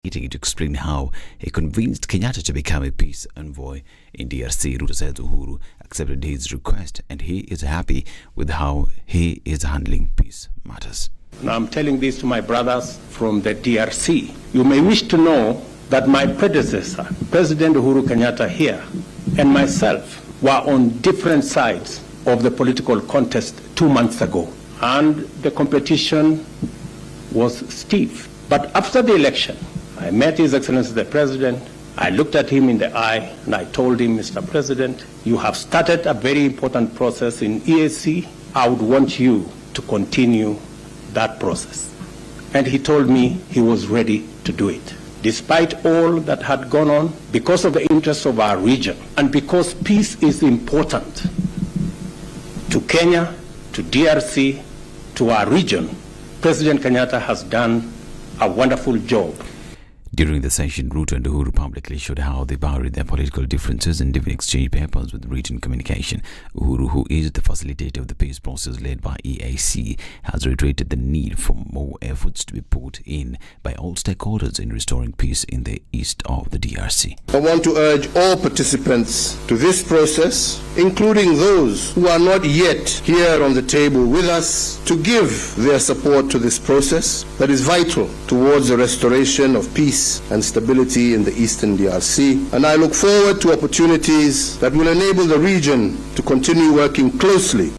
meeting to explain how he convinced Kenyatta to become a peace envoy in DRC. Ruto said Uhuru accepted his request and he is happy with how he is handling peace matters. Now I'm telling this to my brothers from the DRC. You may wish to know that my predecessor, President Uhuru Kenyatta here, and myself were on different sides of the political contest 2 months ago. And the competition was stiff. But after the election, I met His Excellency the President. I looked at him in the eye and I told him, Mr. President, you have started a very important process in EAC. I would want you to continue that process. And he told me he was ready to do it. Despite all that had gone on, because of the interests of our region, and because peace is important to Kenya, to DRC, to our region, President Kenyatta has done a wonderful job. During the session, Ruto and Uhuru publicly showed how they buried their political differences and even exchanged papers with written communication. Uhuru, who is the facilitator of the peace process led by EAC, has reiterated the need for more efforts to be put in by all stakeholders in restoring peace in the east of the DRC. I want to urge all participants to this process, including those who are not yet here on the table with us, to give their support to this process that is vital towards the restoration of peace and stability in the eastern DRC. And I look forward to opportunities that will enable the region to continue working closely.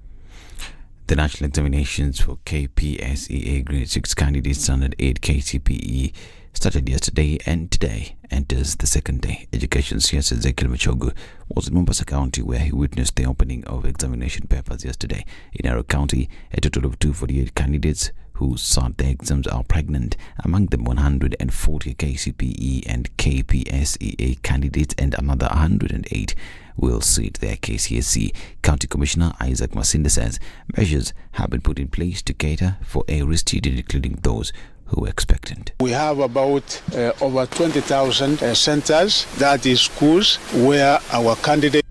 The national examinations for KPSEA Grade 6 candidates Standard 8 KCPE started yesterday and today enters the second day. Education CS Ezekiel Machogu was in Mombasa County where he witnessed the opening of examination papers yesterday. In Meru County, a total of 248 candidates who sought the exams are pregnant. Among them, 140 KCPE and KPSEA candidates and another 108 will sit their KCSE. County Commissioner Isaac Masinda says measures have been put in place to cater for every student, including those who are expectant. We have about over 20,000 centers, that is schools, where our candidates.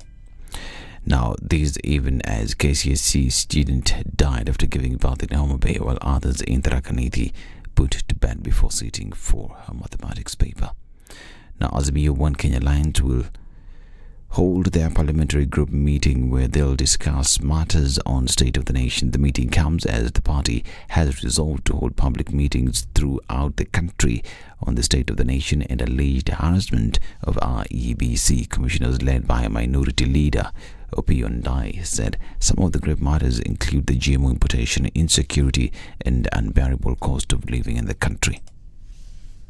Now, this even as KCSE student died after giving birth in Homa Bay, while others in Tarakaniti put to bed before sitting for her mathematics paper. Now, Azimio One Kenya Alliance will hold their parliamentary group meeting where they'll discuss matters on state of the nation. The meeting comes as the party has resolved to hold public meetings throughout the country on the state of the nation and alleged harassment of REBC commissioners led by a minority leader. Opion Dai said some of the grave matters include the GMO importation, insecurity and unbearable cost of living in the country.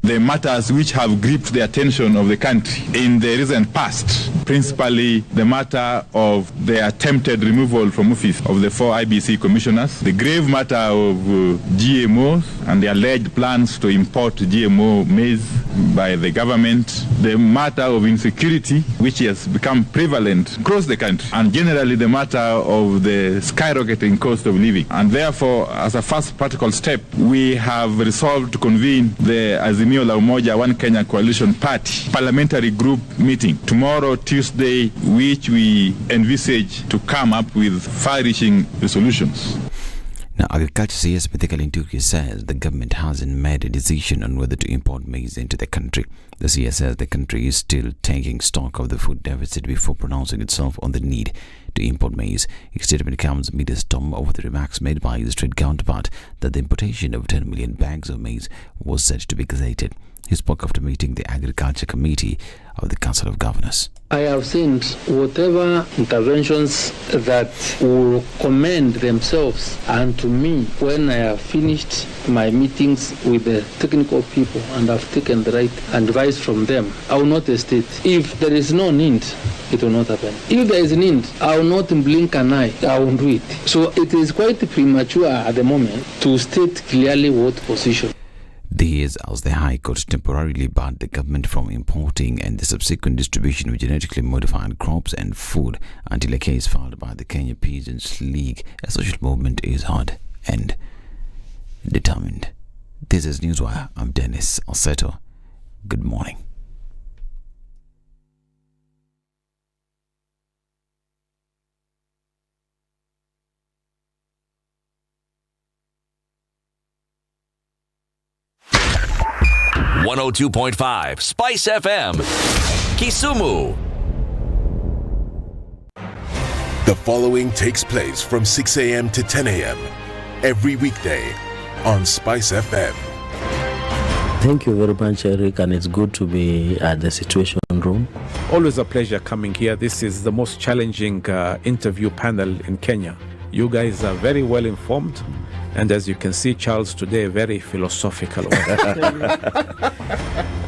The matters which have gripped the attention of the country in the recent past, principally the matter of the attempted removal from office of the 4 IBC commissioners, the grave matter of GMOs and the alleged plans to import GMO maize by the government, the matter of insecurity which has become prevalent across the country, and generally the matter of the skyrocketing cost of living. And therefore, as a first practical step, we have resolved to convene the Azimio La Umoja One Kenya Coalition Party parliamentary group meeting tomorrow, Tuesday, which we envisage to come up with far-reaching resolutions. Now, Agriculture CS Mithika Turkey says the government hasn't made a decision on whether to import maize into the country. The CS says the country is still taking stock of the food deficit before pronouncing itself on the need to import maize. His statement comes amid a storm over the remarks made by his trade counterpart that the importation of 10 million bags of maize was said to be gazetted. He spoke after meeting the Agriculture Committee of the Council of Governors. I have seen whatever interventions that will commend themselves, and to me, when I have finished my meetings with the technical people and have taken the right advice from them, I will not hesitate. If there is no need, it will not happen. If there is need, I will not blink an eye. I will do it. So it is quite premature at the moment to state clearly what position. This as the High Court temporarily barred the government from importing and the subsequent distribution of genetically modified crops and food until a case filed by the Kenya Peasants League, a social movement, is heard and determined. This is Newswire. I'm Dennis Alseto. Good morning. 102.5 Spice FM, Kisumu. The following takes place from 6 a.m. to 10 a.m. every weekday on Spice FM. Thank you very much, Eric, and it's good to be at the Situation Room. Always a pleasure coming here. This is the most challenging interview panel in Kenya. You guys are very well informed, and as you can see, Charles today, very philosophical.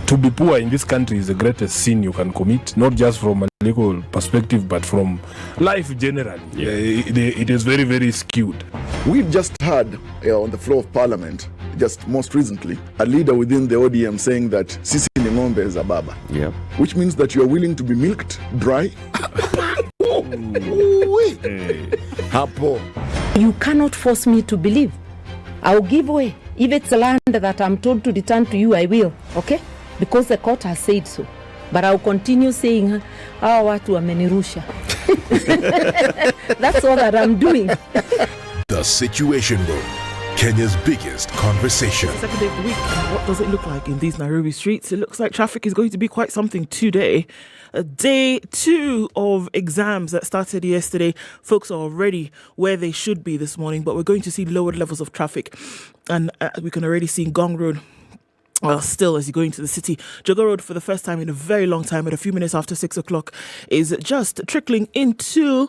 To be poor in this country is the greatest sin you can commit, not just from a legal perspective, but from life generally. Yeah. It is very, very skewed. We've just heard on the floor of Parliament, just most recently, a leader within the ODM saying that Sisi ni ng'ombe is a baba. Yeah. Which means that you are willing to be milked dry. Hapo. You cannot force me to believe. I'll give way. If it's a land that I'm told to return to you, I will. Okay? Because the court has said so. But I'll continue saying, watu wamenirusha. That's all that I'm doing. The Situation Room, Kenya's biggest conversation. Second day of the week. What does it look like in these Nairobi streets? It looks like traffic is going to be quite something today. Day 2 of exams that started yesterday. Folks are already where they should be this morning, but we're going to see lower levels of traffic. And we can already see Ngong Road. Still, as you go into the city, Jogo Road for the first time in a very long time, at a few minutes after 6 o'clock, is just trickling into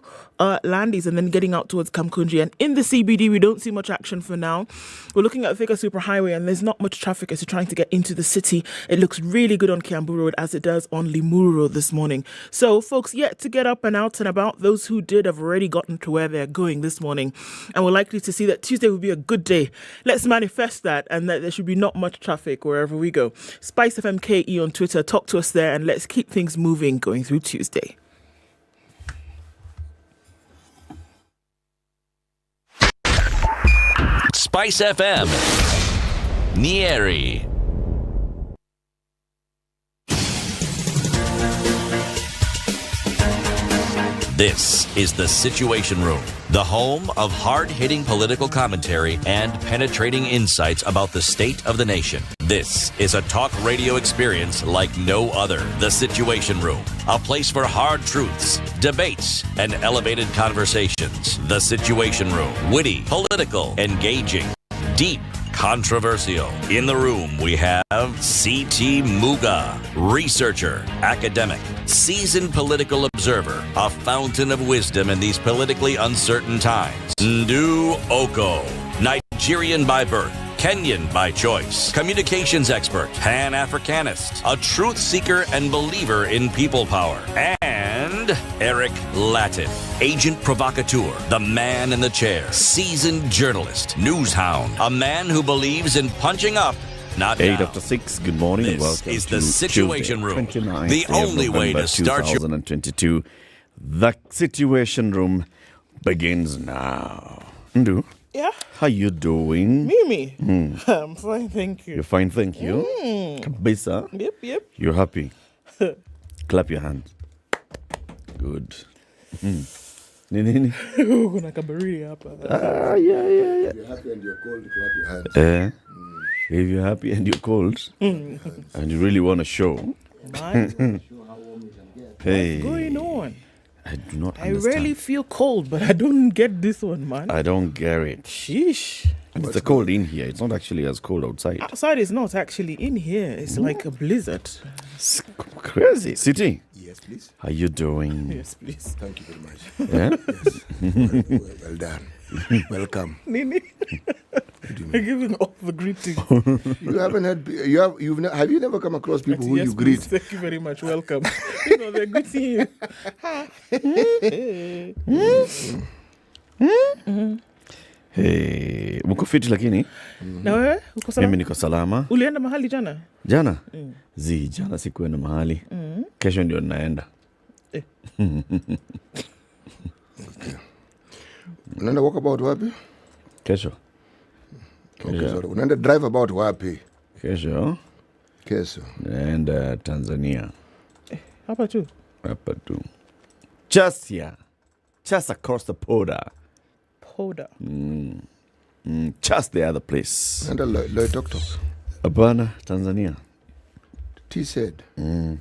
Landis and then getting out towards Kamkunji. And in the CBD, we don't see much action for now. We're looking at Thika Superhighway, and there's not much traffic as you're trying to get into the city. It looks really good on Kiambu Road as it does on Limuru Road this morning. So, folks, yet to get up and out and about, those who did have already gotten to where they're going this morning. And we're likely to see that Tuesday will be a good day. Let's manifest that, and that there should be not much traffic wherever we go. SpiceFM KE on Twitter. Talk to us there, and let's keep things moving going through Tuesday. Spice FM, Nyeri. This is the Situation Room, the home of hard-hitting political commentary and penetrating insights about the state of the nation. This is a talk radio experience like no other. The Situation Room, a place for hard truths, debates, and elevated conversations. The Situation Room, witty, political, engaging, deep, controversial. In the room, we have C.T. Muga, researcher, academic, seasoned political observer, a fountain of wisdom in these politically uncertain times. Ndu Oko, Nigerian by birth, Kenyan by choice, communications expert, Pan-Africanist, a truth seeker and believer in people power, and Eric Latin, agent provocateur, the man in the chair, seasoned journalist, news hound, a man who believes in punching up, not 8 down. after 6. Good morning and welcome This is to the Situation Tuesday, Room, 29th the only way November to start your 2022. The Situation Room begins now. Ndu, Yeah? how you doing? Mimi? I'm fine, thank you. You're fine, thank you. Kabisa. Yep. You're happy. Clap your hands. Good. Nini? Kuna kabari hapa. Yeah. If you're happy and you're cold, clap your hands. If you're happy and you're cold and you really want to show. Hey. What's going on? I do not I understand. rarely feel cold, but I don't get this one, man. I don't get it. Sheesh. And it's the cold in here. It's not actually as cold outside. Outside is not actually in here. It's like a blizzard. It's crazy. City. Yes, please. How you doing? Yes, please. Thank you very much. Yeah? Yes. Well done. Welcome. Nini. I'm giving all the greetings. You haven't had. Have you never come across people who Yes, you greet? please. Thank you very much. Welcome. They're greeting you. Hey, mko fiti lakini? Na wewe uko salama? Mimi niko salama. Ulienda mahali jana? Jana? Jana sikuenda mahali. Kesho ndio naenda. Unaenda walk about wapi? Kesho. Okay, sorry. Unaenda drive about wapi? Kesho. Naenda Tanzania. Hapa tu. Just here. Just across the border. Border. Just the other place. Naenda Loitoktok. Hapana, Tanzania. he said. I'll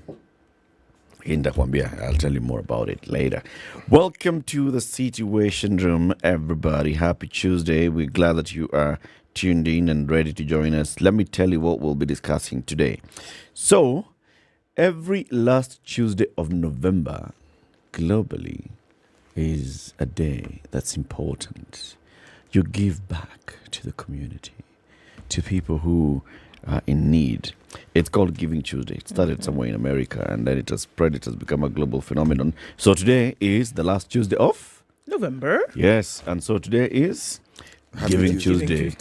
tell you more about it later. Welcome to the Situation Room, everybody. Happy Tuesday. We're glad that you are tuned in and ready to join us. Let me tell you what we'll be discussing today. So, every last Tuesday of November, globally, is a day that's important. You give back to the community, to people who are in need. It's called Giving Tuesday. It started somewhere in America and then it has spread. It has become a global phenomenon. So today is the last Tuesday of November. Yes, and so today is Giving Tuesday.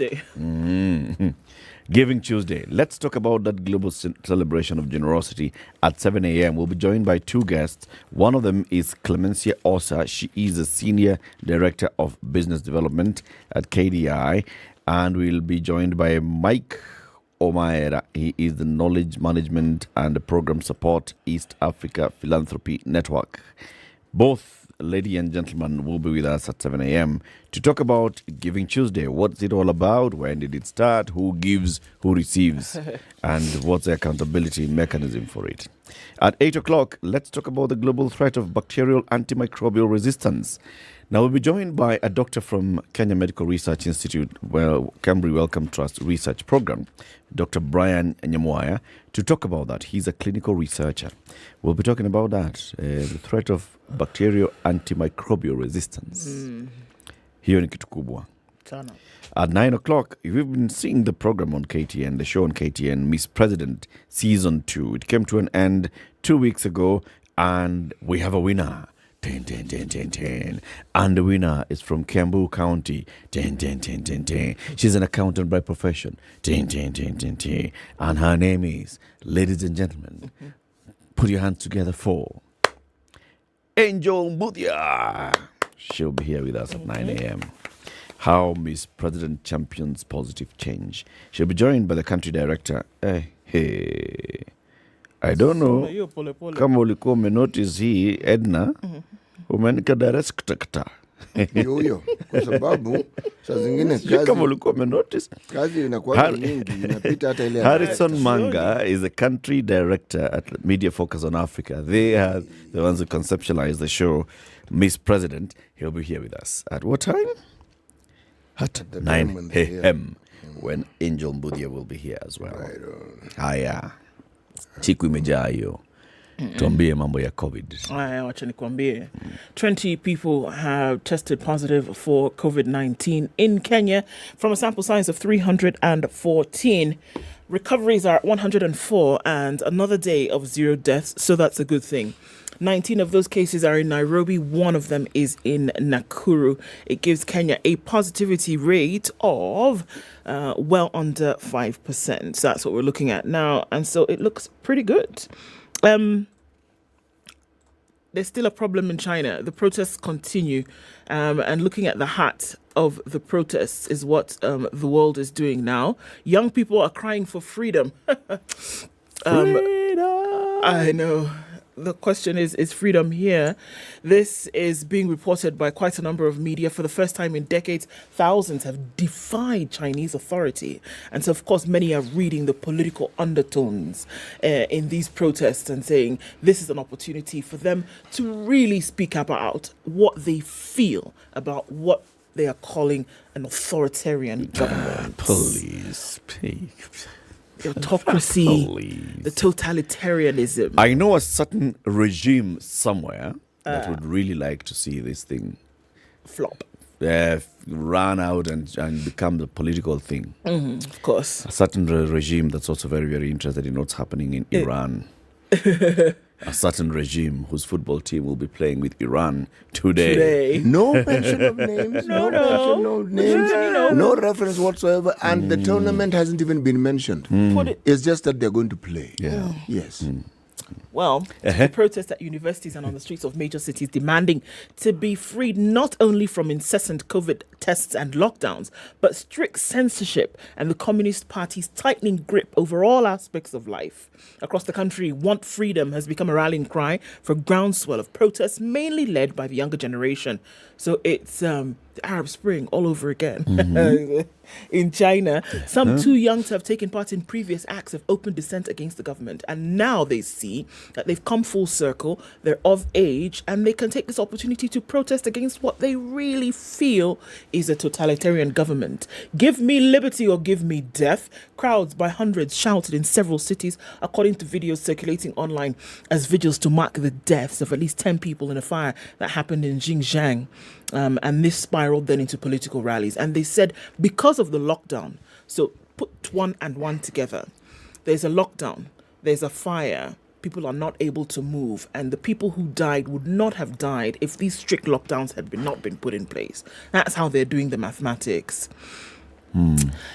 Giving Tuesday. Let's talk about that global celebration of generosity at 7 a.m. We'll be joined by two guests. One of them is Clemencia Osa. She is a Senior Director of Business Development at KDI. And we'll be joined by Mike Omaera. He is the Knowledge Management and Program Support East Africa Philanthropy Network. Both lady and gentlemen will be with us at 7 a.m. to talk about Giving Tuesday. What's it all about? When did it start? Who gives? Who receives? And what's the accountability mechanism for it? At 8 o'clock, let's talk about the global threat of bacterial antimicrobial resistance. Now, we'll be joined by a doctor from Kenya Medical Research Institute, Cambry Wellcome Trust Research Program, Dr. Brian Nyamwaya, to talk about that. He's a clinical researcher. We'll be talking about that, the threat of bacterial antimicrobial resistance. Hiyo ni kitu kubwa. At 9 o'clock, we've been seeing the program on KTN, the show on KTN, Miss President Season 2. It came to an end 2 weeks ago, and we have a winner. 10. And the winner is from Kiambu County. 10. She's an accountant by profession. 10. And her name is, ladies and gentlemen, put your hands together for Angel Mbudia. She'll be here with us at 9 a.m. How Miss President champions positive change. She'll be joined by the country director. I don't know kama ulikuwa umenotice hii Ednah umeandika director Yoyo, kwa sababu saa zingine kama ulikuwa umenotice kazi inakuwa nyingi inapita hata ile. Harrison Manga is a country director at Media Focus on Africa. They are the ones who conceptualized the show Miss President. He'll be here with us at what time? At 9 a.m. when Angel Mbudia will be here as well. Haya. Siku imejaa hiyo. Tuambie mambo ya COVID. Wacha nikwambie. 20 people have tested positive for COVID-19 in Kenya from a sample size of 314. Recoveries are at 104 and another day of 0 deaths, so that's a good thing. 19 of those cases are in Nairobi. One of them is in Nakuru. It gives Kenya a positivity rate of well under 5%. So that's what we're looking at now. And so it looks pretty good. There's still a problem in China. The protests continue. And looking at the heart of the protests is what the world is doing now. Young people are crying for freedom. Freedom! I know. The question is freedom here? This is being reported by quite a number of media. For the first time in decades, thousands have defied Chinese authority. And so, of course, many are reading the political undertones in these protests and saying this is an opportunity for them to really speak about what they feel about what they are calling an authoritarian government. Police. The autocracy, the totalitarianism. I know a certain regime somewhere that would really like to see this thing flop. Run out and become the political thing. Of course. A certain regime that's also very, very interested in what's happening in Iran. A certain regime whose football team will be playing with Iran today. No mention of names. No names. No reference whatsoever. And the tournament hasn't even been mentioned. It's just that they're going to play. Yeah. Yes. Well, the protests at universities and on the streets of major cities demanding to be freed not only from incessant COVID tests and lockdowns, but strict censorship and the Communist Party's tightening grip over all aspects of life. Across the country, Want Freedom has become a rallying cry for a groundswell of protests, mainly led by the younger generation. So it's the Arab Spring all over again. In China, some too young to have taken part in previous acts of open dissent against the government. And now they see that they've come full circle, they're of age, and they can take this opportunity to protest against what they really feel is a totalitarian government. Give me liberty or give me death. Crowds by hundreds shouted in several cities, according to videos circulating online, as vigils to mark the deaths of at least 10 people in a fire that happened in Xinjiang. And this spiraled then into political rallies. And they said because of the lockdown, so put one and one together, there's a lockdown, there's a fire, people are not able to move, and the people who died would not have died if these strict lockdowns had not been put in place. That's how they're doing the mathematics.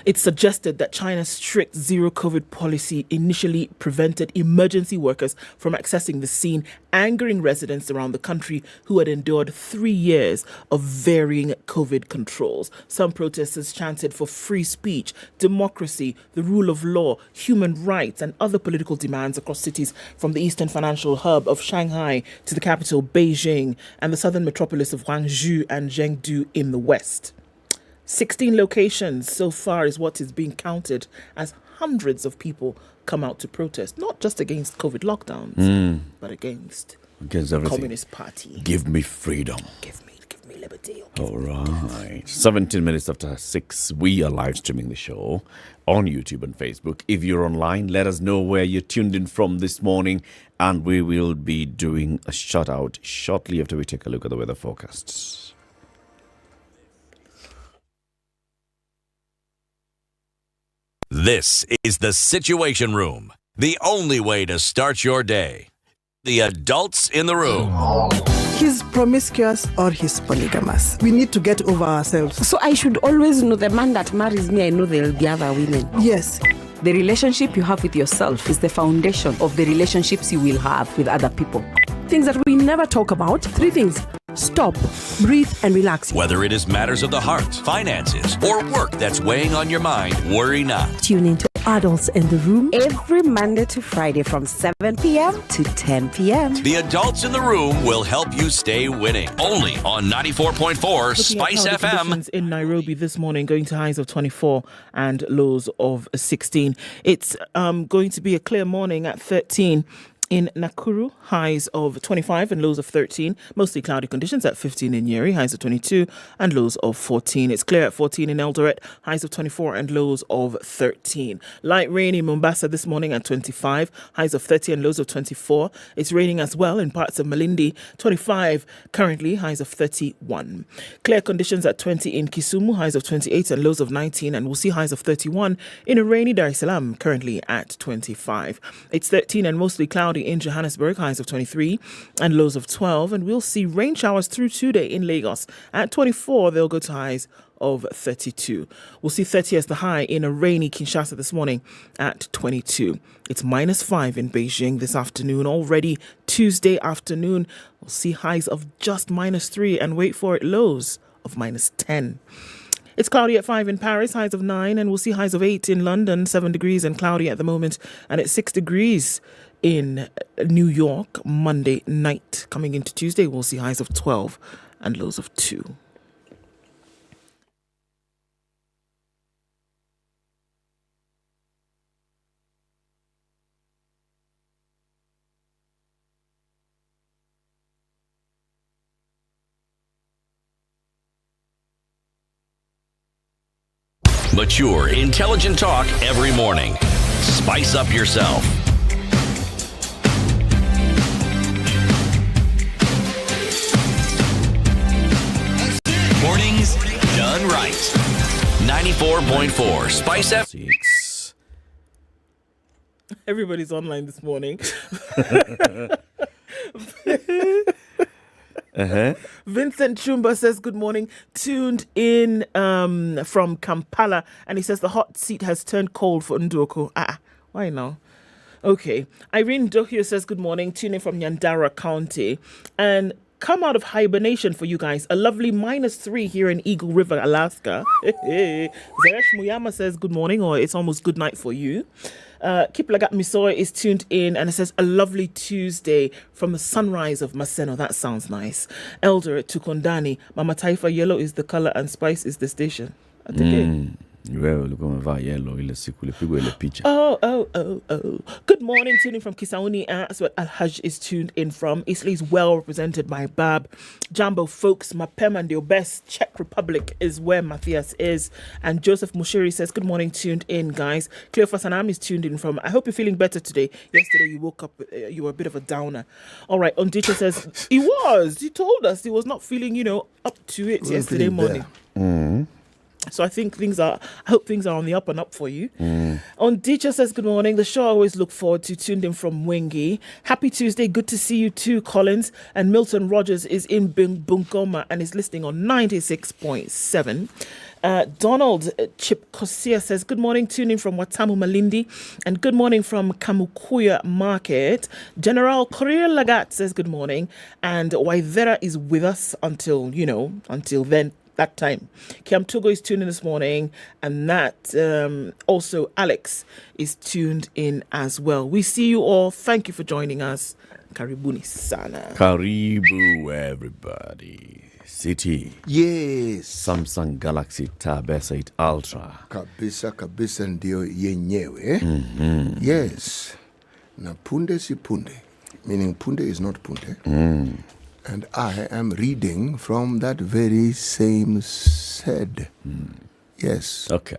It's suggested that China's strict zero COVID policy initially prevented emergency workers from accessing the scene, angering residents around the country who had endured 3 years of varying COVID controls. Some protesters chanted for free speech, democracy, the rule of law, human rights, and other political demands across cities from the eastern financial hub of Shanghai to the capital Beijing and the southern metropolis of Guangzhou and Chengdu in the west. 16 locations so far is what is being counted as hundreds of people come out to protest, not just against COVID lockdowns, but against the Communist Party. Give me freedom. Give me liberty. All right. 17 minutes after 6, we are live streaming the show on YouTube and Facebook. If you're online, let us know where you're tuned in from this morning, and we will be doing a shout out shortly after we take a look at the weather forecasts. This is the Situation Room, the only way to start your day. The adults in the room. He's promiscuous or he's polygamous. We need to get over ourselves. So I should always know the man that marries me, I know there'll be other women. Yes. The relationship you have with yourself is the foundation of the relationships you will have with other people. Things that we never talk about. 3 things. Stop, breathe, and relax. Whether it is matters of the heart, finances, or work that's weighing on your mind, worry not. Tune into Adults in the Room every Monday to Friday from 7 p.m. to 10 p.m. The Adults in the Room will help you stay winning. Only on 94.4 Spice FM. Conditions in Nairobi this morning, going to highs of 24 and lows of 16. It's going to be a clear morning at 13. In Nakuru, highs of 25 and lows of 13. Mostly cloudy conditions at 15 in Nyeri, highs of 22 and lows of 14. It's clear at 14 in Eldoret, highs of 24 and lows of 13. Light rain in Mombasa this morning at 25, highs of 30 and lows of 24. It's raining as well in parts of Malindi, 25 currently, highs of 31. Clear conditions at 20 in Kisumu, highs of 28 and lows of 19. And we'll see highs of 31 in a rainy Dar es Salaam, currently at 25. It's 13 and mostly cloudy in Johannesburg, highs of 23 and lows of 12, and we'll see rain showers through today in Lagos. At 24, they'll go to highs of 32. We'll see 30 as the high in a rainy Kinshasa this morning at 22. It's -5 in Beijing this afternoon. Already Tuesday afternoon, we'll see highs of just -3 and wait for it, lows of -10. It's cloudy at 5 in Paris, highs of 9, and we'll see highs of 8 in London, 7 degrees and cloudy at the moment, and it's 6 degrees in New York Monday night. Coming into Tuesday, we'll see highs of 12 and lows of 2. Mature, intelligent talk every morning. Spice up yourself. Mornings done right. 94.4 Spice FM. Everybody's online this morning. Vincent Chumba says good morning, tuned in from Kampala, and he says the hot seat has turned cold for Ndoko. Why now? Okay. Irene Dohio says good morning, tuned in from Nyandara County, and come out of hibernation for you guys. A lovely -3 here in Eagle River, Alaska. Zeresh Muyama says good morning, or it's almost good night for you. Kiplagat Misoy is tuned in and it says, a lovely Tuesday from the sunrise of Maseno. That sounds nice. Eldoret to Kondani. Mama Taifa, yellow is the color and spice is the station. Oh. Good morning, tuning from Kisauni. That's what Al-Hajj is tuned in from. Eastleigh is well represented by Bab. Jambo folks, Mapem and your best. Czech Republic is where Matthias is. And Joseph Mushiri says, good morning, tuned in, guys. Cleophas Anam is tuned in from. I hope you're feeling better today. Yesterday you woke up, you were a bit of a downer. All right, Ondicha says, he told us he was not feeling, up to it yesterday morning. So I hope things are on the up and up for you. Ondicha says, good morning. The show I always look forward to. Tuned in from Wingi. Happy Tuesday. Good to see you too, Collins. And Milton Rogers is in Bungoma and is listening on 96.7. Donald Chip Kosia says, good morning, tuning from Watamu Malindi, and good morning from Kamukuya Market. General Korea Lagat says good morning, and Waithera is with us until then. That time. Kiam Togo is tuned in this morning, and that also Alex is tuned in as well. We see you all. Thank you for joining us. Karibuni sana. Karibu, everybody. City. Yes. Samsung Galaxy Tab S8 Ultra. Kabisa ndio yenyewe. Yes. Na punde si punde. Meaning punde is not punde. And I am reading from that very same said. Yes. Okay.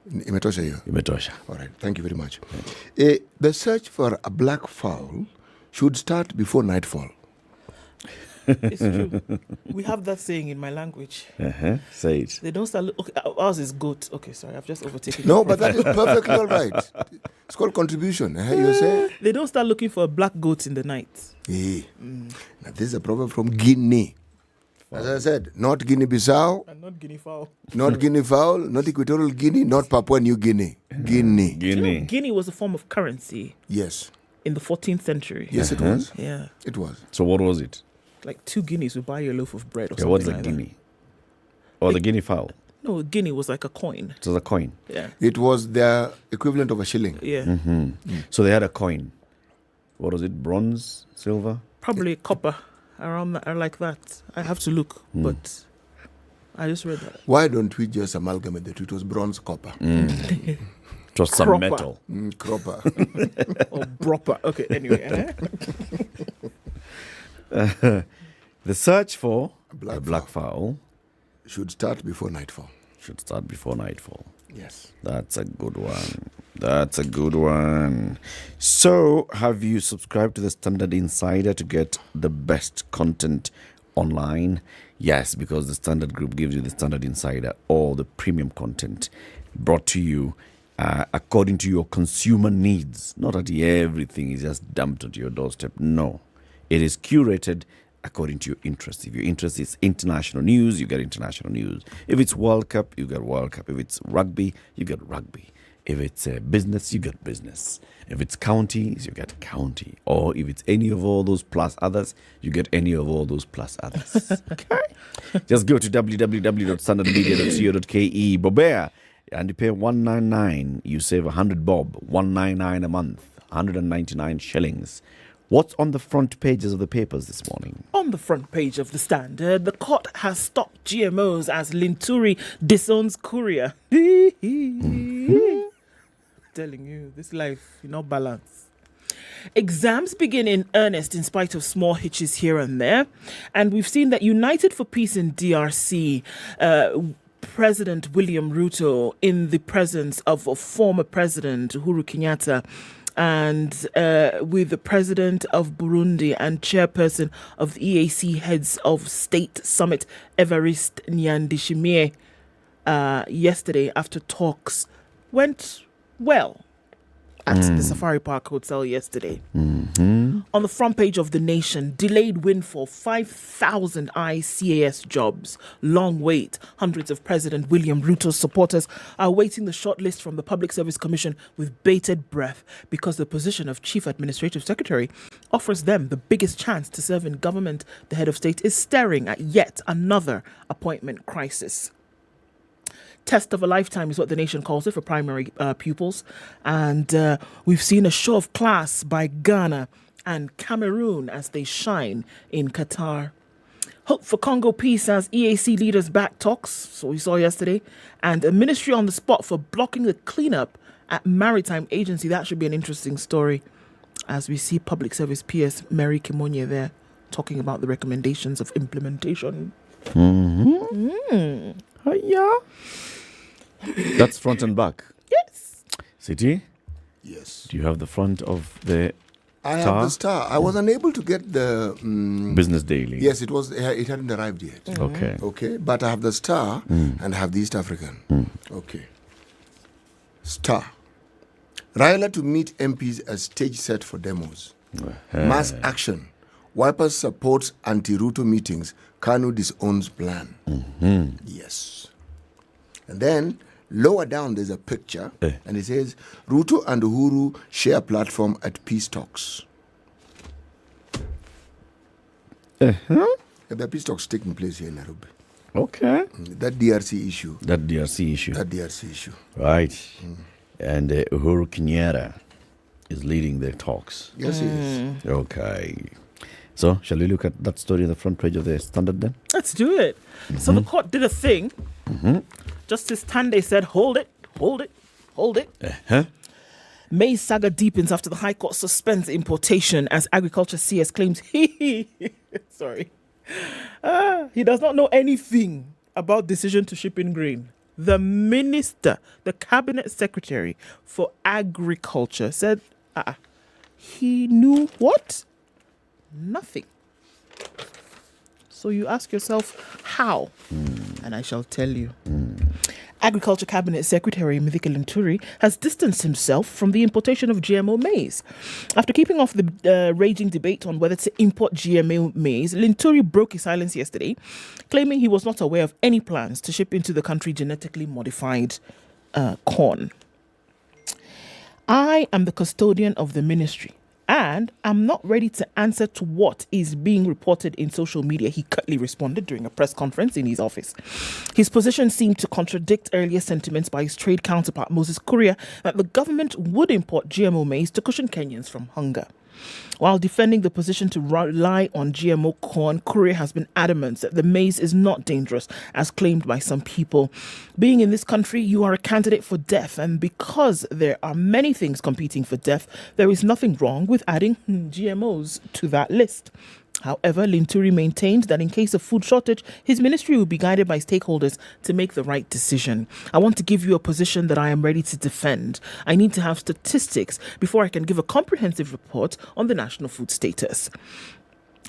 Imetosha hiyo? Imetosha. All right. Thank you very much. The search for a black fowl should start before nightfall. It's true. We have that saying in my language. Say it. They don't start. Okay, ours is goat. Okay, sorry, I've just overtaken. No, but that is perfectly all right. It's called contribution. You say they don't start looking for a black goat in the night. Now, this is a proverb from Guinea. As I said, not Guinea-Bissau. And not Guinea fowl. Not Guinea fowl, not Equatorial Guinea, not Papua New Guinea. Guinea. Guinea was a form of currency. Yes. In the 14th century. Yes, it was. Yeah. It was. So what was it? Like 2 guineas would buy you a loaf of bread or something. What's a like guinea? That. Or the guinea fowl? No, a guinea was like a coin. It was a coin. Yeah. It was their equivalent of a shilling. Yeah. So they had a coin. What was it? Bronze? Silver? Probably copper. Around that, or like that. I have to look, but I just read that. Why don't we just amalgamate the two? It was bronze, copper. It was some metal. Cropper. Or proper. Okay, anyway. The search for a black fowl should start before nightfall. Yes. That's a good one. So, have you subscribed to the Standard Insider to get the best content online? Yes, because the Standard Group gives you the Standard Insider, all the premium content brought to you according to your consumer needs. Not that everything is just dumped onto your doorstep. No, it is curated according to your interests. If your interest is international news, you get international news. If it's World Cup, you get World Cup. If it's rugby, you get rugby. If it's business, you get business. If it's counties, you get county. Or if it's any of all those plus others, you get any of all those plus others. Okay? Just go to www.standardmedia.co.ke. Bobea, and you pay $199. You save 100 bob. $199 a month. 199 shillings. What's on the front pages of the papers this morning? On the front page of the Standard, the court has stopped GMOs as Linturi disowns courier. Telling you, this life, not balance. Exams begin in earnest in spite of small hitches here and there. And we've seen that United for Peace in DRC, President William Ruto, in the presence of former President Uhuru-Kenyatta, and with the president of Burundi and chairperson of the EAC Heads of State Summit, Evariste Nyandishimie, yesterday after talks went well at the Safari Park Hotel yesterday. On the front page of The Nation, delayed windfall, 5,000 ICAS jobs. Long wait. Hundreds of President William Ruto's supporters are awaiting the shortlist from the Public Service Commission with bated breath because the position of Chief Administrative Secretary offers them the biggest chance to serve in government. The head of state is staring at yet another appointment crisis. Test of a lifetime is what the nation calls it for primary pupils. And we've seen a show of class by Ghana and Cameroon as they shine in Qatar. Hope for Congo peace as EAC leaders back talks, so we saw yesterday. And a ministry on the spot for blocking the cleanup at Maritime Agency. That should be an interesting story as we see Public Service PS Mary Kimonye there talking about the recommendations of implementation. Yeah. That's front and back. Yes. City? Yes. Do you have the front of the I Star? have the Star. I was unable to get the Business Daily. Yes, it hadn't arrived yet. Okay. Okay, but I have the Star and I have the East African. Okay. Star. Raila to meet MPs as stage set for demos. Mass action. Wipers supports anti-Ruto meetings. Kanu disowns plan. Yes. And then lower down there's a picture and it says Ruto and Uhuru share platform at peace talks. There are peace talks taking place here in Nairobi. Okay. That DRC issue. That DRC issue. Right. And Uhuru-Kenyatta is leading the talks. Yes, he is. Okay. So, shall we look at that story on the front page of the Standard then? Let's do it. So the court did a thing. Justice Tande said, hold it. Maize saga deepens after the High Court suspends importation as Agriculture CS claims he does not know anything about decision to ship in grain. The minister, the cabinet secretary for agriculture said he knew what? Nothing. So you ask yourself, how? And I shall tell you. Agriculture Cabinet Secretary Mithika Linturi has distanced himself from the importation of GMO maize. After keeping off the raging debate on whether to import GMO maize, Linturi broke his silence yesterday, claiming he was not aware of any plans to ship into the country genetically modified corn. I am the custodian of the ministry, and I'm not ready to answer to what is being reported in social media, he curtly responded during a press conference in his office. His position seemed to contradict earlier sentiments by his trade counterpart Moses Kuria that the government would import GMO maize to cushion Kenyans from hunger. While defending the position to rely on GMO corn, Kuria has been adamant that the maize is not dangerous, as claimed by some people. Being in this country, you are a candidate for death, and because there are many things competing for death, there is nothing wrong with adding GMOs to that list. However, Linturi maintained that in case of food shortage, his ministry will be guided by stakeholders to make the right decision. I want to give you a position that I am ready to defend. I need to have statistics before I can give a comprehensive report on the national food status.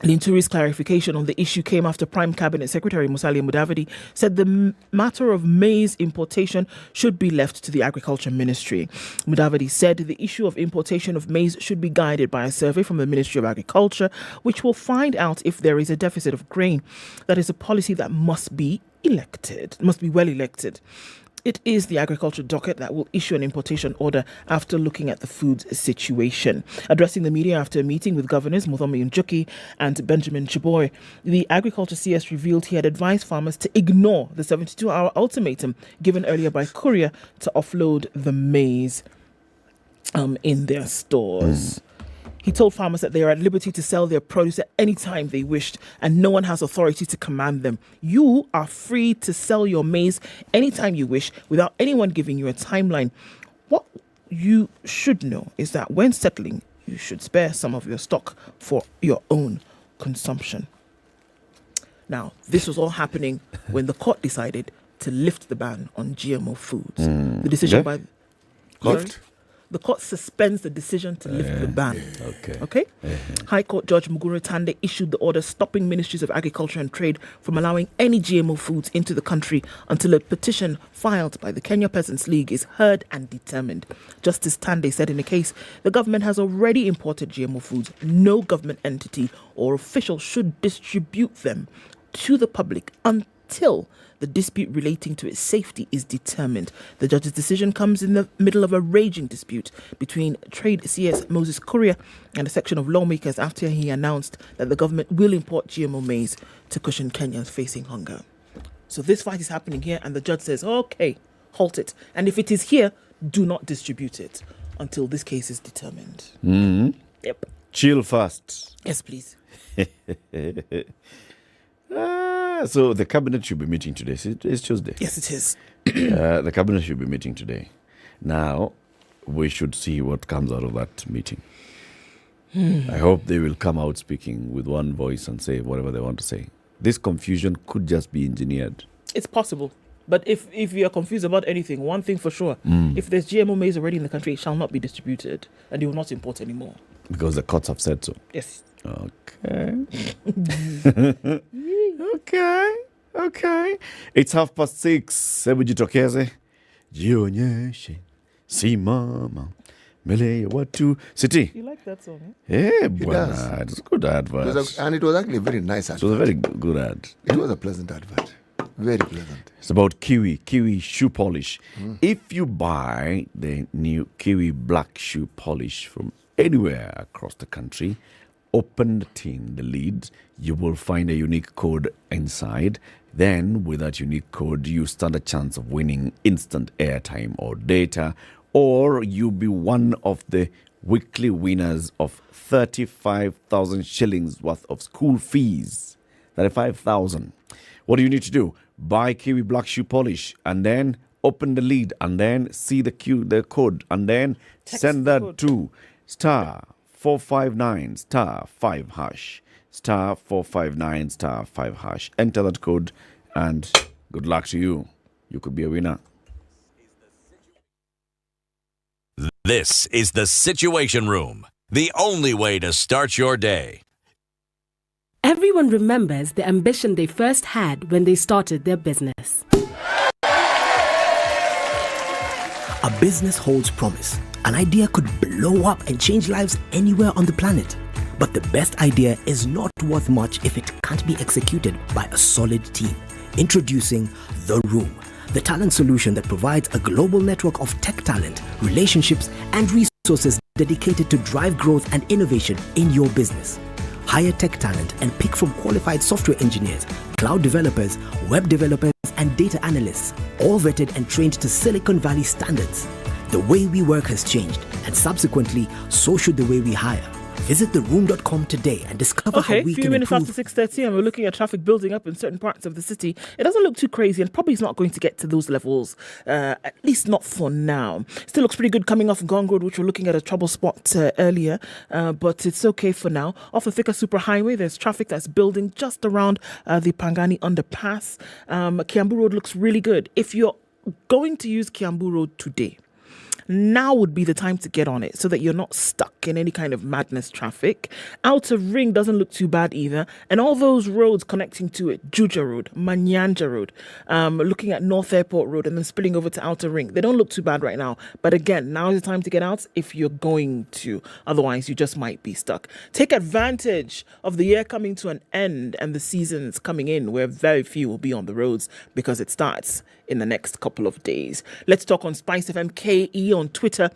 Linturi's clarification on the issue came after Prime Cabinet Secretary Musalia Mudavadi said the matter of maize importation should be left to the Agriculture Ministry. Mudavadi said the issue of importation of maize should be guided by a survey from the Ministry of Agriculture, which will find out if there is a deficit of grain. That is a policy that must be well elected. It is the agriculture docket that will issue an importation order after looking at the food situation. Addressing the media after a meeting with governors Muthomi Njuki and Benjamin Chiboy, the agriculture CS revealed he had advised farmers to ignore the 72-hour ultimatum given earlier by Courier to offload the maize in their stores. He told farmers that they are at liberty to sell their produce at any time they wished, and no one has authority to command them. You are free to sell your maize anytime you wish without anyone giving you a timeline. What you should know is that when settling, you should spare some of your stock for your own consumption. Now, this was all happening when the court decided to lift the ban on GMO foods. The decision by... Lift? The court suspends the decision to lift the ban. Okay? High Court Judge Mugure Tande issued the order stopping ministries of agriculture and trade from allowing any GMO foods into the country until a petition filed by the Kenya Peasants League is heard and determined. Justice Tande said in a case, the government has already imported GMO foods. No government entity or official should distribute them to the public until the dispute relating to its safety is determined. The judge's decision comes in the middle of a raging dispute between Trade CS Moses Kuria and a section of lawmakers after he announced that the government will import GMO maize to cushion Kenyans facing hunger. So this fight is happening here, and the judge says, okay, halt it. And if it is here, do not distribute it until this case is determined. Mm-hmm. Yep. Chill first. Yes, please. So the cabinet should be meeting today. It's Tuesday. Yes, it is. The cabinet should be meeting today. Now, we should see what comes out of that meeting. I hope they will come out speaking with one voice and say whatever they want to say. This confusion could just be engineered. It's possible. But if you are confused about anything, one thing for sure, if there's GMO maize already in the country, it shall not be distributed, and you will not import anymore. Because the courts have said so. Yes. Okay. Okay. It's 6:30. Hebu jitokeze. Jionyeshe. Simama. Mbele ya watu. City. You like that song, Yeah, bwana. It's a good advert. And it was actually a very nice advert. It was a very good ad. It was a pleasant advert. Very pleasant. It's about Kiwi shoe polish. If you buy the new Kiwi black shoe polish from anywhere across the country, open the tin, the lid, you will find a unique code inside. Then, with that unique code, you stand a chance of winning instant airtime or data, or you'll be one of the weekly winners of 35,000 shillings worth of school fees. 35,000. What do you need to do? Buy Kiwi black shoe polish and then open the lid and then see the code and then send that to *459 *5 hash. *459 *5 hash. Enter that code and good luck to you. You could be a winner. This is the Situation Room, the only way to start your day. Everyone remembers the ambition they first had when they started their business. A business holds promise. An idea could blow up and change lives anywhere on the planet. But the best idea is not worth much if it can't be executed by a solid team. Introducing The Room, the talent solution that provides a global network of tech talent, relationships, and resources dedicated to drive growth and innovation in your business. Hire tech talent and pick from qualified software engineers, cloud developers, web developers, and data analysts, all vetted and trained to Silicon Valley standards. The way we work has changed, and subsequently, so should the way we hire. Visit theroom.com today and discover how we few can minutes improve. after 6:30, and we're looking at traffic building up in certain parts of the city. It doesn't look too crazy, and probably is not going to get to those levels, at least not for now. Still looks pretty good coming off Gong Road, which we're looking at a trouble spot earlier, but it's okay for now. Off the Thika Superhighway, there's traffic that's building just around the Pangani underpass. Kiambu Road looks really good. If you're going to use Kiambu Road today, now would be the time to get on it so that you're not stuck in any kind of madness traffic. Outer Ring doesn't look too bad either. And all those roads connecting to it, Juja Road, Manyanja Road, looking at North Airport Road and then spilling over to Outer Ring, they don't look too bad right now. But again, now is the time to get out if you're going to. Otherwise, you just might be stuck. Take advantage of the year coming to an end and the seasons coming in where very few will be on the roads because it starts in the next couple of days. Let's talk on SpiceFM KE on Twitter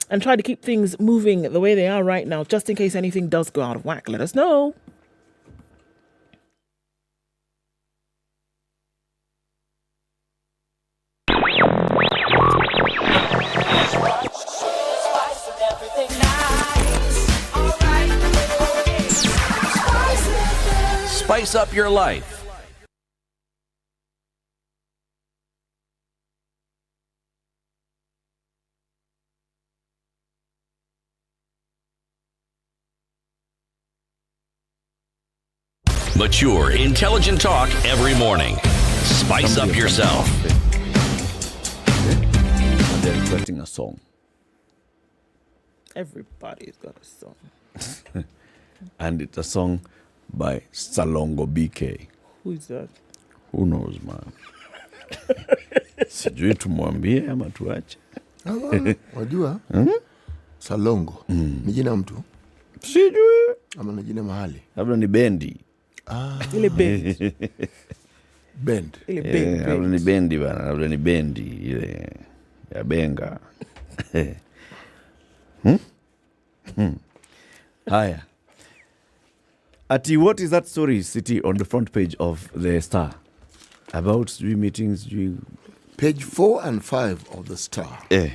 and try to keep things moving the way they are right now, just in case anything does go out of whack. Let us know. Spice up your life. Mature, intelligent talk every morning. Spice up yourself. They're requesting a song. Everybody's got a song. And it's a song by Salongo BK. Who is that? Who knows, man? Sijui tumwambie ama tuache. Wajua? Salongo. Ni jina mtu? Sijui. Ama ni jina mahali? Labda ni bendi. Ile bendi. Bend. Ile bendi. Labda ni bendi bana, labda ni bendi ile ya benga. Haya. Ati, what is that story, City, on the front page of the Star? About three meetings, Page 4 and 5 of the Star. Eh.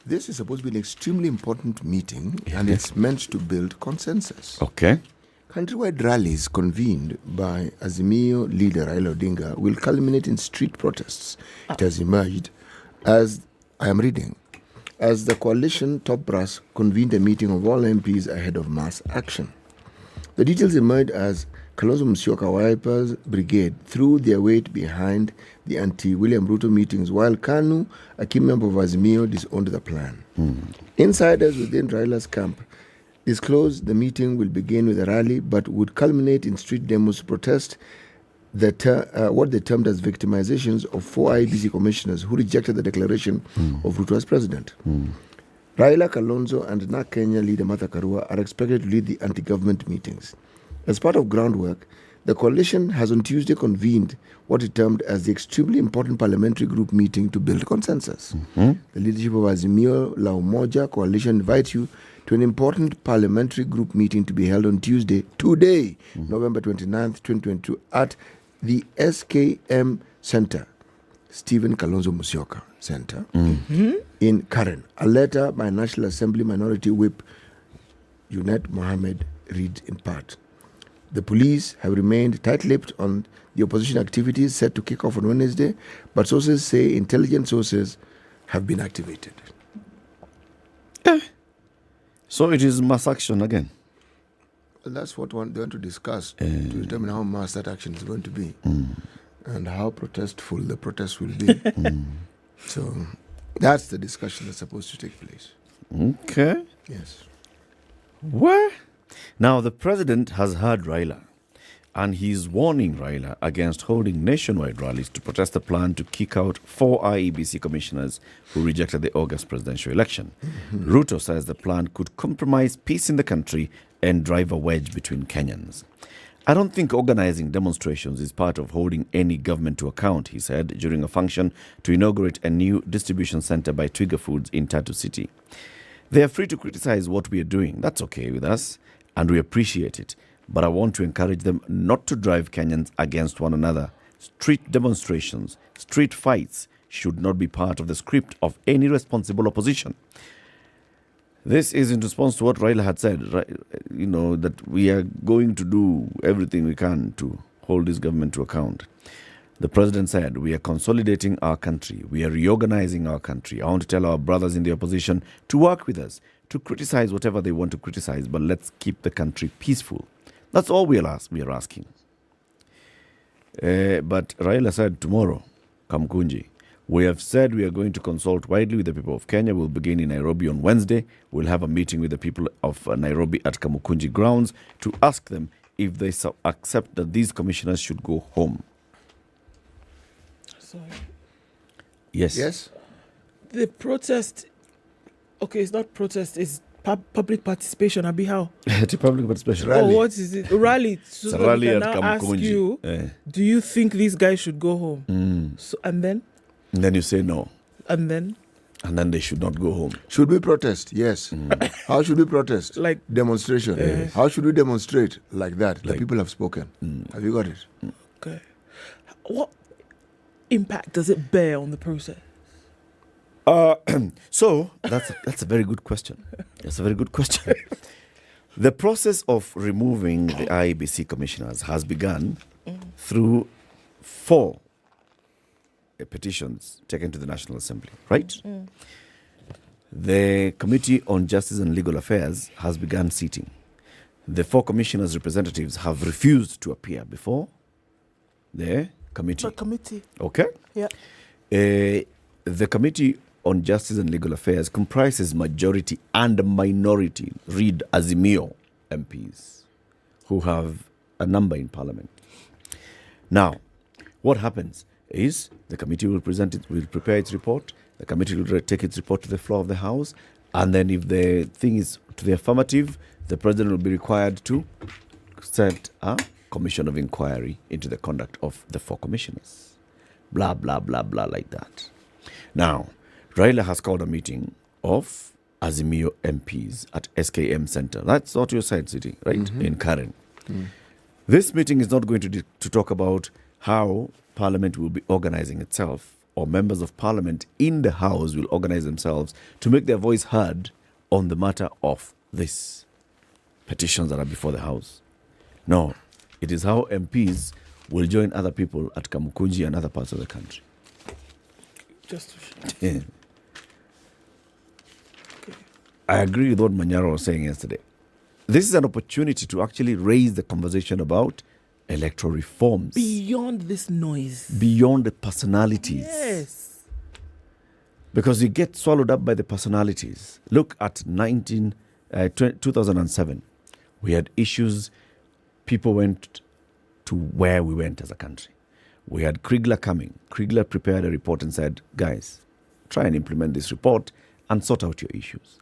This is supposed to be an extremely important meeting, and it's meant to build consensus. Okay. Countrywide rallies convened by Azimio leader Raila Odinga will culminate in street protests. It has emerged as I am reading, as the coalition top brass convened a meeting of all MPs ahead of mass action. The details emerged as Kalonzo Musyoka Wipers Brigade threw their weight behind the anti-William Ruto meetings, while Kanu, a key member of Azimio, disowned the plan. Insiders within Raila's camp disclosed the meeting will begin with a rally, but would culminate in street demos to protest what they termed as victimizations of 4 IEBC commissioners who rejected the declaration of Ruto as president. Raila, Kalonzo, and NARC Kenya leader Martha Karua are expected to lead the anti-government meetings. As part of groundwork, the coalition has on Tuesday convened what it termed as the extremely important parliamentary group meeting to build consensus. The leadership of Azimio La Umoja coalition invites you to an important parliamentary group meeting to be held on Tuesday, today, November 29th, 2022, at the SKM Center, Stephen Kalonzo Musyoka Center, in Karen. A letter by National Assembly Minority Whip Junet Mohammed reads in part. The police have remained tight-lipped on the opposition activities set to kick off on Wednesday, but sources say intelligence sources have been activated. So it is mass action again. Well, that's what they want to discuss to determine how mass that action is going to be and how protestful the protest will be. So that's the discussion that's supposed to take place. Okay. Yes. What? Now, the president has heard Raila, and he's warning Raila against holding nationwide rallies to protest the plan to kick out 4 IEBC commissioners who rejected the August presidential election. Ruto says the plan could compromise peace in the country and drive a wedge between Kenyans. I don't think organizing demonstrations is part of holding any government to account, he said during a function to inaugurate a new distribution center by Twiga Foods in Tatu City. They are free to criticize what we are doing. That's okay with us, and we appreciate it. But I want to encourage them not to drive Kenyans against one another. Street demonstrations, street fights should not be part of the script of any responsible opposition. This is in response to what Raila had said, right? You know, that we are going to do everything we can to hold this government to account. The president said, we are consolidating our country. We are reorganizing our country. I want to tell our brothers in the opposition to work with us, to criticize whatever they want to criticize, but let's keep the country peaceful. That's all we are asking. But Raila said tomorrow, Kamkunji, we have said we are going to consult widely with the people of Kenya. We'll begin in Nairobi on Wednesday. We'll have a meeting with the people of Nairobi at Kamukunji grounds to ask them if they accept that these commissioners should go home. Sorry. Yes. Yes. The protest, okay, it's not protest, it's public participation. Abi, how? The public participation. Oh, what is it? Rally. So it's a rally at now ask Kamukunji. you, do you think these guys should go home? So, and then you say no. And then they should not go home. Should we protest? Yes. How should we protest? Like demonstration. How should we demonstrate? Like that. The people have spoken. Have you got it? Okay. What impact does it bear on the process? So that's a very good question. That's a very good question. The process of removing the IEBC commissioners has begun through 4 petitions taken to the National Assembly, right? The Committee on Justice and Legal Affairs has begun sitting. The 4 commissioners' representatives have refused to appear before the committee. The committee. Okay? Yeah. The Committee on Justice and Legal Affairs comprises majority and minority, read Azimio MPs, who have a number in Parliament. Now, what happens is the committee will prepare its report, the committee will take its report to the floor of the House, and then if the thing is to the affirmative, the president will be required to set a commission of inquiry into the conduct of the 4 commissioners. Blah, blah, blah, blah, like that. Now, Raila has called a meeting of Azimio MPs at SKM Center. That's not your side city, right? In Karen. This meeting is not going to talk about how Parliament will be organizing itself, or members of Parliament in the House will organize themselves to make their voice heard on the matter of these petitions that are before the House. No, it is how MPs will join other people at Kamukunji and other parts of the country. Just Yeah. I agree with what Manyaro was saying yesterday. This is an opportunity to actually raise the conversation about electoral reforms. beyond this noise. Beyond the personalities. Yes. Because you get swallowed up by the personalities. Look at 2007. We had issues. People went to where we went as a country. We had Kriegler coming. Kriegler prepared a report and said, guys, try and implement this report and sort out your issues.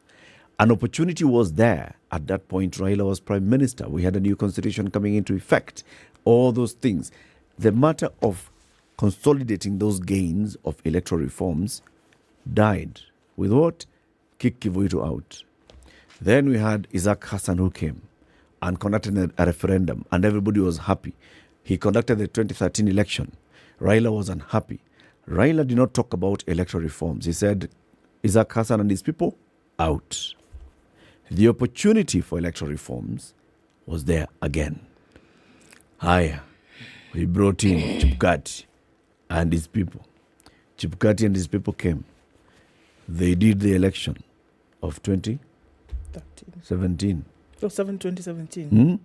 An opportunity was there. At that point, Raila was prime minister. We had a new constitution coming into effect. All those things. The matter of consolidating those gains of electoral reforms died. With what? Kick Kivuito out. Then we had Isaac Hassan who came and conducted a referendum, and everybody was happy. He conducted the 2013 election. Raila was unhappy. Raila did not talk about electoral reforms. He said, Isaac Hassan and his people, out. The opportunity for electoral reforms was there again. Haya, we brought in Chebukati and his people. Chebukati and his people came. They did the election of 2017. Oh, 2017.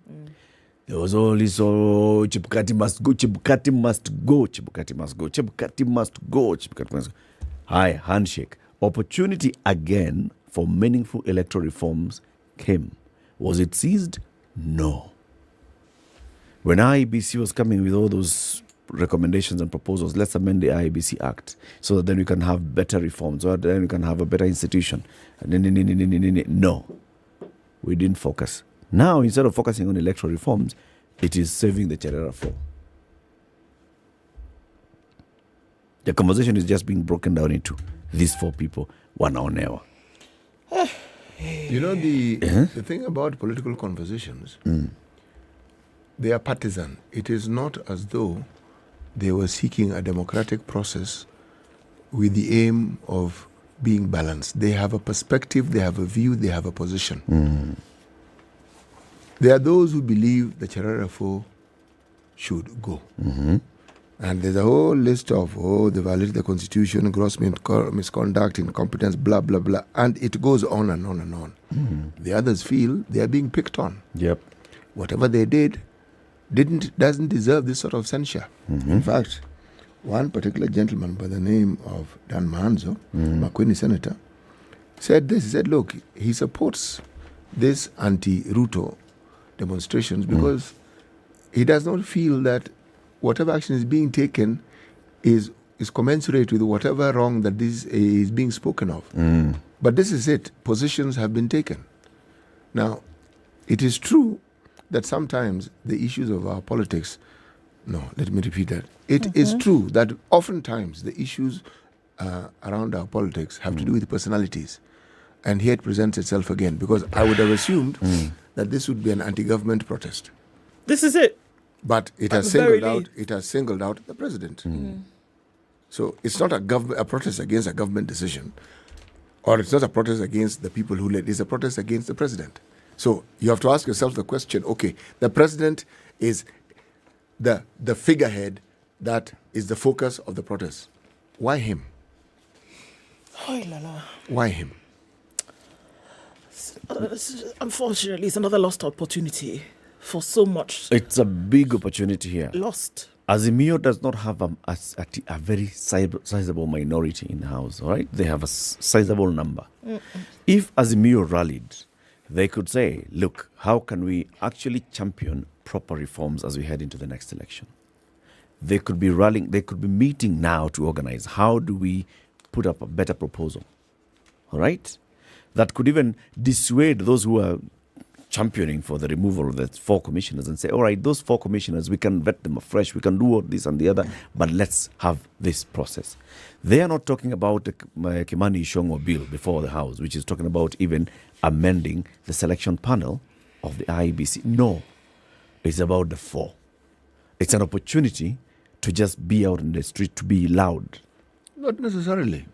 There was only so Chebukati must go, Chebukati must go, Chebukati must go, Chebukati must go, Chebukati must go. Hi, handshake. Opportunity again for meaningful electoral reforms came. Was it seized? No. When IEBC was coming with all those recommendations and proposals, let's amend the IEBC Act so that then we can have better reforms, or then we can have a better institution. No. We didn't focus. Now, instead of focusing on electoral reforms, it is saving the Cherera floor. The conversation is just being broken down into these four people, one or never. You know, the thing about political conversations, they are partisan. It is not as though they were seeking a democratic process with the aim of being balanced. They have a perspective, they have a view, they have a position. There are those who believe the Cherera 4 should go. And there's a whole list of, they violated the constitution, gross misconduct, incompetence, blah, blah, blah. And it goes on and on and on. The others feel they are being picked on. Yep. Whatever they did doesn't deserve this sort of censure. In fact, one particular gentleman by the name of Dan Mahanzo, Makueni senator, said this. He said, look, he supports this anti-Ruto demonstrations because he does not feel that whatever action is being taken is commensurate with whatever wrong that this is being spoken of. But this is it. Positions have been taken. Now, it is true that sometimes the issues of our politics, let me repeat that. It is true that oftentimes the issues around our politics have to do with personalities. And here it presents itself again, because I would have assumed that this would be an anti-government protest. This is it. But it has singled out. It has singled out the president. So it's not a protest against a government decision, or it's not a protest against the people who led. It's a protest against the president. So you have to ask yourself the question: okay, the president is the figurehead that is the focus of the protest. Why him? Why him? Unfortunately, it's another lost opportunity for so much. It's a big opportunity here. Lost. Azimio does not have a very sizable minority in the House, all right? They have a sizable number. If Azimio rallied, they could say, look, how can we actually champion proper reforms as we head into the next election? They could be rallying, they could be meeting now to organize. How do we put up a better proposal? All right? That could even dissuade those who are championing for the removal of the 4 commissioners and say, all right, those 4 commissioners, we can vet them afresh, we can do all this and the other, but let's have this process. They are not talking about the Kimani Ichung'wah bill before the House, which is talking about even amending the selection panel of the IEBC. No, it's about the 4. It's an opportunity to just be out in the street, to be loud? Not necessarily.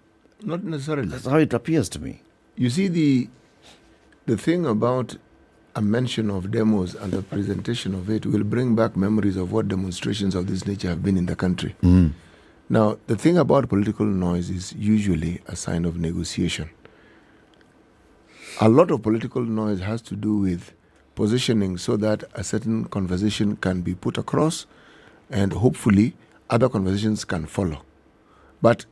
Not necessarily. That's how it appears to me. You see, the thing about a mention of demos and the presentation of it will bring back memories of what demonstrations of this nature have been in the country. Now, the thing about political noise is usually a sign of negotiation. A lot of political noise has to do with positioning so that a certain conversation can be put across and hopefully other conversations can follow. But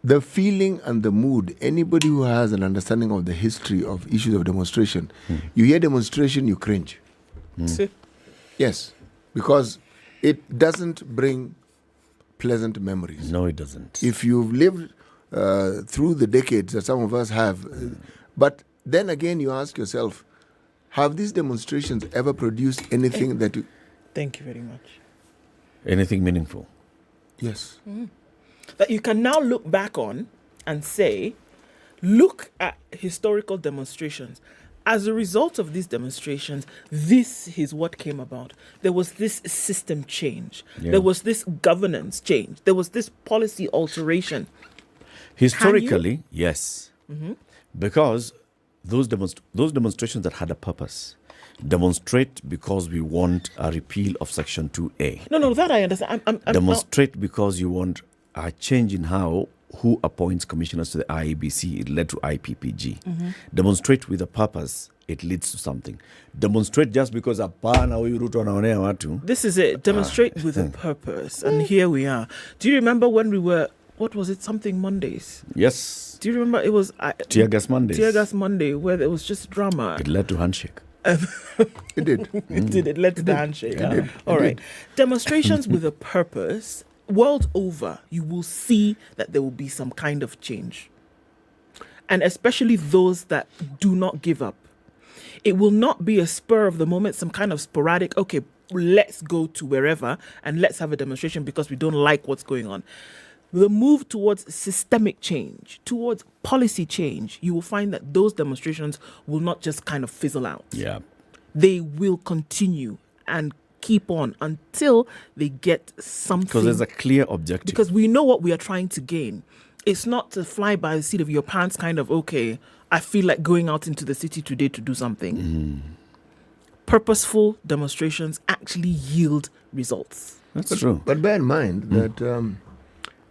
the feeling and the mood, anybody who has an understanding of the history of issues of demonstration, you hear demonstration, you cringe. Yes, because it doesn't bring pleasant memories. No, it doesn't. If you've lived through the decades that some of us have, but then again you ask yourself, have these demonstrations ever produced anything that you... Thank you very much. Anything meaningful? Yes. That you can now look back on and say, look at historical demonstrations. As a result of these demonstrations, this is what came about. There was this system change. There was this governance change. There was this policy alteration. Historically, yes. Because those demonstrations that had a purpose demonstrate because we want a repeal of Section 2A. No, that I understand. I'm demonstrate because you want a change in who appoints commissioners to the IEBC. It led to IPPG. Demonstrate with a purpose, it leads to something. Demonstrate just because this is it. Demonstrate with a purpose. And here we are. Do you remember when we were, what was it, something Mondays? Yes. Do you remember it was... Tear Gas Mondays. Tear Gas Monday, where there was just drama. It led to handshake. It did. It led to the handshake. Yeah. All right. Demonstrations with a purpose, world over, you will see that there will be some kind of change. And especially those that do not give up. It will not be a spur of the moment, some kind of sporadic, okay, let's go to wherever and let's have a demonstration because we don't like what's going on. The move towards systemic change, towards policy change, you will find that those demonstrations will not just kind of fizzle out. Yeah. They will continue and keep on until they get something. Because there's a clear objective. Because we know what we are trying to gain. It's not to fly by the seat of your pants kind of, okay, I feel like going out into the city today to do something. Purposeful demonstrations actually yield results. That's true. But bear in mind that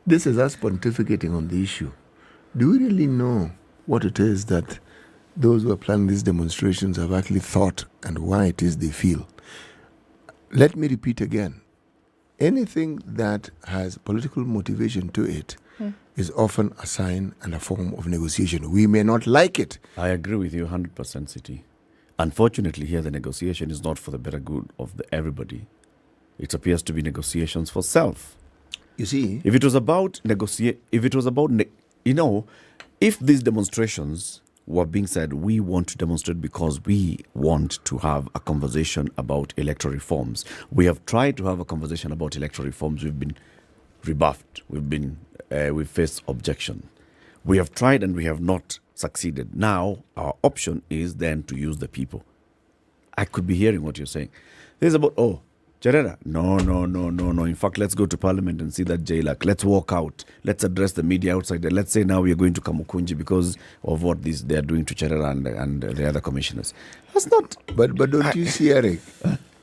this is us pontificating on the issue. Do we really know what it is that those who are planning these demonstrations have actually thought and why it is they feel? Let me repeat again. Anything that has political motivation to it is often a sign and a form of negotiation. We may not like it. I agree with you 100%, City. Unfortunately, here the negotiation is not for the better good of everybody. It appears to be negotiations for self. You see, if these demonstrations were being said, we want to demonstrate because we want to have a conversation about electoral reforms. We have tried to have a conversation about electoral reforms. We've been rebuffed. We've faced objection. We have tried and we have not succeeded. Now, our option is then to use the people. I could be hearing what you're saying. There's about, Cherera, no. In fact, let's go to Parliament and see that JLAC. Let's walk out. Let's address the media outside there. Let's say now we are going to Kamukunji because of what they are doing to Cherera and the other commissioners. That's not... But don't you see, Eric,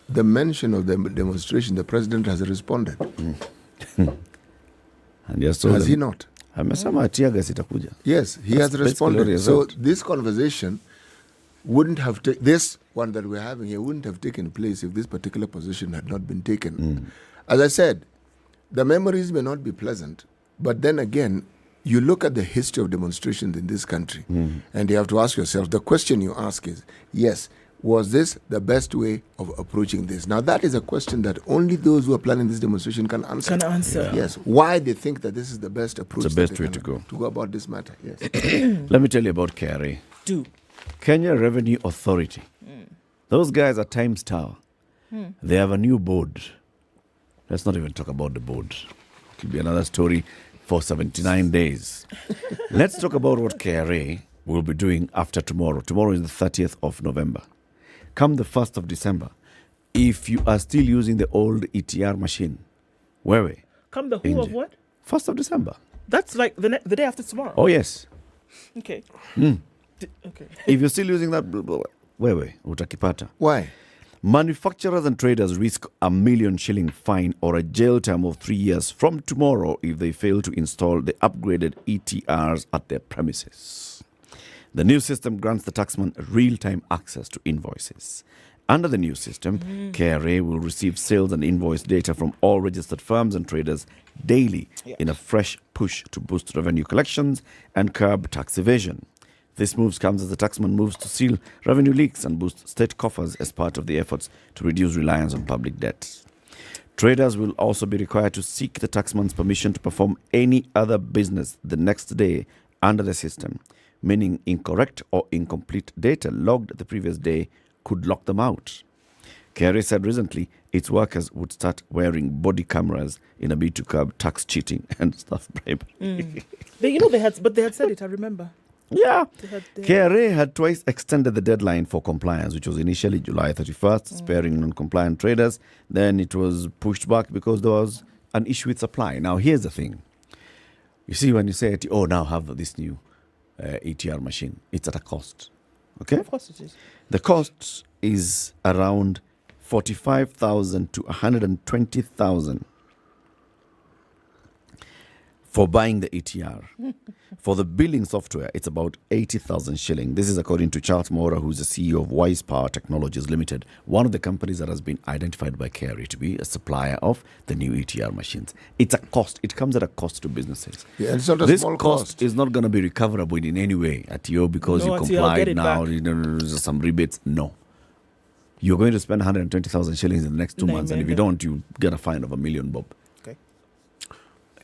the mention of the demonstration, the president has responded. And has he not? Yes, he has responded. So this conversation wouldn't have this one that we're having here wouldn't have taken place if this particular position had not been taken. As I said, the memories may not be pleasant, but then again, you look at the history of demonstrations in this country, and you have to ask yourself, the question you ask is, yes, was this the best way of approaching this? Now, that is a question that only those who are planning this demonstration can answer. Yes, why they think that this is the best approach. It's the best way to go about this matter. Yes. Let me tell you about KRA. Kenya Revenue Authority. Those guys are Times Tower. They have a new board. Let's not even talk about the board. It will be another story for 79 days. Let's talk about what KRA will be doing after tomorrow. Tomorrow is the 30th of November. Come the 1st of December, if you are still using the old ETR machine, Where we? Come the who of what? 1st of December. That's like the day after tomorrow. Oh, yes. Okay. Okay. If you're still using that, wewe utakipata. Why? Manufacturers and traders risk a 1 million shilling fine or a jail term of 3 years from tomorrow if they fail to install the upgraded ETRs at their premises. The new system grants the taxman real-time access to invoices. Under the new system, KRA will receive sales and invoice data from all registered firms and traders daily in a fresh push to boost revenue collections and curb tax evasion. This move comes as the taxman moves to seal revenue leaks and boost state coffers as part of the efforts to reduce reliance on public debt. Traders will also be required to seek the taxman's permission to perform any other business the next day under the system, meaning incorrect or incomplete data logged the previous day could lock them out. KRA said recently its workers would start wearing body cameras in a bid to curb tax cheating and staff bribery. They had said it, I remember. Yeah. KRA had twice extended the deadline for compliance, which was initially July 31st, sparing non-compliant traders. Then it was pushed back because there was an issue with supply. Now, here's the thing. You see, when you say, now have this new ETR machine, it's at a cost. Okay? Of course it is. The cost is around 45,000 to 120,000 for buying the ETR. For the billing software, it's about 80,000 shilling. This is according to Charles Mora, who's the CEO of Wise Power Technologies Limited, one of the companies that has been identified by KRA to be a supplier of the new ETR machines. It's a cost. It comes at a cost to businesses. Yeah, it's not a this small cost is not going to be recoverable in any way at you because you complied now. There's some rebates. No. You're going to spend 120,000 shillings in the next 2 months, and if you don't, you get a fine of 1 million bob. Okay.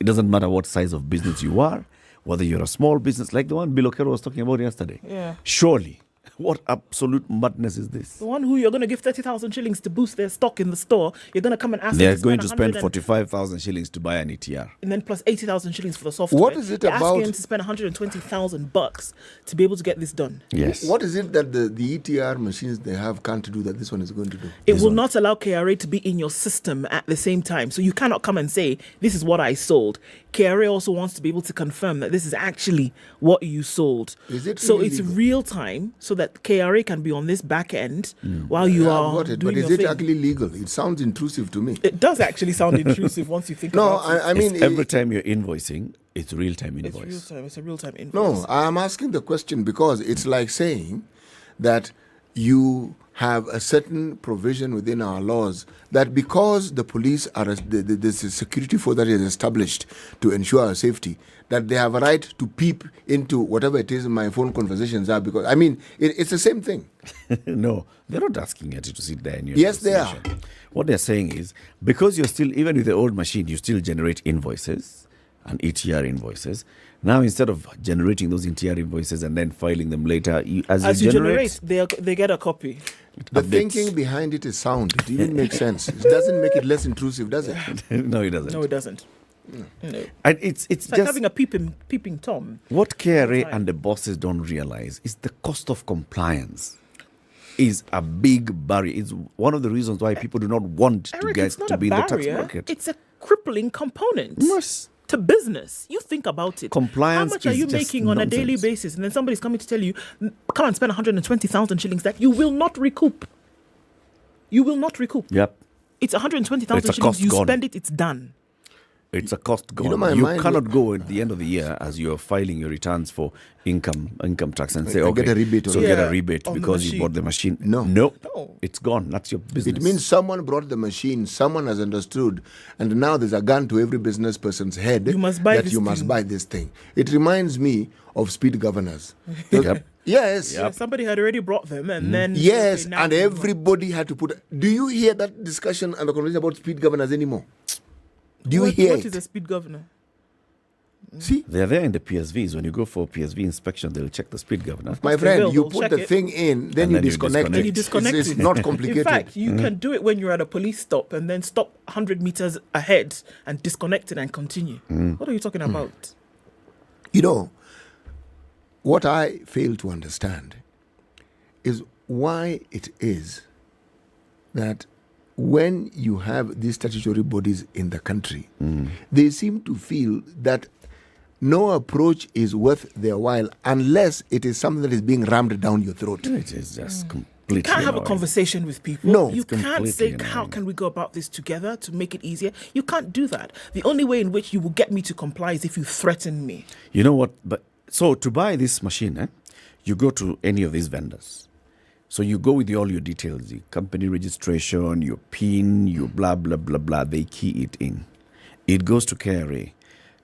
It doesn't matter what size of business you are, whether you're a small business like the one Bilokero was talking about yesterday. Yeah. Surely, what absolute madness is this? The one who you're going to give 30,000 shillings to boost their stock in the store, you're going to come and ask They're them going to spend 45,000 shillings to buy an ETR. and then plus 80,000 shillings for the software. What is it You're about- asking them to spend 120,000 bucks to be able to get this done. Yes. What is it that the ETR machines they have can't do that this one is going to do? It will not allow KRA to be in your system at the same time. So you cannot come and say, this is what I sold. KRA also wants to be able to confirm that this is actually what you sold. Is it so really it's legal? real time so that KRA can be on this back end while you Yeah, are I've got it, doing but is your it thing. actually legal? It sounds intrusive to me. It does actually sound intrusive once you think No, about it. I mean, It's every time you're invoicing, it's real-time It's invoice. real time. It's a real time invoice. No, I'm asking the question because it's like saying that you have a certain provision within our laws that because the police are there's a security force that is established to ensure our safety, that they have a right to peep into whatever it is my phone conversations are. Because I mean, it's the same thing. No, they're not asking you to sit there in your Yes, they are. association. What they're saying is, because you're still, even with the old machine, you still generate invoices and ETR invoices. Now, instead of generating those ETR invoices and then filing them later, as you generate, they get a copy. The updates. thinking behind it is sound. It even makes sense. It doesn't make it less intrusive, does it? No, it doesn't. No, it doesn't. No. And it's It's like just having a peeping Tom. what KRA and the bosses don't realize is the cost of compliance is a big barrier. It's one of the reasons why people do not want to Eric, get it's not to a be in the tax barrier. market. It's a crippling component. Yes. To business, you think about it. Compliance How much are is you just making on a daily nonsense. basis, and then somebody's coming to tell you, come and spend 120,000 shillings that you will not recoup. You will not recoup. Yep. It's 120,000 It's a shillings. cost You gone. spend it, it's done. It's a cost gone. know, my You mind- cannot go at the end of the year as you're filing your returns for income tax and say, I okay, get a rebate so on get it. a rebate On the because you machine. bought the machine. No. No, it's gone. That's your business. It means someone brought the machine, someone has understood, and now there's a gun to every business person's head You must buy that this you must thing. buy this thing. It reminds me of speed governors. Yep. Yes. Yeah, somebody had already brought them, and then Yes, okay, now and you know. everybody had to put. Do you hear that discussion and the conversation about speed governors anymore? Do you What- hear What it? is a speed governor? See, They're there in the PSVs. When you go for PSV inspection, they'll check the speed governor. my They friend, will, you they'll put check the it. thing in, then And you then you disconnect disconnect it. And you disconnect It's it. not complicated. In fact, you can do it when you're at a police stop and then stop 100 meters ahead and disconnect it and continue. What are you talking about? You know, what I fail to understand is why it is that when you have these statutory bodies in the country, they seem to feel that no approach is worth their while unless it is something that is being rammed down your throat. It is just completely You can't have a annoying. conversation with people. No. You can't say, how can we go about this together to make it easier? You can't do that. The only way in which you will get me to comply is if you threaten me. You know what? But so to buy this machine, you go to any of these vendors. So you go with all your details, the company registration, your PIN, your blah, blah, blah, blah. They key it in. It goes to KRA.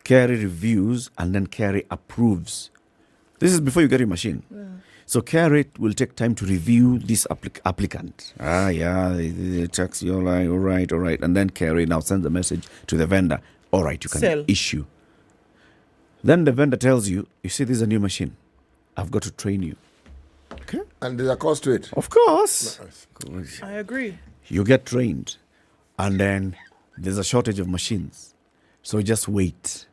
KRA reviews and then KRA approves. This is before you get your machine. Yeah. So KRA will take time to review this applicant. The tax, all right. And then KRA now sends a message to the vendor. All right, you can issue. Then the vendor tells you, you see, this is a new machine. I've got to train you. Okay. And there's a cost to it. Of course. I agree. You get trained. And then there's a shortage of machines. So just wait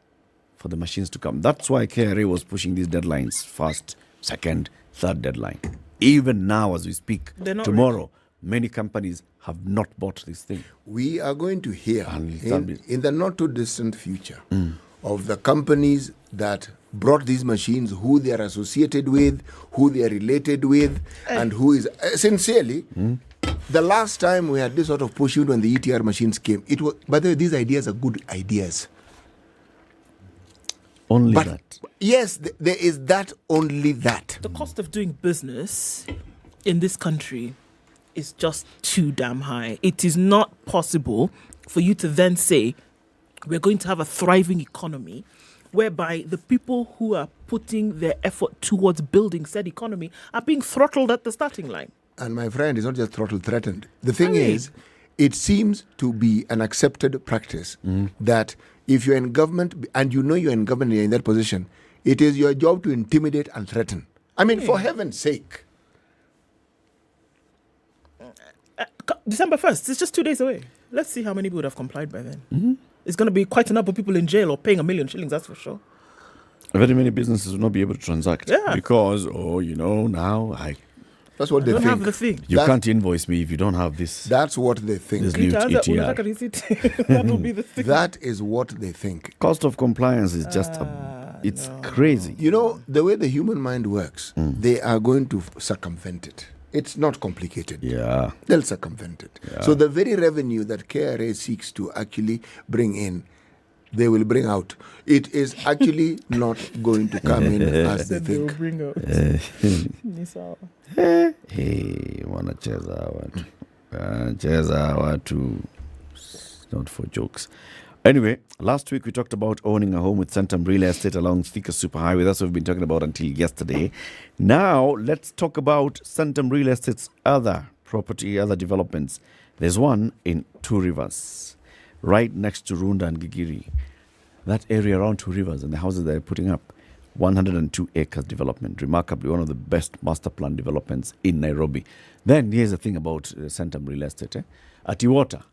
for the machines to come. That's why KRA was pushing these deadlines, first, second, third deadline. Even now, as we speak, tomorrow, many companies have not bought this thing. We are going to hear in the not too distant future of the companies that brought these machines, who they are associated with, who they are related with, and who is sincerely. The last time we had this sort of push when the ETR machines came, it was, by the way, these ideas are good ideas. Only that. Yes, there is that, only that. The cost of doing business in this country is just too damn high. It is not possible for you to then say, we're going to have a thriving economy whereby the people who are putting their effort towards building said economy are being throttled at the starting line. And my friend, it's not just throttled, threatened. The thing is, it seems to be an accepted practice that if you're in government and you know you're in government and you're in that position, it is your job to intimidate and threaten. I mean, for heaven's sake. December 1st, it's just 2 days away. Let's see how many people would have complied by then. It's going to be quite a number of people in jail or paying 1 million shillings, that's for sure. Very many businesses will not be able to transact because, now that's what they think. Have the thing. You can't invoice me if you don't have this. That's what they think. This new ETR. That will be the thing. That is what they think. Cost of compliance is just it's crazy. You know, the way the human mind works, they are going to circumvent it. It's not complicated. Yeah. They'll circumvent it. Yeah. So the very revenue that KRA seeks to actually bring in, they will bring out. It is actually not going to come in as they think. Will bring out. Wanacheza watu. It's not for jokes. Anyway, last week we talked about owning a home with Centum Real Estate along Thika Superhighway. That's what we've been talking about until yesterday. Now, let's talk about Centum Real Estate's other property, other developments. There's one in Two Rivers, right next to Runda and Gigiri. That area around Two Rivers and the houses they're putting up, 102 acres development. Remarkably, one of the best master plan developments in Nairobi. Then, here's the thing about Centum Real Estate. At Iwata,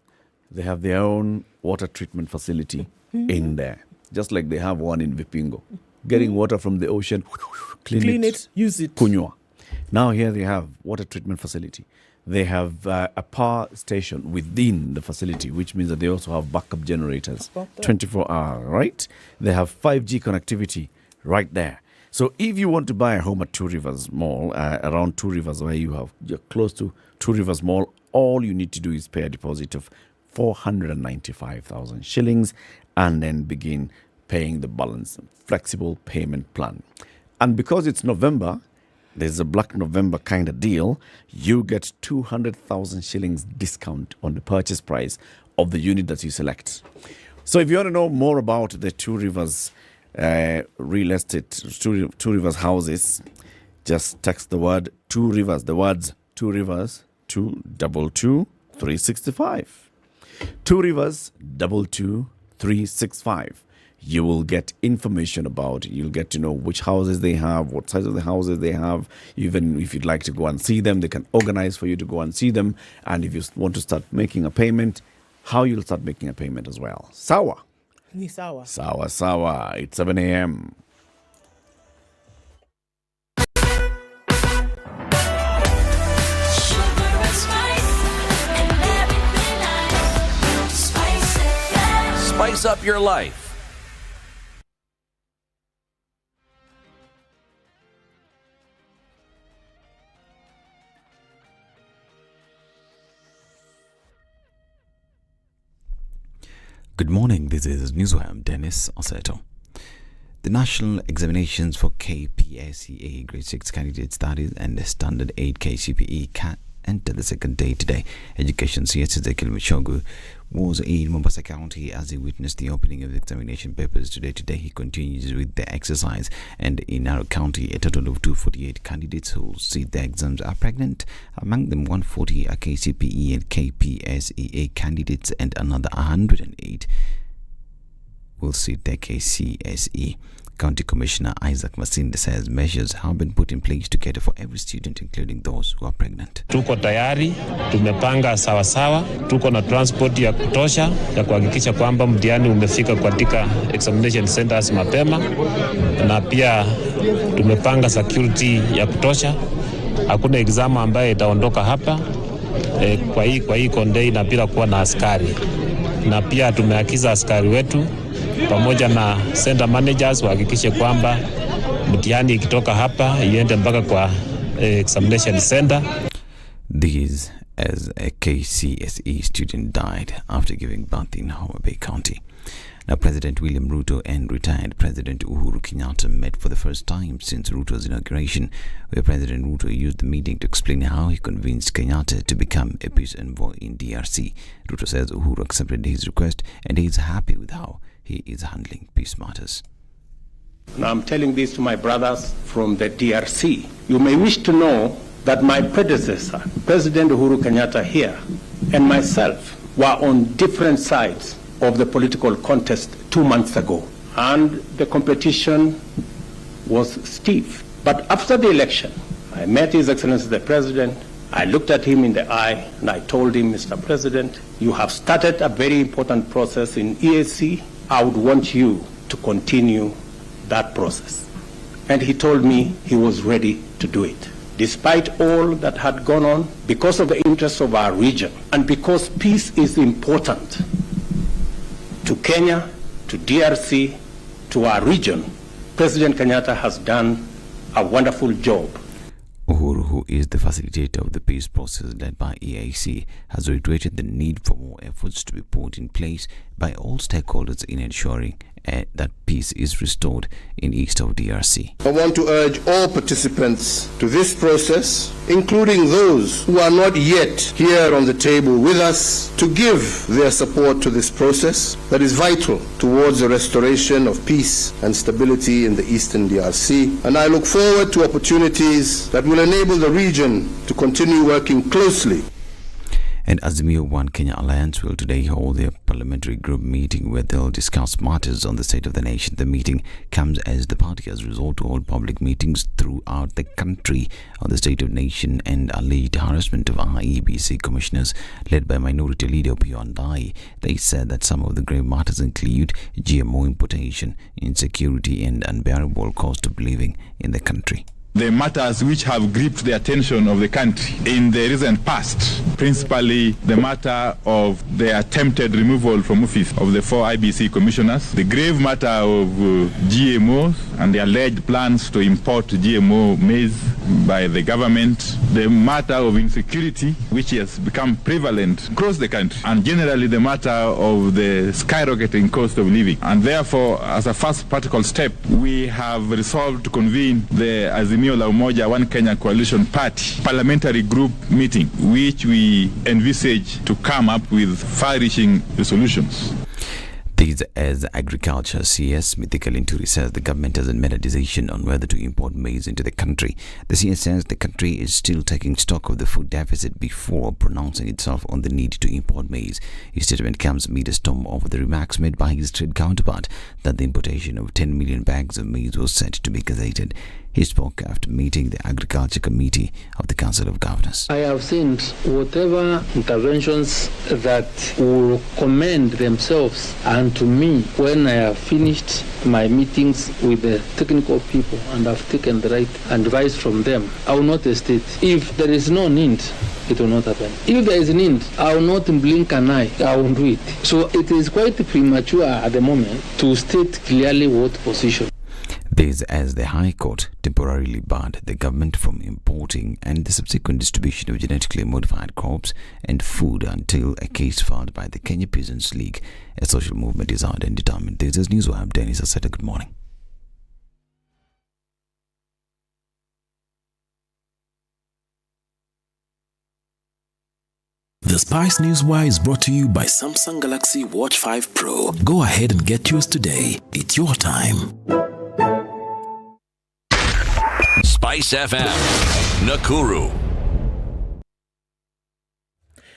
they have their own water treatment facility in there, just like they have one in Vipingo. Getting water from the ocean, clean it, use it. Kunywa. Now here they have water treatment facility. They have a power station within the facility, which means that they also have backup generators, 24 hours, right? They have 5G connectivity right there. So if you want to buy a home at Two Rivers Mall, around Two Rivers where you're close to Two Rivers Mall, all you need to do is pay a deposit of 495,000 shillings and then begin paying the balance. Flexible payment plan. And because it's November, there's a Black November kind of deal. You get 200,000 shillings discount on the purchase price of the unit that you select. So if you want to know more about the Two Rivers real estate, Two Rivers houses, just text the word Two Rivers, the words Two Rivers, 222-365. Two Rivers 22365. You will get information about it. You'll get to know which houses they have, what size of the houses they have. Even if you'd like to go and see them, they can organize for you to go and see them. And if you want to start making a payment, how you'll start making a payment as well. Sawa. Ni sawa. Sawa, sawa. It's 7 a.m. Spice up your life. Good morning, this is Newswire. Dennis Oseto. The national examinations for KPSEA Grade 6 candidates, that is, and the Standard 8 KCPE can enter the second day today. Education CS Ezekiel Michogu was in Mombasa County as he witnessed the opening of the examination papers today. Today he continues with the exercise, and in Nairobi County a total of 248 candidates who will sit their exams are pregnant. Among them 140 are KCPE and KPSEA candidates, and another 108 will sit their KCSE. County Commissioner Isaac Masinde says measures have been put in place to cater for every student, including those who are pregnant. Tuko tayari, tumepanga sawa, tuko na transport ya kutosha ya kuhakikisha kwamba mtihani umefika katika examination centers mapema, na pia tumepanga security ya kutosha. Hakuna exam ambaye itaondoka hapa kwa hii kondei na bila kuwa na askari, na pia tumeagiza askari wetu pamoja na center managers wahakikishe kwamba mtihani ikitoka hapa iende mpaka kwa examination center. This as a KCSE student died after giving birth in Nairobi County. Now, President William Ruto and retired President Uhuru-Kenyatta met for the first time since Ruto's inauguration, where President Ruto used the meeting to explain how he convinced Kenyatta to become a peace envoy in DRC. Ruto says Uhuru accepted his request and he is happy with how he is handling peace matters. Now I'm telling this to my brothers from the DRC. You may wish to know that my predecessor, President Uhuru-Kenyatta here, and myself were on different sides of the political contest 2 months ago, and the competition was stiff. But after the election, I met His Excellency the President. I looked at him in the eye and I told him, Mr. President, you have started a very important process in EAC. I would want you to continue that process. And he told me he was ready to do it. Despite all that had gone on, because of the interests of our region, and because peace is important to Kenya, to DRC, to our region, President Kenyatta has done a wonderful job. Uhuru, who is the facilitator of the peace process led by EAC, has reiterated the need for more efforts to be put in place by all stakeholders in ensuring that peace is restored in east of DRC. I want to urge all participants to this process, including those who are not yet here on the table with us, to give their support to this process that is vital towards the restoration of peace and stability in the eastern DRC. And I look forward to opportunities that will enable the region to continue working closely. And Azimio One Kenya Alliance will today hold their parliamentary group meeting where they'll discuss matters on the state of the nation. The meeting comes as the party has resolved to hold public meetings throughout the country on the state of the nation and alleged harassment of IEBC commissioners led by Minority Leader Piondai. They said that some of the grave matters include GMO importation, insecurity and unbearable cost of living in the country. The matters which have gripped the attention of the country in the recent past, principally the matter of the attempted removal from office of the 4 IBC commissioners, the grave matter of GMOs and the alleged plans to import GMO maize by the government, the matter of insecurity which has become prevalent across the country, and generally the matter of the skyrocketing cost of living. And therefore, as a first practical step, we have resolved to convene the Azimio la Umoja One Kenya Coalition Party parliamentary group meeting, which we envisage to come up with far-reaching resolutions. This as Agriculture CS Mithika Linturi says the government hasn't made a decision on whether to import maize into the country. The CS says the country is still taking stock of the food deficit before pronouncing itself on the need to import maize. His statement comes amid a storm over the remarks made by his trade counterpart that the importation of 10 million bags of maize was set to be gazetted. He spoke after meeting the Agriculture Committee of the Council of Governors. I have seen whatever interventions that will commend themselves and to me when I have finished my meetings with the technical people and have taken the right advice from them, I will not hesitate. If there is no need it will not happen. If there is a need, I will not blink an eye. I will do it. So it is quite premature at the moment to state clearly what position. This as the High Court temporarily barred the government from importing and the subsequent distribution of genetically modified crops and food until a case filed by the Kenya Peasants League, a social movement, is heard and determined. This is Newswire. Dennis Aseta, good morning. The Spice Newswire is brought to you by Samsung Galaxy Watch 5 Pro. Go ahead and get yours today. It's your time. SpiceFM, Nakuru.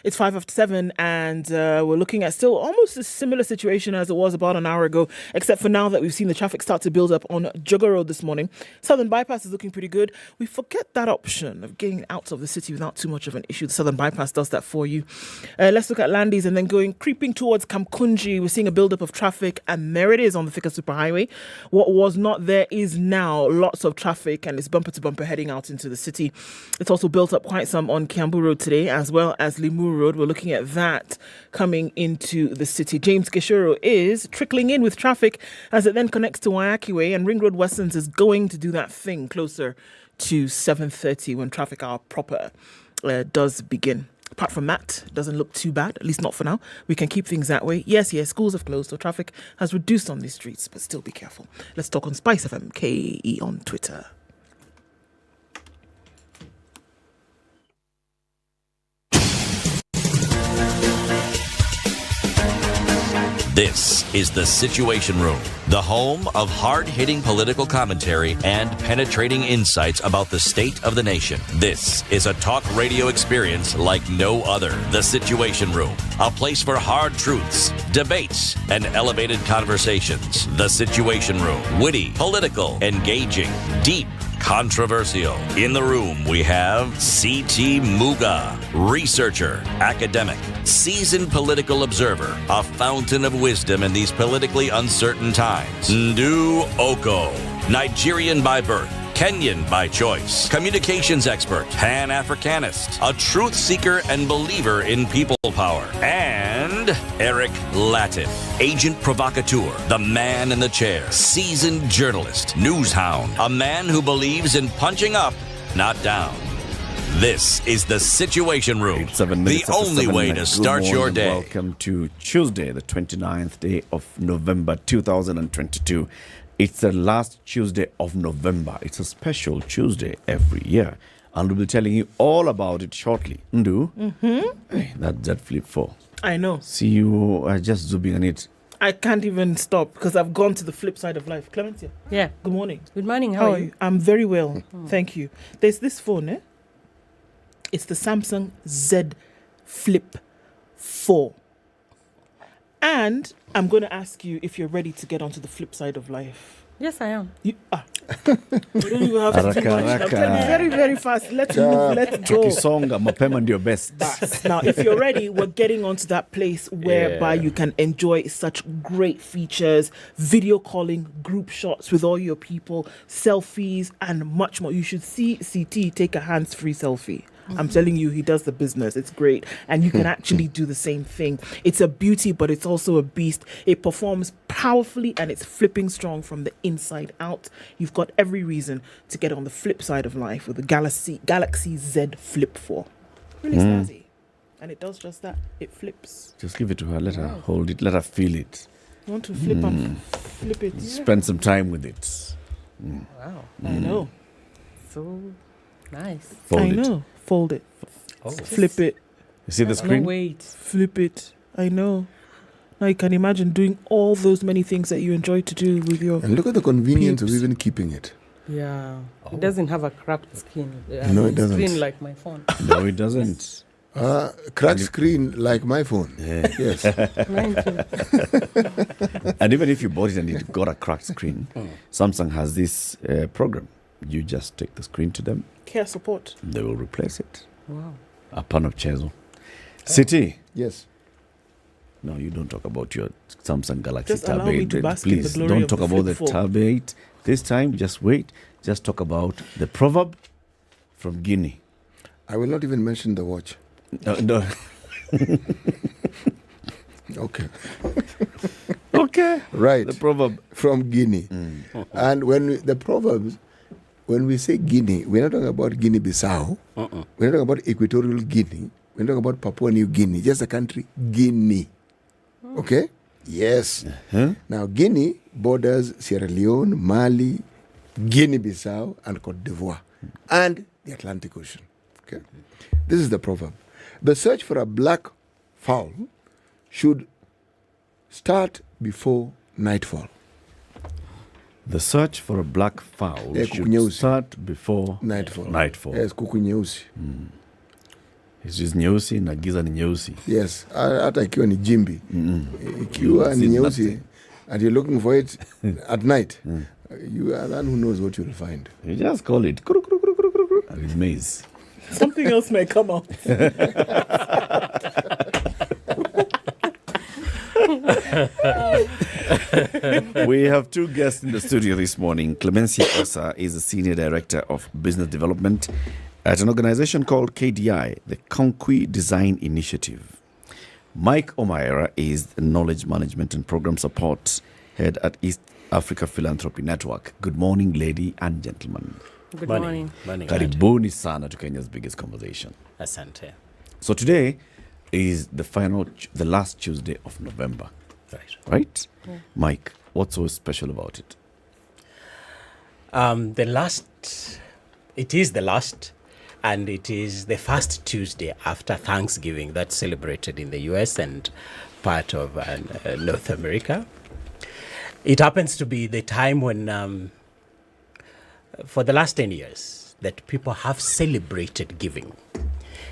It's 7:05, and we're looking at still almost a similar situation as it was about an hour ago, except for now that we've seen the traffic start to build up on Jogger Road this morning. Southern Bypass is looking pretty good. We forget that option of getting out of the city without too much of an issue. The Southern Bypass does that for you. Let's look at Landis and then creeping towards Kamkunji. We're seeing a build-up of traffic, and there it is on the Thika Superhighway. What was not there is now lots of traffic, and it's bumper-to-bumper heading out into the city. It's also built up quite some on Kiambu Road today, as well as Limuru Road. We're looking at that coming into the city. James Gishoro is trickling in with traffic as it then connects to Waiaki Way, and Ring Road Westlands is going to do that thing closer to 7:30 when traffic hour proper does begin. Apart from that, it doesn't look too bad, at least not for now. We can keep things that way. Yes, schools have closed, so traffic has reduced on these streets, but still be careful. Let's talk on SpiceFM KE on Twitter. This is the Situation Room, the home of hard-hitting political commentary and penetrating insights about the state of the nation. This is a talk radio experience like no other. The Situation Room, a place for hard truths, debates, and elevated conversations. The Situation Room, witty, political, engaging, deep, controversial. In the room, we have C.T. Muga, researcher, academic, seasoned political observer, a fountain of wisdom in these politically uncertain times. Ndu Oko, Nigerian by birth, Kenyan by choice, communications expert, Pan-Africanist, a truth seeker and believer in people power, and Eric Latif, agent provocateur, the man in the chair, seasoned journalist, news hound, a man who believes in punching up, not down. This is the Situation Room, the only way to start your day. Welcome to Tuesday, the 29th day of November 2022. It's the last Tuesday of November. It's a special Tuesday every year. And we'll be telling you all about it shortly. Ndu? Hey, that Z Flip 4. I know. See, you are just zooming on it. I can't even stop because I've gone to the flip side of life. Clementia. Yeah. Good morning. Good morning. How are you? I'm very well. Thank you. There's this phone, It's the Samsung Z Flip 4. And I'm going to ask you if you're ready to get onto the flip side of life. Yes, I am. You don't even have to do much. Very, very fast. Let's move. Let's go. Tukisonga mapema ndio best. Now, if you're ready, we're getting onto that place whereby you can enjoy such great features, video calling, group shots with all your people, selfies, and much more. You should see CT take a hands-free selfie. I'm telling you, he does the business. It's great. And you can actually do the same thing. It's a beauty, but it's also a beast. It performs powerfully and it's flipping strong from the inside out. You've got every reason to get on the flip side of life with the Galaxy Z Flip 4. Really snazzy. And it does just that. It flips. Just give it to her. Let her hold it. Let her feel it. You want to flip and flip it? Yeah. Spend some time with it. Wow. I know. So nice. Fold it. Flip it. You see the screen? No, wait. Flip it. I know. Now you can imagine doing all those many things that you enjoy to do with your And look at the convenience peeps. of even keeping it. Yeah. It doesn't have a cracked screen. No, it doesn't. Screen like my phone. No, it doesn't. Cracked screen like my phone. Yeah. Yes. Mine too. And even if you bought it and it got a cracked screen, Samsung has this program. You just take the screen to them. Care support. They will replace it. Wow. Upon of Chezo. City. Yes. No, you don't talk about your Samsung Galaxy Just Tab allow me 8. to bask in Please the glory don't of talk the about the Flip 4. Tab 8. This time, just wait. Just talk about the Proverb from Guinea. I will not even mention the watch. No. Okay. Okay. Right. The proverb. From Guinea. And the proverbs, when we say Guinea, we're not talking about Guinea-Bissau. We're not talking about Equatorial Guinea. We're not talking about Papua New Guinea. Just the country Guinea. Okay? Yes. Now, Guinea borders Sierra Leone, Mali, Guinea-Bissau, and Cote d'Ivoire, and the Atlantic Ocean. Okay? This is the proverb. The search for a black fowl should start before nightfall. The search for a black fowl should start before nightfall. Yes, kuku nyeusi. It's just nyeusi na giza ni nyeusi. Yes, hata ikiwa ni jimbi. Ikiwa ni nyeusi and you're looking for it at night, you are the one who knows what you'll find. You just call it and it's maize. Something else may come out. We have two guests in the studio this morning. Clemencia Osa is the Senior Director of Business Development at an organization called KDI, the Conqui Design Initiative. Mike Omaira is the Knowledge Management and Program Support Head at East Africa Philanthropy Network. Good morning, lady and gentlemen. Good morning. Karibuni sana to Kenya's biggest conversation. Asante. So today is the last Tuesday of November. Right? Yeah. Mike, what's so special about it? It is the last, and it is the first Tuesday after Thanksgiving that's celebrated in the US and part of North America. It happens to be the time when, for the last 10 years, that people have celebrated giving,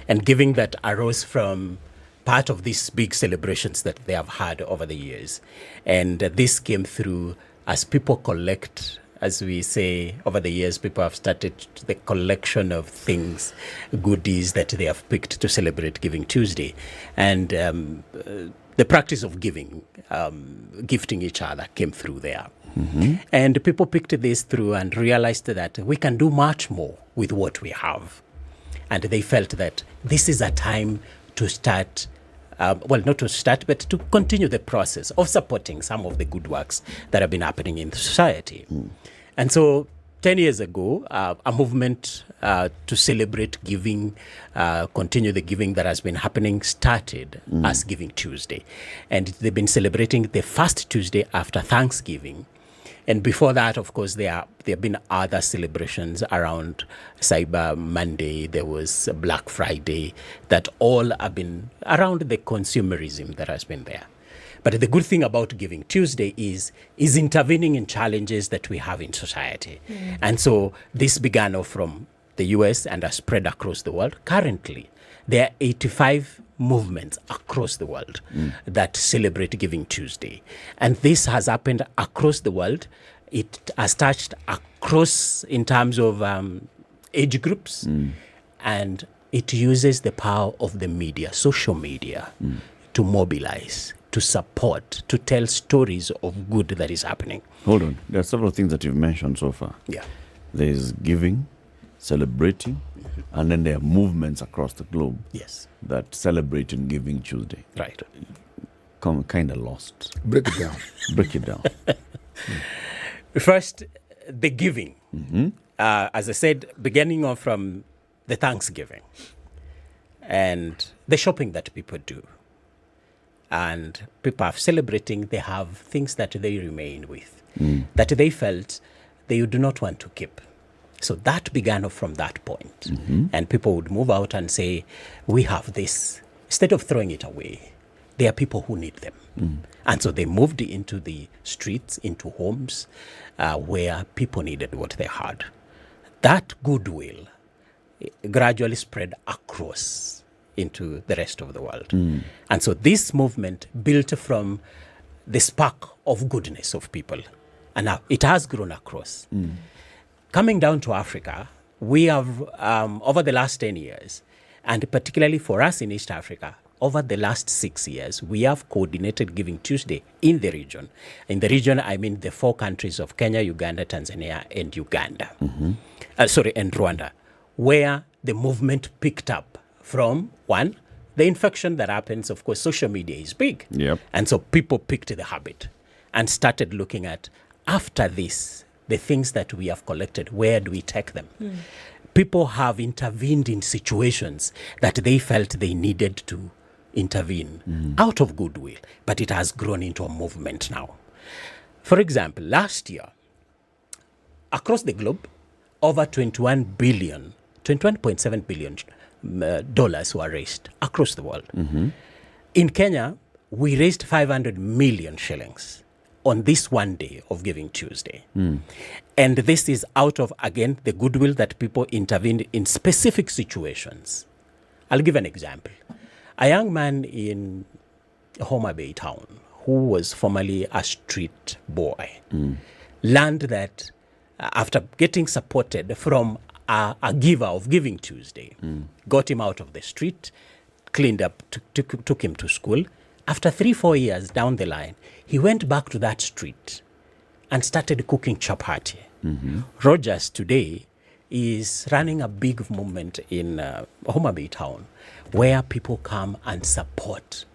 and giving that arose from part of these big celebrations that they have had over the years. And this came through as people collect, as we say, over the years, people have started the collection of things, goodies that they have picked to celebrate Giving Tuesday. And the practice of giving, gifting each other came through there. And people picked this through and realized that we can do much more with what we have. And they felt that this is a time to start, not to start, but to continue the process of supporting some of the good works that have been happening in society. And so 10 years ago, a movement to celebrate giving, continue the giving that has been happening, started as Giving Tuesday. And they've been celebrating the first Tuesday after Thanksgiving. And before that, of course, there have been other celebrations around Cyber Monday. There was Black Friday, that all have been around the consumerism that has been there. But the good thing about Giving Tuesday is intervening in challenges that we have in society. And so this began off from the US and has spread across the world. Currently, there are 85 movements across the world that celebrate Giving Tuesday. And this has happened across the world. It has touched across in terms of age groups, and it uses the power of the media, social media, to mobilize, to support, to tell stories of good that is happening. Hold on. There are several things that you've mentioned so far. Yeah. There is giving, celebrating, and then there are movements across the globe that celebrate in Giving Tuesday. Right. Kind of lost. Break it down. Break it down. First, the giving. As I said, beginning on from the Thanksgiving and the shopping that people do. And people are celebrating, they have things that they remain with, that they felt they do not want to keep. So that began from that point. And people would move out and say, we have this. Instead of throwing it away, there are people who need them. And so they moved into the streets, into homes where people needed what they had. That goodwill gradually spread across into the rest of the world. And so this movement built from the spark of goodness of people. And now it has grown across. Coming down to Africa, we have, over the last 10 years, and particularly for us in East Africa, over the last 6 years, we have coordinated Giving Tuesday in the region. In the region, I mean the 4 countries of Kenya, Uganda, Tanzania, and and Rwanda, where the movement picked up from one, the infection that happens. Of course, social media is big. Yep. And so people picked the habit and started looking at, after this, the things that we have collected, where do we take them? People have intervened in situations that they felt they needed to intervene out of goodwill, but it has grown into a movement now. For example, last year, across the globe, over $21.7 billion dollars were raised across the world. In Kenya, we raised 500 million shillings on this one day of Giving Tuesday. And this is out of, again, the goodwill that people intervened in specific situations. I'll give an example. A young man in Homa Bay town who was formerly a street boy learned that after getting supported from a giver of Giving Tuesday, got him out of the street, cleaned up, took him to school. After 3-4 years down the line, he went back to that street and started cooking chapati. Rogers today is running a big movement in Homa Bay town where people come and support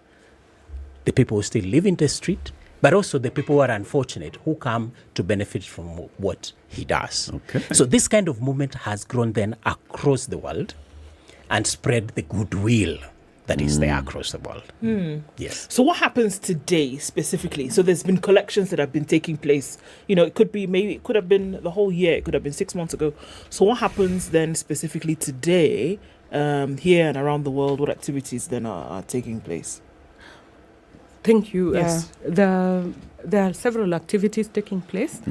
the people who still live in the street, but also the people who are unfortunate who come to benefit from what he does. So this kind of movement has grown then across the world and spread the goodwill that is there across the world. Yes. So what happens today specifically? So there's been collections that have been taking place. You know, it could be maybe, it could have been the whole year. It could have been 6 months ago. So what happens then specifically today here and around the world? What activities then are taking place? Thank you. Yes. There are several activities taking place,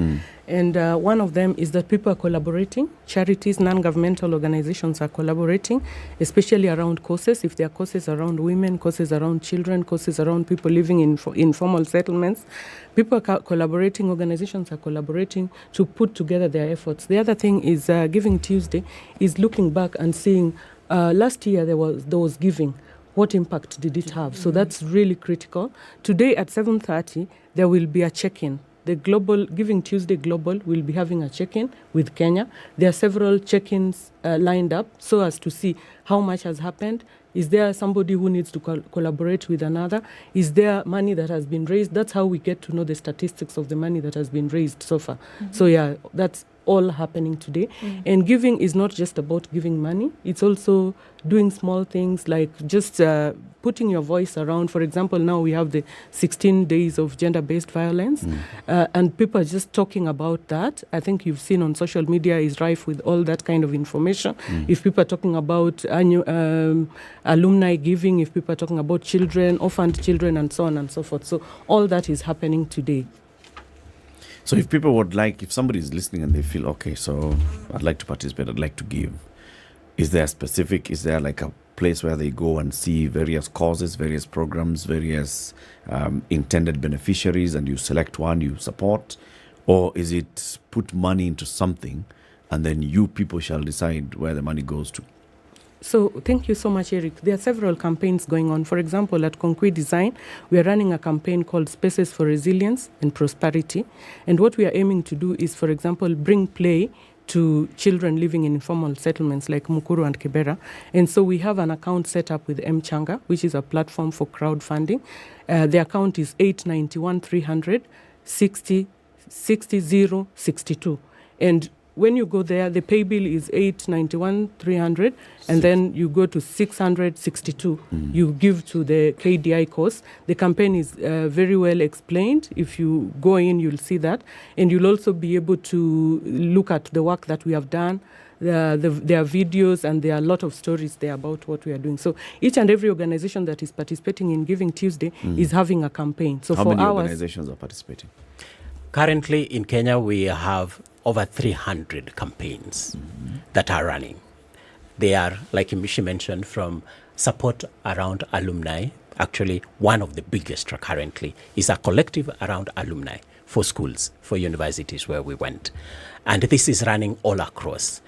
and one of them is that people are collaborating. Charities, non-governmental organizations are collaborating, especially around causes. If there are causes around women, causes around children, causes around people living in informal settlements, people are collaborating, organizations are collaborating to put together their efforts. The other thing is Giving Tuesday is looking back and seeing last year there was giving. What impact did it have? So that's really critical. Today at 7:30, there will be a check-in. The Global Giving Tuesday Global will be having a check-in with Kenya. There are several check-ins lined up so as to see how much has happened. Is there somebody who needs to collaborate with another? Is there money that has been raised? That's how we get to know the statistics of the money that has been raised so far. So yeah, that's all happening today. And giving is not just about giving money. It's also doing small things like just putting your voice around. For example, now we have the 16 days of gender-based violence, and people are just talking about that. I think you've seen on social media is rife with all that kind of information. If people are talking about alumni giving, if people are talking about children, orphaned children, and so on and so forth. So all that is happening today. So if people would like, if somebody is listening and they feel, okay, so I'd like to participate, I'd like to give, is there like a place where they go and see various causes, various programs, various intended beneficiaries, and you select one you support? Or is it put money into something and then you people shall decide where the money goes to? So thank you so much, Eric. There are several campaigns going on. For example, at Concrete Design, we are running a campaign called Spaces for Resilience and Prosperity. And what we are aiming to do is, for example, bring play to children living in informal settlements like Nakuru and Kibera. And so we have an account set up with Mchanga, which is a platform for crowdfunding. The account is 891 300 60 62. And when you go there, the pay bill is 891 300, and then you go to 662. You give to the KDI cause. The campaign is very well explained. If you go in, you'll see that, and you'll also be able to look at the work that we have done. There are videos, and there are a lot of stories there about what we are doing. So each and every organization that is participating in Giving Tuesday is having a campaign. So how many organizations are participating? Currently in Kenya, we have over 300 campaigns that are running. They are, like she mentioned, from support around alumni. Actually, one of the biggest currently is a collective around alumni for schools, for universities where we went. And this is running all across.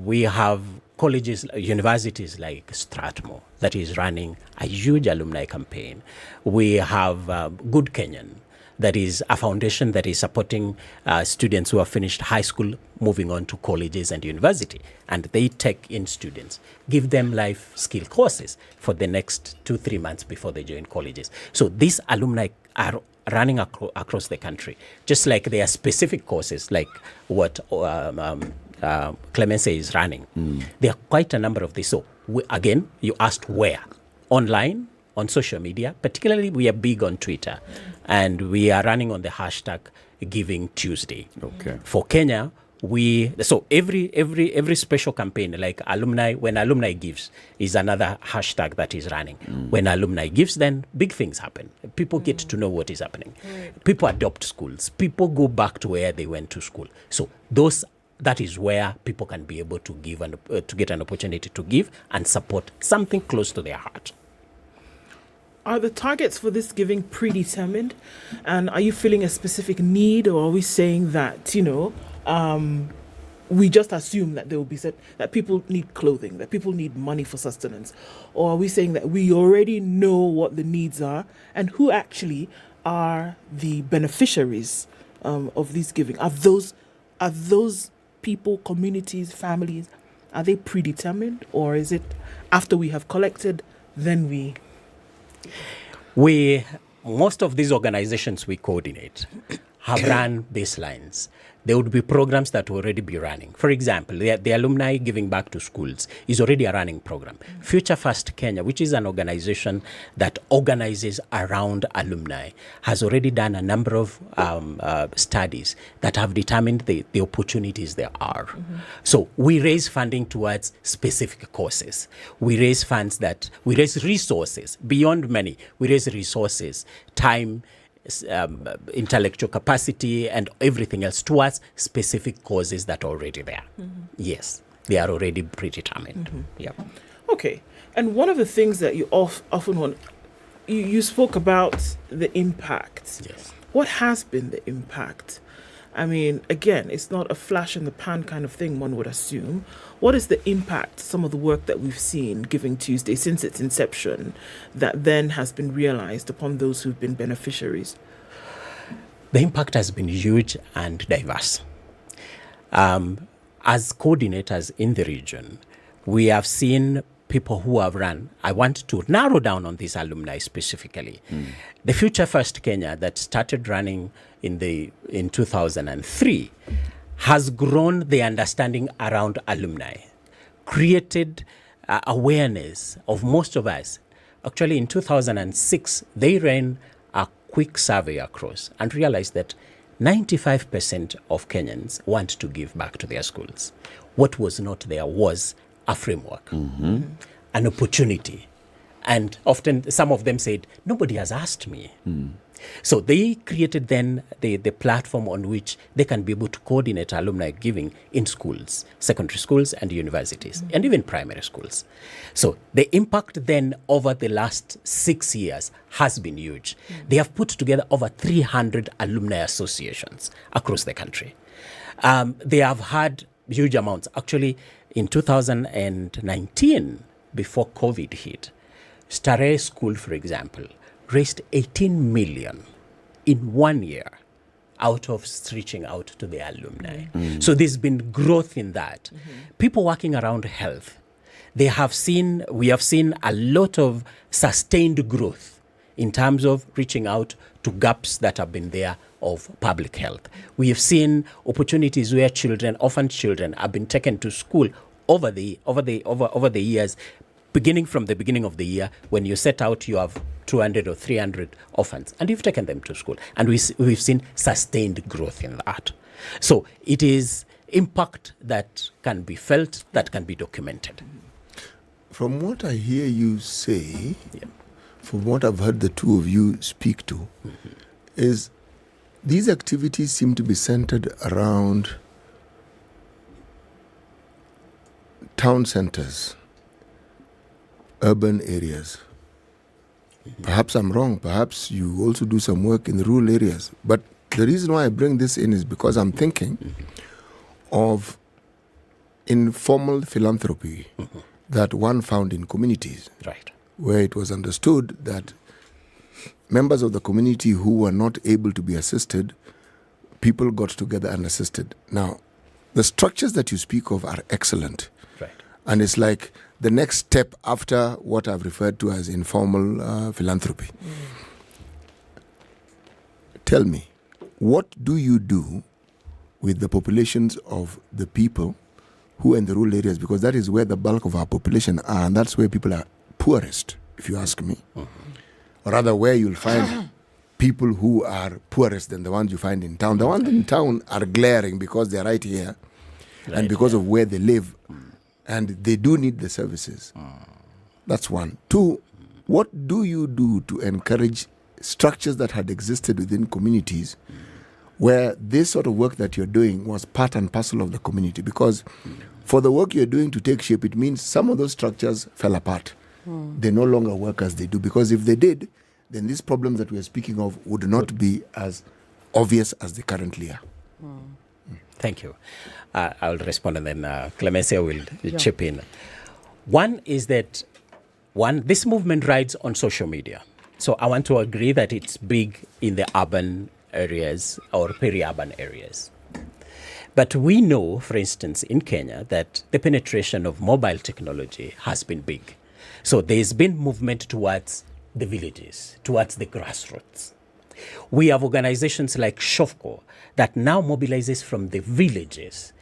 We have colleges, universities like Strathmore that is running a huge alumni campaign. We have Good Kenyan that is a foundation that is supporting students who have finished high school, moving on to colleges and university. And they take in students, give them life skill courses for the next 2-3 months before they join colleges. So these alumni are running across the country, just like there are specific courses like what Clemency is running. There are quite a number of these. So again, you asked where? Online, on social media. Particularly, we are big on Twitter, and we are running on the hashtag Giving Tuesday. Okay. For Kenya, so every special campaign, like alumni, when alumni gives, is another hashtag that is running. When alumni gives, then big things happen. People get to know what is happening. People adopt schools. People go back to where they went to school. So that is where people can be able to give to get an opportunity to give and support something close to their heart. Are the targets for this giving predetermined? And are you feeling a specific need, or are we saying that, we just assume that there will be that people need clothing, that people need money for sustenance? Or are we saying that we already know what the needs are and who actually are the beneficiaries of these giving? Are those people, communities, families, are they predetermined, or is it after we have collected, then most of these organizations we coordinate have run baselines. There would be programs that will already be running. For example, the Alumni Giving Back to Schools is already a running program. Future First Kenya, which is an organization that organizes around alumni, has already done a number of studies that have determined the opportunities there are. So we raise funding towards specific courses. We raise resources beyond money. We raise resources, time, intellectual capacity, and everything else towards specific causes that are already there. Yes, they are already predetermined. Yeah. Okay. And one of the things that you often want, you spoke about the impact. Yes. What has been the impact? I mean, again, it's not a flash in the pan kind of thing, one would assume. What is the impact, some of the work that we've seen Giving Tuesday since its inception, that then has been realized upon those who've been beneficiaries? The impact has been huge and diverse. As coordinators in the region, we have seen people who have run. I want to narrow down on these alumni specifically. The Future First Kenya that started running in 2003 has grown the understanding around alumni, created awareness of most of us. Actually, in 2006, they ran a quick survey across and realized that 95% of Kenyans want to give back to their schools. What was not there was a framework, an opportunity. And often some of them said, nobody has asked me. So they created then the platform on which they can be able to coordinate alumni giving in schools, secondary schools and universities, and even primary schools. So the impact then over the last 6 years has been huge. They have put together over 300 alumni associations across the country. They have had huge amounts. Actually, in 2019, before COVID hit, Starehe School, for example, raised 18 million in 1 year out of reaching out to the alumni. So there's been growth in that. People working around health, we have seen a lot of sustained growth in terms of reaching out to gaps that have been there of public health. We have seen opportunities where orphan children have been taken to school over the years, beginning from the beginning of the year. When you set out, you have 200 or 300 orphans, and you've taken them to school. And we've seen sustained growth in that. So it is impact that can be felt, that can be documented. From what I hear you say, from what I've heard the two of you speak to, is these activities seem to be centered around town centers, urban areas. Perhaps I'm wrong. Perhaps you also do some work in the rural areas. But the reason why I bring this in is because I'm thinking of informal philanthropy that one found in communities, right, where it was understood that members of the community who were not able to be assisted, people got together and assisted. Now, the structures that you speak of are excellent. Right. And it's like the next step after what I've referred to as informal philanthropy. Tell me, what do you do with the populations of the people who are in the rural areas? Because that is where the bulk of our population are, and that's where people are poorest, if you ask me. Or rather, where you'll find people who are poorest than the ones you find in town. The ones in town are glaring because they're right here and because of where they live, and they do need the services. That's one. Two, what do you do to encourage structures that had existed within communities where this sort of work that you're doing was part and parcel of the community? Because for the work you're doing to take shape, it means some of those structures fell apart. They no longer work as they do. Because if they did, then these problems that we're speaking of would not be as obvious as they currently are. Thank you. I'll respond, and then Clemencia will chip in. One is that this movement rides on social media. So I want to agree that it's big in the urban areas or peri-urban areas. But we know, for instance, in Kenya, that the penetration of mobile technology has been big. So there's been movement towards the villages, towards the grassroots. We have organizations like SHOFCO that now mobilizes from the villages,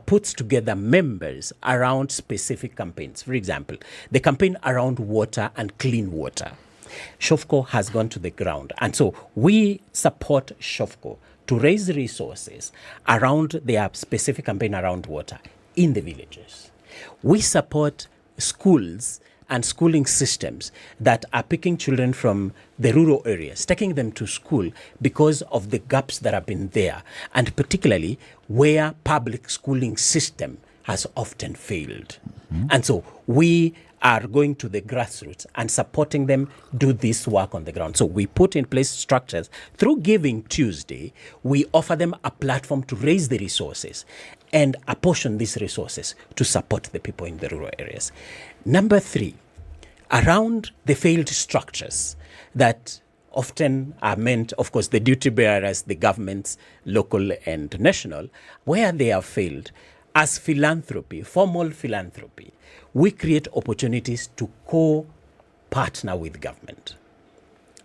puts together members around specific campaigns. For example, the campaign around water and clean water. SHOFCO has gone to the ground. And so we support SHOFCO to raise resources around their specific campaign around water in the villages. We support schools and schooling systems that are picking children from the rural areas, taking them to school because of the gaps that have been there, and particularly where public schooling system has often failed. And so we are going to the grassroots and supporting them do this work on the ground. So we put in place structures. Through Giving Tuesday, we offer them a platform to raise the resources and apportion these resources to support the people in the rural areas. Number three, around the failed structures that often are meant, of course, the duty bearers, the governments, local and national, where they have failed, as philanthropy, formal philanthropy, we create opportunities to co-partner with government.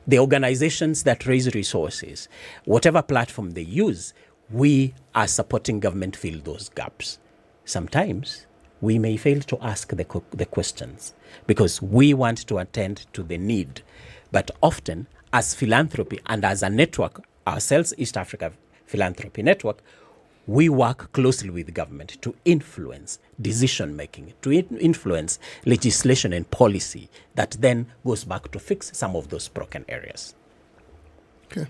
The organizations that raise resources, whatever platform they use, we are supporting government fill those gaps. Sometimes we may fail to ask the questions because we want to attend to the need. But often, as philanthropy and as a network, ourselves, East Africa Philanthropy Network, we work closely with government to influence decision-making, to influence legislation and policy that then goes back to fix some of those broken areas. Okay.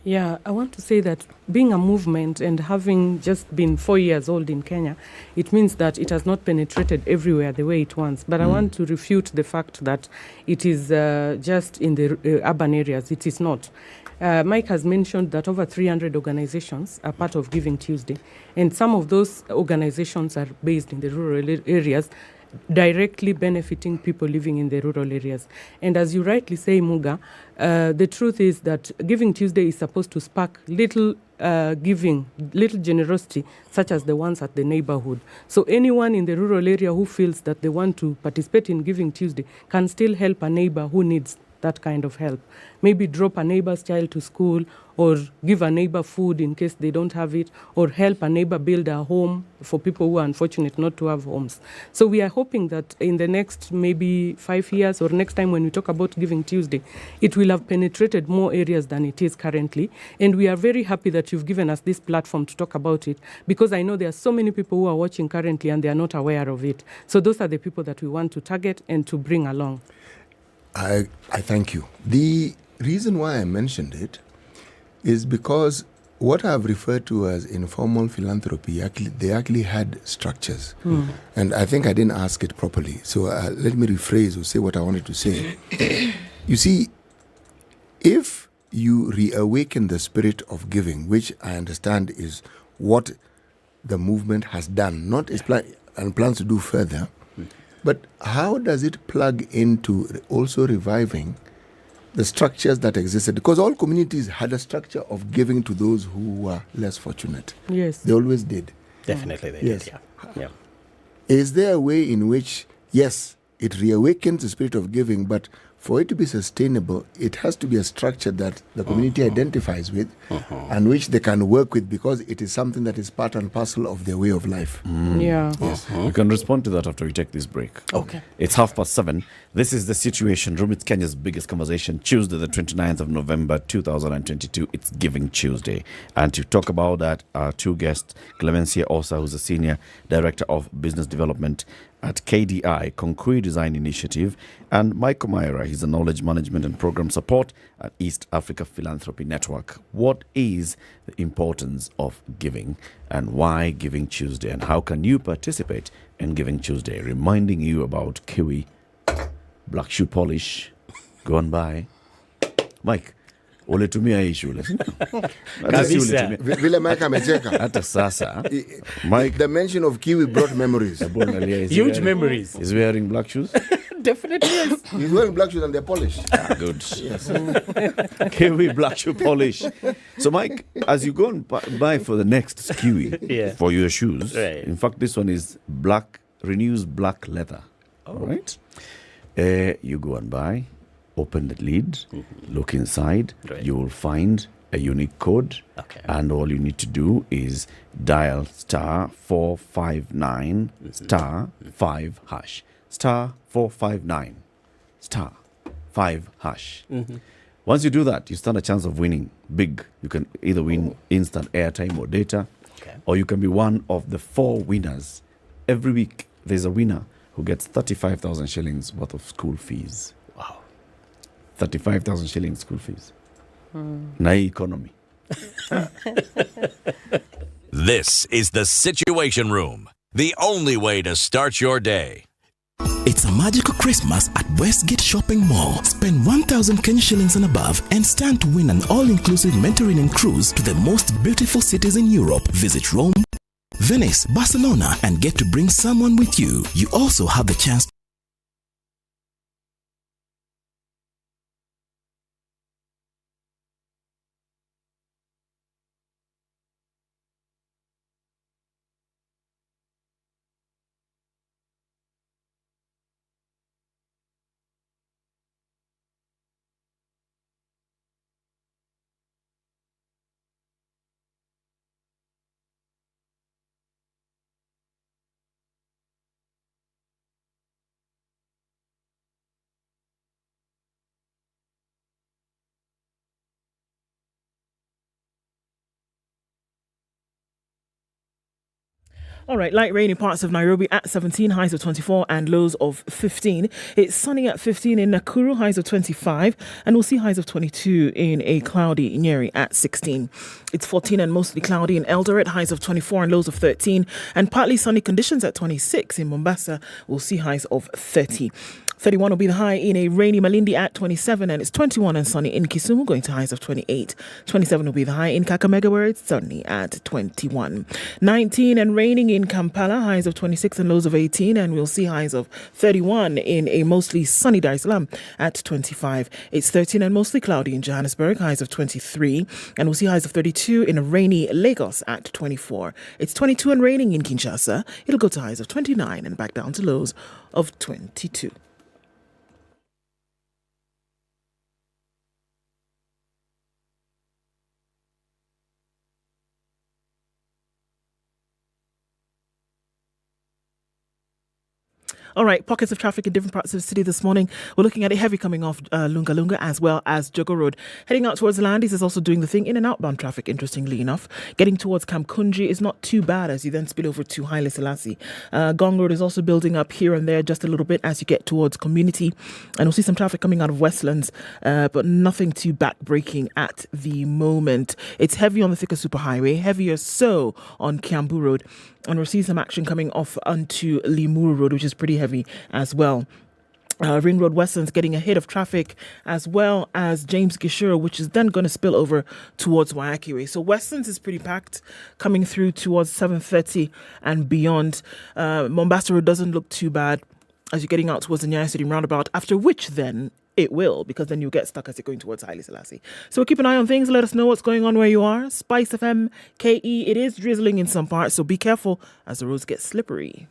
Yeah, I want to say that being a movement and having just been 4 years old in Kenya, it means that it has not penetrated everywhere the way it wants. But I want to refute the fact that it is just in the urban areas. It is not. Mike has mentioned that over 300 organizations are part of Giving Tuesday, and some of those organizations are based in the rural areas, directly benefiting people living in the rural areas. And as you rightly say, Muga, the truth is that Giving Tuesday is supposed to spark little giving, little generosity, such as the ones at the neighborhood. So anyone in the rural area who feels that they want to participate in Giving Tuesday can still help a neighbor who needs that kind of help. Maybe drop a neighbor's child to school, or give a neighbor food in case they don't have it, or help a neighbor build a home for people who are unfortunate not to have homes. So we are hoping that in the next maybe 5 years, or next time when we talk about Giving Tuesday, it will have penetrated more areas than it is currently. And we are very happy that you've given us this platform to talk about it, because I know there are so many people who are watching currently and they are not aware of it. So those are the people that we want to target and to bring along. I thank you. The reason why I mentioned it is because what I've referred to as informal philanthropy, they actually had structures. And I think I didn't ask it properly. So let me rephrase or say what I wanted to say. You see, if you reawaken the spirit of giving, which I understand is what the movement has done, not its and plans to do further, but how does it plug into also reviving the structures that existed, because all communities had a structure of giving to those who were less fortunate. Yes. They always did. Definitely they Yes. did, yeah. Is there a way in which, yes, it reawakens the spirit of giving, but for it to be sustainable, it has to be a structure that the community identifies with and which they can work with, because it is something that is part and parcel of their way of life. Yeah. Yes. We can respond to that after we take this break. Okay. It's 7:30. This is The Situation Room. It's Kenya's biggest conversation. Tuesday, the 29th of November, 2022. It's Giving Tuesday. And to talk about that, our two guests, Clemencia Osa, who's a Senior Director of Business Development at KDI, Concrete Design Initiative, and Mike Omaira, he's a Knowledge Management and Program Support at East Africa Philanthropy Network. What is the importance of giving, and why Giving Tuesday, and how can you participate in Giving Tuesday? Reminding you about kiwi, black shoe polish, go and buy. Mike, ulitumia hii shule. Kabisa. Vile Mike amecheka. Hata sasa. Mike, the mention of kiwi brought memories. Huge memories. He's wearing black shoes? Definitely yes. He's wearing black shoes and they're polished. Good. Yes. Kiwi black shoe polish. So Mike, as you go and buy for the next kiwi for your shoes, in fact this one is black, renews black leather. All right. You go and buy, open the lid, look inside, you will find a unique code, and all you need to do is dial star 459 star 5 hash. Star 459 star 5 hash. Once you do that, you stand a chance of winning big. You can either win instant airtime or data, or you can be one of the 4 winners. Every week, there's a winner who gets 35,000 shillings worth of school fees. Wow. 35,000 shillings school fees. Na hii economy. This is The Situation Room, the only way to start your day. It's a magical Christmas at Westgate Shopping Mall. Spend 1,000 Kenya shillings and above and stand to win an all-inclusive Mediterranean cruise to the most beautiful cities in Europe. Visit Rome, Venice, Barcelona, and get to bring someone with you. You also have the chance All right, light rain in parts of Nairobi at 17, highs of 24 and lows of 15. It's sunny at 15 in Nakuru, highs of 25, and we'll see highs of 22 in a cloudy Nyeri at 16. It's 14 and mostly cloudy in Eldoret, highs of 24 and lows of 13, and partly sunny conditions at 26 in Mombasa. We'll see highs of 30. 31 will be the high in a rainy Malindi at 27, and it's 21 and sunny in Kisumu, going to highs of 28. 27 will be the high in Kakamega, where it's sunny at 21. 19 and raining in Kampala, highs of 26 and lows of 18, and we'll see highs of 31 in a mostly sunny Dar es Salaam at 25. It's 13 and mostly cloudy in Johannesburg, highs of 23, and we'll see highs of 32 in a rainy Lagos at 24. It's 22 and raining in Kinshasa. It'll go to highs of 29 and back down to lows of 22. All right, pockets of traffic in different parts of the city this morning. We're looking at it heavy coming off Lunga Lunga as well as Jogo Road. Heading out towards the Landis is also doing the thing in and outbound traffic, interestingly enough. Getting towards Kamkunji is not too bad as you then spill over to Haile Selassie. Gong Road is also building up here and there just a little bit as you get towards Community. And we'll see some traffic coming out of Westlands, but nothing too back-breaking at the moment. It's heavy on the Thika Superhighway, heavier so on Kiambu Road. And we'll see some action coming off onto Limuru Road, which is pretty heavy as well. Ring Road Westlands getting ahead of traffic, as well as James Gishura, which is then going to spill over towards Waiyaki Way. So Westlands is pretty packed coming through towards 7:30 and beyond. Mombasa Road doesn't look too bad as you're getting out towards the Nyeri City roundabout, after which then it will, because then you get stuck as you're going towards Haile Selassie. So keep an eye on things. Let us know what's going on where you are. SpiceFM KE. It is drizzling in some parts, so be careful as the roads get slippery.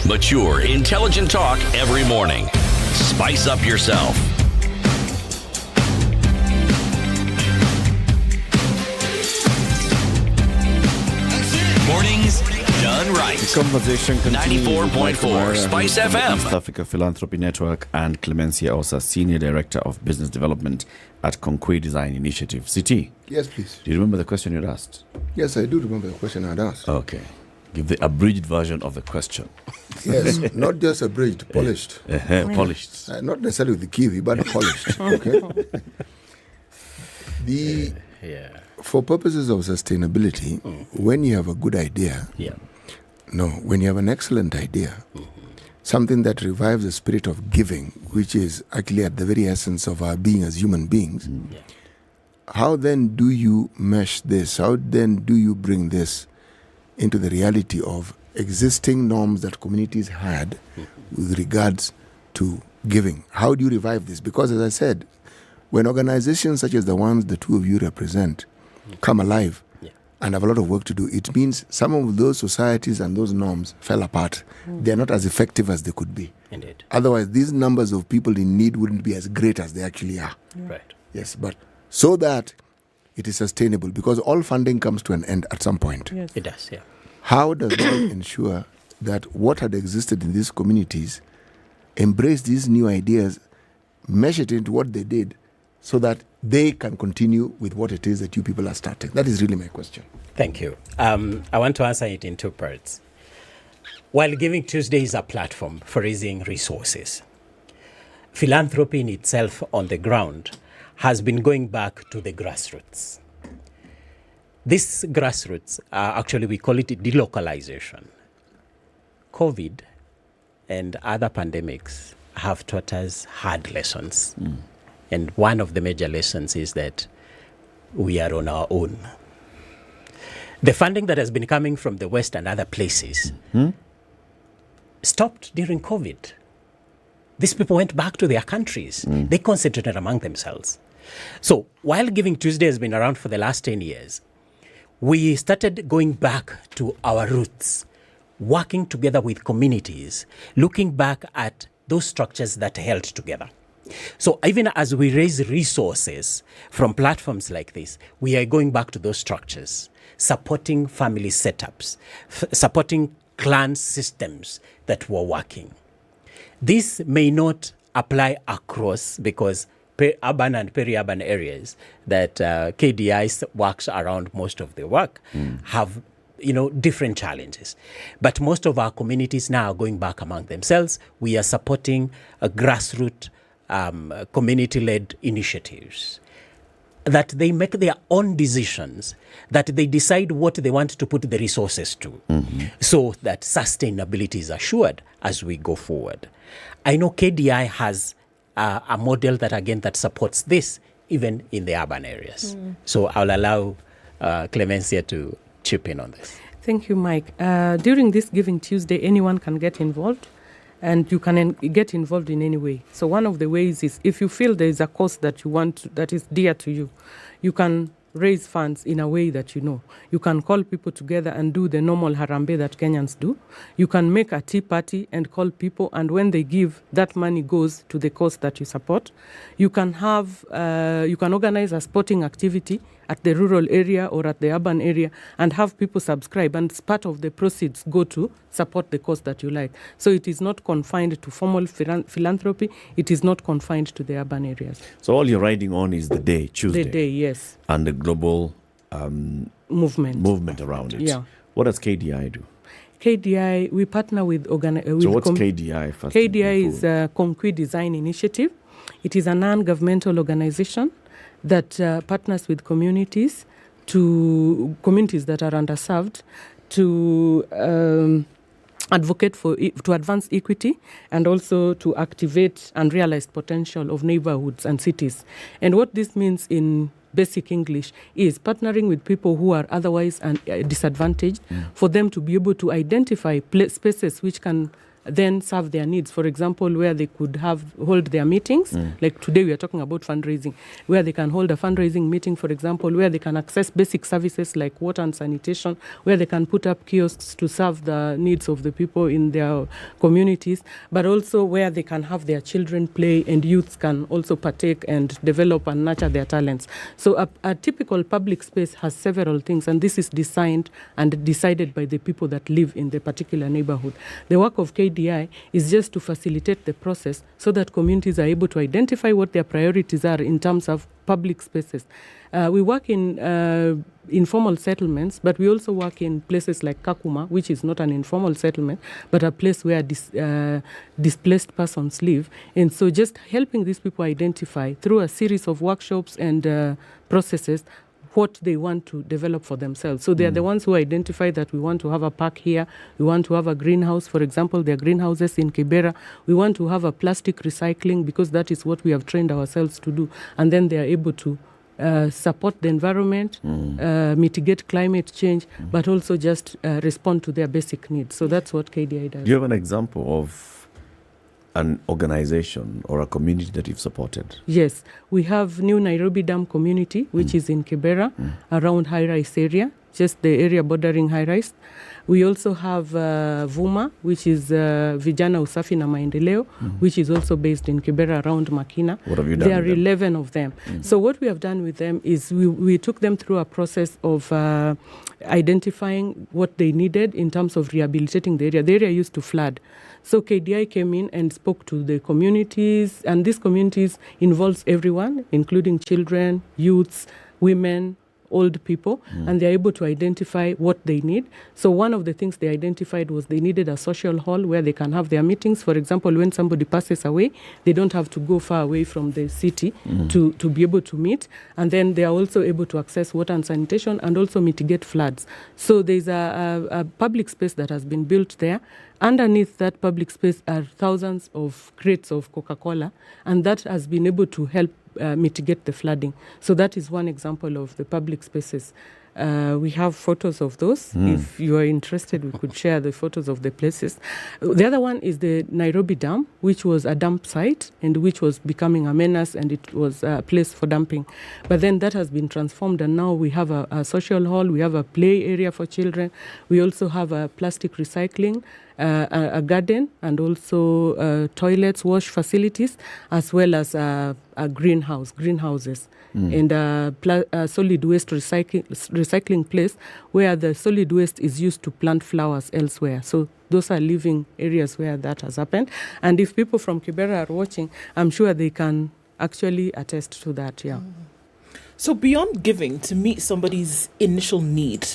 Mature, intelligent talk every morning. Spice up yourself. Mornings done right. The conversation continues. 94.4 Spice FM. East Africa Philanthropy Network, and Clemencia Osa, Senior Director of Business Development at Concrete Design Initiative. CT. Yes, please. Do you remember the question you asked? Yes, I do remember the question I'd asked. Okay. Give the abridged version of the question. Yes, not just abridged, polished. Polished. Not necessarily with the kiwi, but polished. Okay. For purposes of sustainability, when you have a good idea, when you have an excellent idea, something that revives the spirit of giving, which is actually at the very essence of our being as human beings, how then do you mesh this? How then do you bring this into the reality of existing norms that communities had with regards to giving? How do you revive this? Because, as I said, when organizations such as the ones the two of you represent come alive and have a lot of work to do, it means some of those societies and those norms fell apart. They're not as effective as they could be. Indeed. Otherwise, these numbers of people in need wouldn't be as great as they actually are. Right. Yes, but so that it is sustainable, because all funding comes to an end at some point. Yes. It does, yeah. How does one ensure that what had existed in these communities embrace these new ideas, mesh it into what they did, so that they can continue with what it is that you people are starting? That is really my question. Thank you. I want to answer it in two parts. While Giving Tuesday is a platform for raising resources, philanthropy in itself on the ground has been going back to the grassroots. This grassroots, actually we call it delocalization. COVID and other pandemics have taught us hard lessons. And one of the major lessons is that we are on our own. The funding that has been coming from the West and other places stopped during COVID. These people went back to their countries. They concentrated among themselves. So while Giving Tuesday has been around for the last 10 years, we started going back to our roots, working together with communities, looking back at those structures that held together. So even as we raise resources from platforms like this, we are going back to those structures, supporting family setups, supporting clan systems that were working. This may not apply across, because urban and peri-urban areas that KDI works around most of the work have different challenges. But most of our communities now are going back among themselves. We are supporting a grassroots community-led initiatives, that they make their own decisions, that they decide what they want to put the resources to, so that sustainability is assured as we go forward. I know KDI has a model that supports this even in the urban areas. So I'll allow Clemencia to chip in on this. Thank you, Mike. During this Giving Tuesday, anyone can get involved, and you can get involved in any way. So one of the ways is, if you feel there is a cause that you want that is dear to you, you can raise funds in a way that you know. You can call people together and do the normal harambe that Kenyans do. You can make a tea party and call people, and when they give, that money goes to the cause that you support. You can have, you can organize a sporting activity at the rural area or at the urban area and have people subscribe, and part of the proceeds go to support the cause that you like. So it is not confined to formal philanthropy. It is not confined to the urban areas. So all you're riding on is the day, Tuesday. The day, yes. And the global movement around it. Yeah. What does KDI do? KDI, we partner with... So what's KDI first? KDI is a Concrete Design Initiative. It is a non-governmental organization that partners with communities that are underserved to advocate to advance equity and also to activate unrealized potential of neighborhoods and cities. And what this means in basic English is partnering with people who are otherwise disadvantaged for them to be able to identify spaces which can then serve their needs. For example, where they could hold their meetings, like today we are talking about fundraising, where they can hold a fundraising meeting, for example, where they can access basic services like water and sanitation, where they can put up kiosks to serve the needs of the people in their communities, but also where they can have their children play and youths can also partake and develop and nurture their talents. So a typical public space has several things, and this is designed and decided by the people that live in the particular neighborhood. The work of KDI is just to facilitate the process so that communities are able to identify what their priorities are in terms of public spaces. We work in informal settlements, but we also work in places like Kakuma, which is not an informal settlement, but a place where displaced persons live. And so just helping these people identify through a series of workshops and processes what they want to develop for themselves. So they are the ones who identify that we want to have a park here, we want to have a greenhouse. For example, there are greenhouses in Kibera. We want to have a plastic recycling because that is what we have trained ourselves to do. And then they are able to support the environment, mitigate climate change, but also just respond to their basic needs. So that's what KDI does. Do you have an example of an organization or a community that you've supported? Yes, we have New Nairobi Dam community, which is in Kibera, around high-rise area, just the area bordering high-rise. We also have Vuma, which is Vijana Usafi na Maendeleo, which is also based in Kibera around Makina. What have you done? There are 11 of them. So what we have done with them is we took them through a process of identifying what they needed in terms of rehabilitating the area. The area used to flood. So KDI came in and spoke to the communities, and these communities involves everyone, including children, youths, women, old people, and they're able to identify what they need. So one of the things they identified was they needed a social hall where they can have their meetings. For example, when somebody passes away, they don't have to go far away from the city to be able to meet. And then they are also able to access water and sanitation and also mitigate floods. So there's a public space that has been built there. Underneath that public space are thousands of crates of Coca-Cola, and that has been able to help mitigate the flooding. So that is one example of the public spaces. We have photos of those. If you are interested, we could share the photos of the places. The other one is the Nairobi Dam, which was a dump site and which was becoming a menace, and it was a place for dumping. But then that has been transformed, and now we have a social hall, we have a play area for children. We also have a plastic recycling, a garden, and also toilets, wash facilities, as well as a greenhouses, and a solid waste recycling place where the solid waste is used to plant flowers elsewhere. So those are living areas where that has happened. And if people from Kibera are watching, I'm sure they can actually attest to that, So beyond giving to meet somebody's initial need,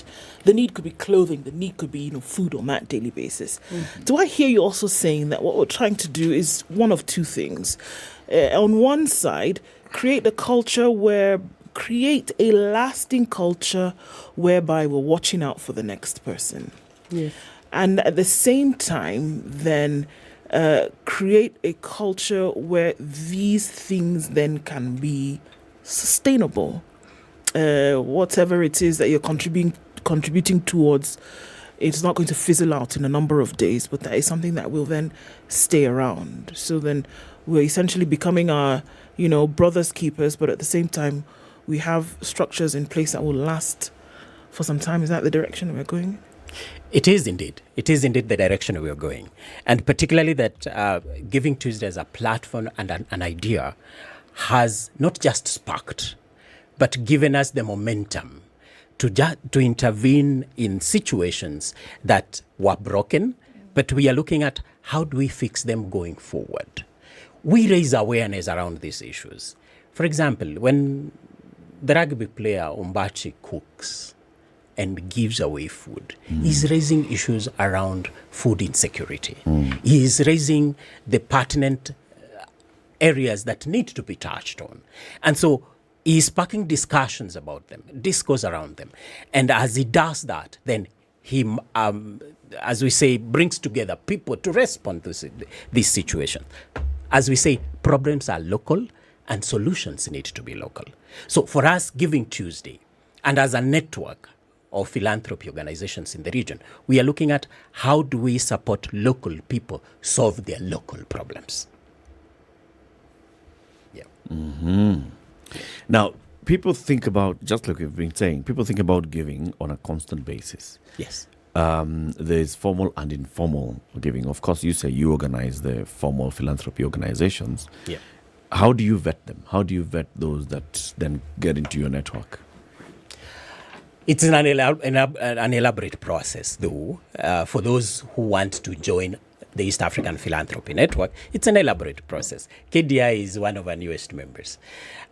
the need could be clothing, the need could be food on that daily basis. Do I hear you also saying that what we're trying to do is one of two things? On one side, create a lasting culture whereby we're watching out for the next person. Yes. And at the same time, then create a culture where these things then can be sustainable. Whatever it is that you're contributing towards, it's not going to fizzle out in a number of days, but that is something that will then stay around. So then we're essentially becoming our, brothers keepers, but at the same time, we have structures in place that will last for some time. Is that the direction we're going? It is indeed. It is indeed the direction we're going. And particularly that Giving Tuesday as a platform and an idea has not just sparked, but given us the momentum to intervene in situations that were broken, but we are looking at how do we fix them going forward. We raise awareness around these issues. For example, when the rugby player Ombaso cooks and gives away food, he's raising issues around food insecurity. He is raising the pertinent areas that need to be touched on. And so he is sparking discussions about them, discourse around them. And as he does that, then he, as we say, brings together people to respond to this situation. As we say, problems are local and solutions need to be local. So for us, Giving Tuesday, and as a network of philanthropy organizations in the region, we are looking at how do we support local people solve their local problems. Yeah. Mm-hmm. Now, people think about, just like we've been saying, people think about giving on a constant basis. Yes. There's formal and informal giving. Of course, you say you organize the formal philanthropy organizations. Yeah. How do you vet them? How do you vet those that then get into your network? It's an elaborate process, though. For those who want to join the East African Philanthropy Network, it's an elaborate process. KDI is one of our newest members.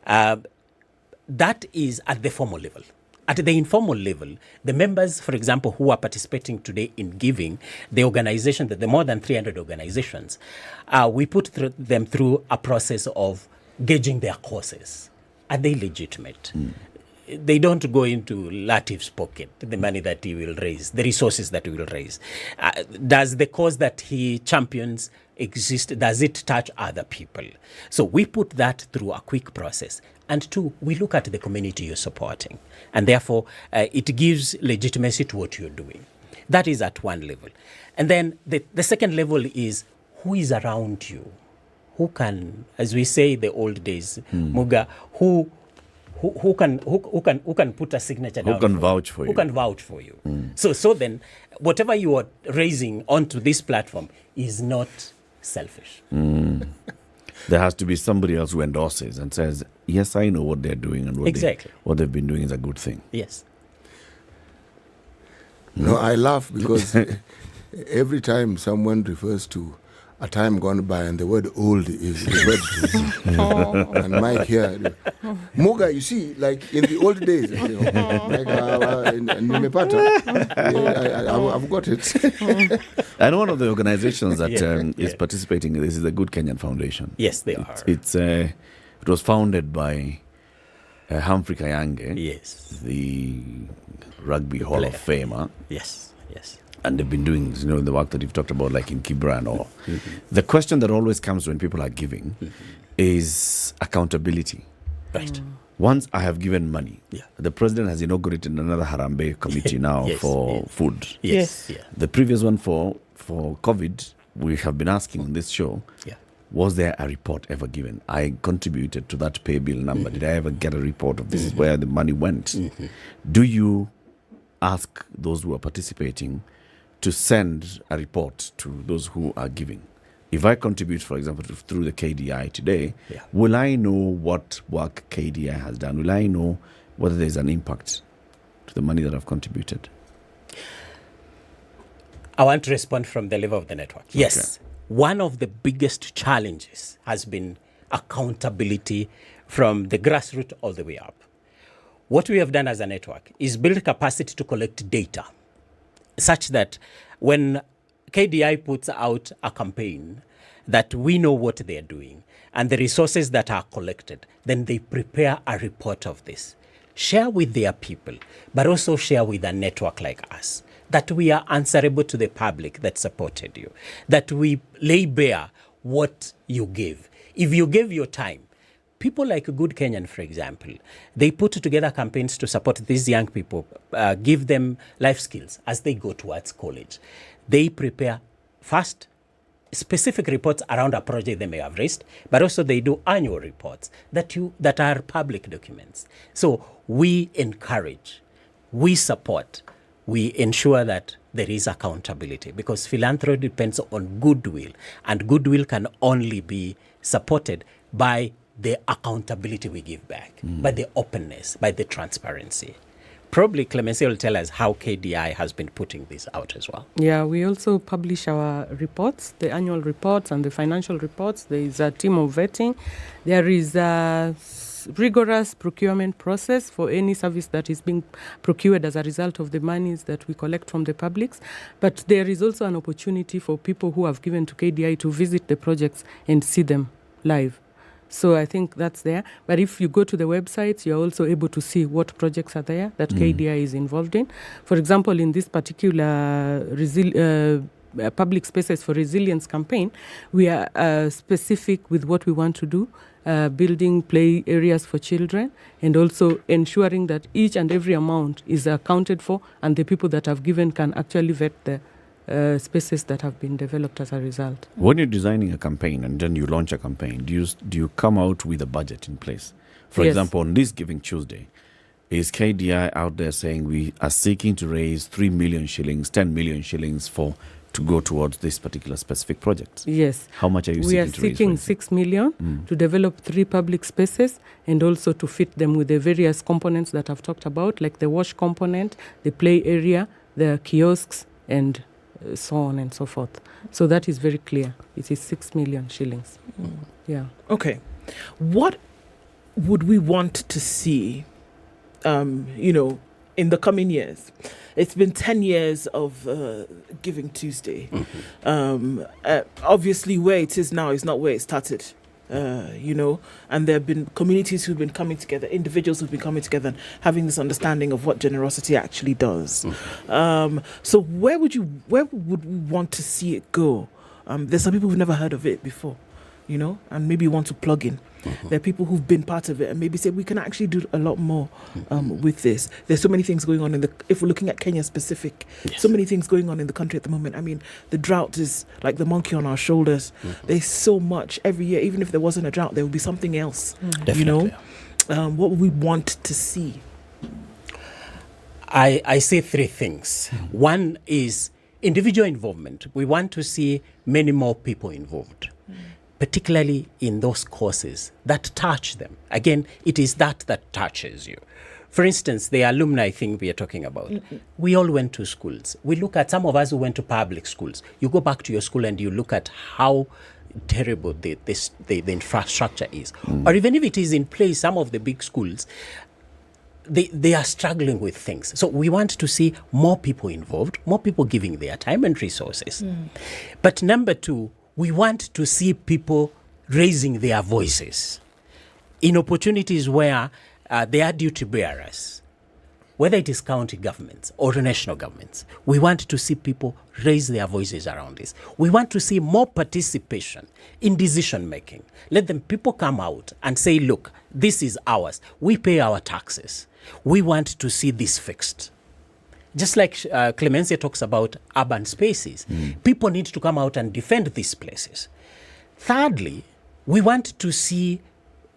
That is at the formal level. At the informal level, the members, for example, who are participating today in giving, the organization, the more than 300 organizations, we put them through a process of gauging their causes. Are they legitimate? They don't go into Latif's pocket, the money that he will raise, the resources that he will raise. Does the cause that he champions exist? Does it touch other people? So we put that through a quick process. And two, we look at the community you're supporting. And therefore, it gives legitimacy to what you're doing. That is at one level. And then the second level is who is around you? Who can, as we say the old days, Muga, who can put a signature down? Who can vouch for you? Who can vouch for you? So then, whatever you are raising onto this platform is not selfish. There has to be somebody else who endorses and says, yes, I know what they're doing and what they've been doing is a good thing. Yes. No, I laugh because every time someone refers to a time gone by and the word old is referred to. And Mike here, Muga, you see, like in the old days, I've got it. And one of the organizations that is participating in this is the Good Kenyan Foundation. Yes, they are. It was founded by Humphrey Kayange, yes, the Rugby Hall of Famer. Yes, yes. And they've been doing, the work that you've talked about, like in Kibra and all. The question that always comes when people are giving is accountability. Right. Once I have given money, the president has inaugurated another Harambee committee now for food. Yes. Yeah. The previous one for COVID, we have been asking on this show, was there a report ever given? I contributed to that pay bill number. Did I ever get a report of this is where the money went? Do you ask those who are participating to send a report to those who are giving? If I contribute, for example, through the KDI today, will I know what work KDI has done? Will I know whether there's an impact to the money that I've contributed? I want to respond from the level of the network. Yes. Okay. One of the biggest challenges has been accountability from the grassroots all the way up. What we have done as a network is build capacity to collect data such that when KDI puts out a campaign, that we know what they're doing and the resources that are collected, then they prepare a report of this. Share with their people, but also share with a network like us, that we are answerable to the public that supported you, that we lay bare what you give. If you gave your time, people like Good Kenyan, for example, they put together campaigns to support these young people, give them life skills as they go towards college. They prepare first specific reports around a project they may have raised, but also they do annual reports that are public documents. So we encourage, we support, we ensure that there is accountability, because philanthropy depends on goodwill, and goodwill can only be supported by the accountability we give back, by the openness, by the transparency. Probably Clemency will tell us how KDI has been putting this out as well. Yeah, we also publish our reports, the annual reports and the financial reports. There is a team of vetting. There is a rigorous procurement process for any service that is being procured as a result of the monies that we collect from the publics. But there is also an opportunity for people who have given to KDI to visit the projects and see them live. So I think that's there. But if you go to the websites, you're also able to see what projects are there that KDI is involved in. For example, in this particular public spaces for resilience campaign, we are specific with what we want to do, building play areas for children, and also ensuring that each and every amount is accounted for, and the people that have given can actually vet the spaces that have been developed as a result. When you're designing a campaign and then you launch a campaign, do you come out with a budget in place? For example, on this Giving Tuesday, is KDI out there saying we are seeking to raise 3 million shillings, 10 million shillings to go towards this particular specific project? Yes. How much are you We are seeking to raise? seeking 6 million to develop 3 public spaces and also to fit them with the various components that I've talked about, like the wash component, the play area, the kiosks, and so on and so forth. So that is very clear. It is 6 million shillings. Yeah. Okay. What would we want to see, in the coming years? It's been 10 years of Giving Tuesday. Obviously, where it is now is not where it started. And there have been communities who've been coming together, individuals who've been coming together and having this understanding of what generosity actually does. So where would we want to see it go? There's some people who've never heard of it before, and maybe want to plug in. There are people who've been part of it and maybe say we can actually do a lot more with this. There's so many things going on if we're looking at Kenya specific, so many things going on in the country at the moment. I mean, the drought is like the monkey on our shoulders. There's so much every year. Even if there wasn't a drought, there would be something else. Definitely. What would we want to see? I see 3 things. One is individual involvement. We want to see many more people involved, particularly in those courses that touch them. Again, it is that touches you. For instance, the alumni thing we are talking about. We all went to schools. We look at some of us who went to public schools. You go back to your school and you look at how terrible the infrastructure is. Or even if it is in place, some of the big schools, they are struggling with things. So we want to see more people involved, more people giving their time and resources. But number 2, we want to see people raising their voices in opportunities where they are duty bearers, whether it is county governments or national governments. We want to see people raise their voices around this. We want to see more participation in decision making. Let people come out and say, look, this is ours. We pay our taxes. We want to see this fixed. Just like Clemencia talks about urban spaces, people need to come out and defend these places. Thirdly, we want to see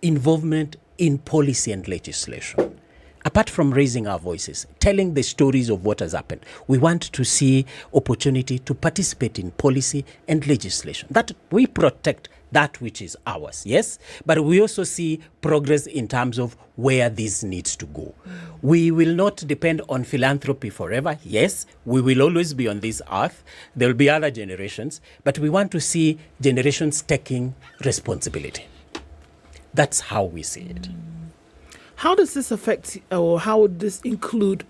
involvement in policy and legislation. Apart from raising our voices, telling the stories of what has happened, we want to see opportunity to participate in policy and legislation, that we protect that which is ours, yes? But we also see progress in terms of where this needs to go. We will not depend on philanthropy forever, yes? We will always be on this earth. There will be other generations, but we want to see generations taking responsibility. That's how we see it. How does this affect, or how would this include,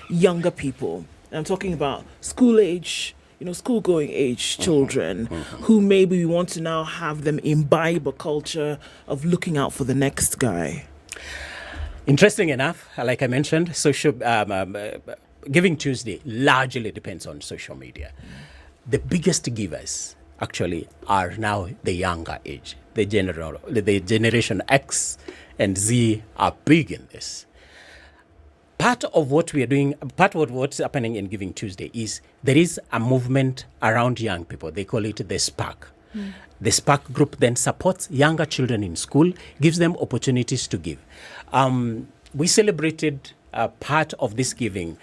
younger people? I'm talking about school age, school-going age children who maybe we want to now have them imbibe a culture of looking out for the next guy. Interesting enough, like I mentioned, Giving Tuesday largely depends on social media. The biggest givers actually are now the younger age. The generation X and Z are big in this. Part of what we are doing, part of what's happening in Giving Tuesday is there is a movement around young people. They call it the Spark. The Spark group then supports younger children in school, gives them opportunities to give. We celebrated part of this giving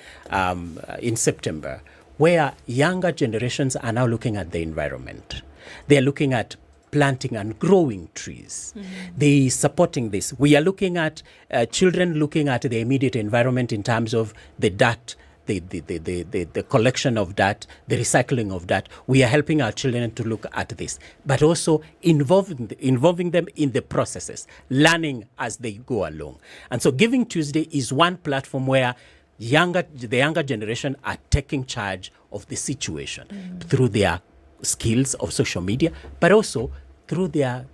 in September, where younger generations are now looking at the environment. They are looking at planting and growing trees. They supporting this. We are looking at children looking at the immediate environment in terms of the dirt, the collection of dirt, the recycling of dirt. We are helping our children to look at this, but also involving them in the processes, learning as they go along. And so Giving Tuesday is one platform where the younger generation are taking charge of the situation through their skills of social media, but also through their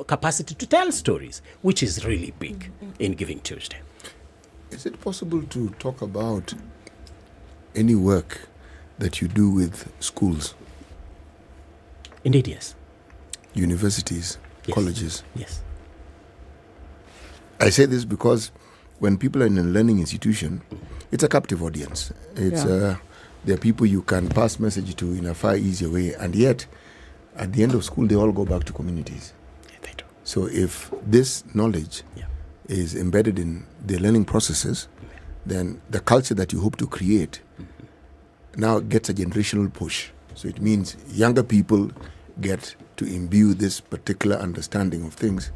capacity to tell stories, which is really big in Giving Tuesday. Is it possible to talk about any work that you do with schools? Indeed, yes. Universities, Yes. colleges? Yes. I say this because when people are in a learning institution, it's a captive audience. It's there are people you can pass message to in a far easier way, and yet at the end of school they all go back to communities. Yeah, they do. So if this knowledge is embedded in the learning processes, then the culture that you hope to create now gets a generational push. So it means younger people get to imbue this particular understanding of things,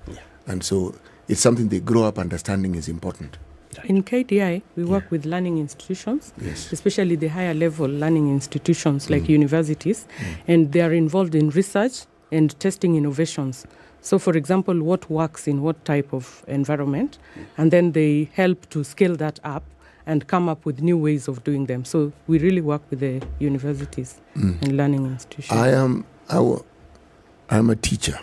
and so it's something they grow up understanding is important. In KDI, we work with learning institutions, especially the higher level learning institutions like universities, and they are involved in research and testing innovations. So, for example, what works in what type of environment, and then they help to scale that up and come up with new ways of doing them. So we really work with the universities and learning institutions. I'm a teacher.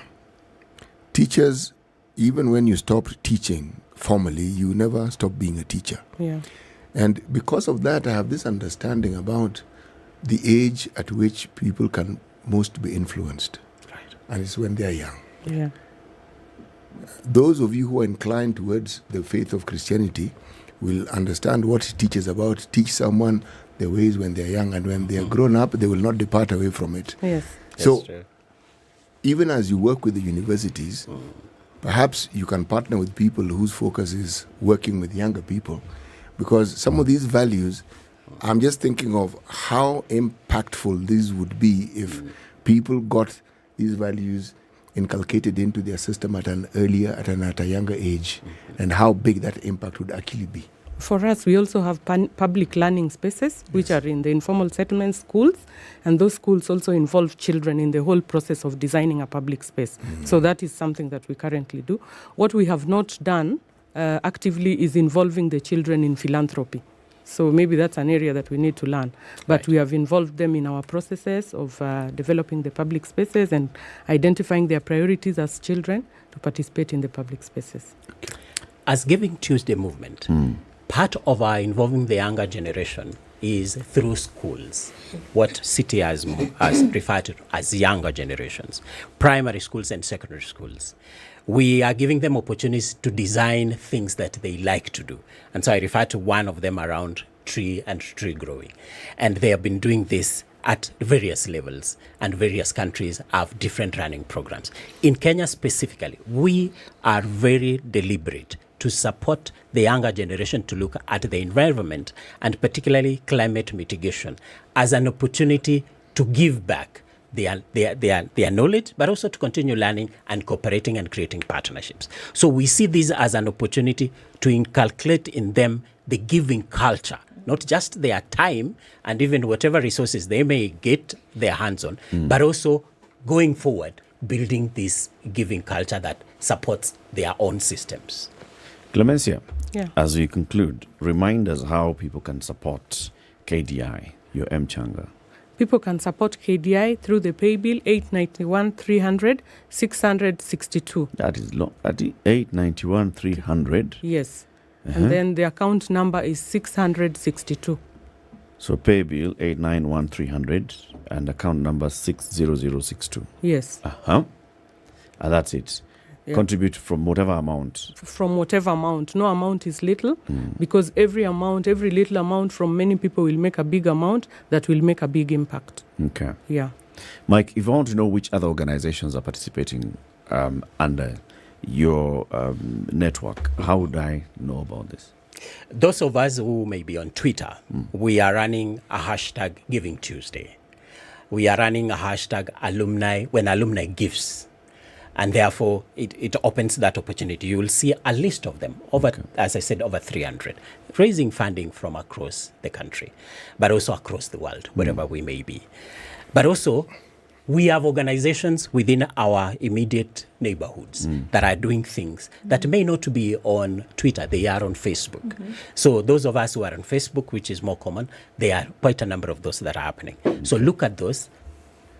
Teachers, even when you stop teaching formally, you never stop being a teacher. Yeah. And because of that, I have this understanding about the age at which people can most be influenced. Right. And it's when they are young. Yeah. Those of you who are inclined towards the faith of Christianity will understand what it teaches about. Teach someone the ways when they're young, and when they are grown up, they will not depart away from it. Yes. So, even as you work with the universities, perhaps you can partner with people whose focus is working with younger people, because some of these values, I'm just thinking of how impactful these would be if people got these values inculcated into their system at a younger age, and how big that impact would actually be. For us, we also have public learning spaces, which are in the informal settlement schools, and those schools also involve children in the whole process of designing a public space. So that is something that we currently do. What we have not done actively is involving the children in philanthropy. So maybe that's an area that we need to learn. But we have involved them in our processes of developing the public spaces and identifying their priorities as children to participate in the public spaces. As Giving Tuesday movement, part of our involving the younger generation is through schools, what City has referred to as younger generations, primary schools and secondary schools. We are giving them opportunities to design things that they like to do. And so I refer to one of them around tree and tree growing. And they have been doing this at various levels, and various countries have different running programs. In Kenya specifically, we are very deliberate to support the younger generation to look at the environment, and particularly climate mitigation, as an opportunity to give back their knowledge, but also to continue learning and cooperating and creating partnerships. So we see this as an opportunity to inculcate in them the giving culture, not just their time and even whatever resources they may get their hands on, but also going forward, building this giving culture that supports their own systems. Clemencia, Yeah. as we conclude, remind us how people can support KDI, your M-Changa. People can support KDI through the pay bill 891-300 662. That is long. That is 891-300. Yes. And then the account number is 662. So pay bill 891-300 and account number 60062. Yes. And that's it. Yeah. Contribute from whatever amount. From whatever amount. No amount is little, because every little amount from many people will make a big amount that will make a big impact. Okay. Yeah. Mike, if I want to know which other organizations are participating under your network, how would I know about this? Those of us who may be on Twitter, we are running a hashtag Giving Tuesday. We are running a hashtag alumni when alumni gives. And therefore, it opens that opportunity. You will see a list of them, as I said, over 300, raising funding from across the country, but also across the world, wherever we may be. But also, we have organizations within our immediate neighborhoods that are doing things that may not be on Twitter, they are on Facebook. So those of us who are on Facebook, which is more common, there are quite a number of those that are happening. So look at those.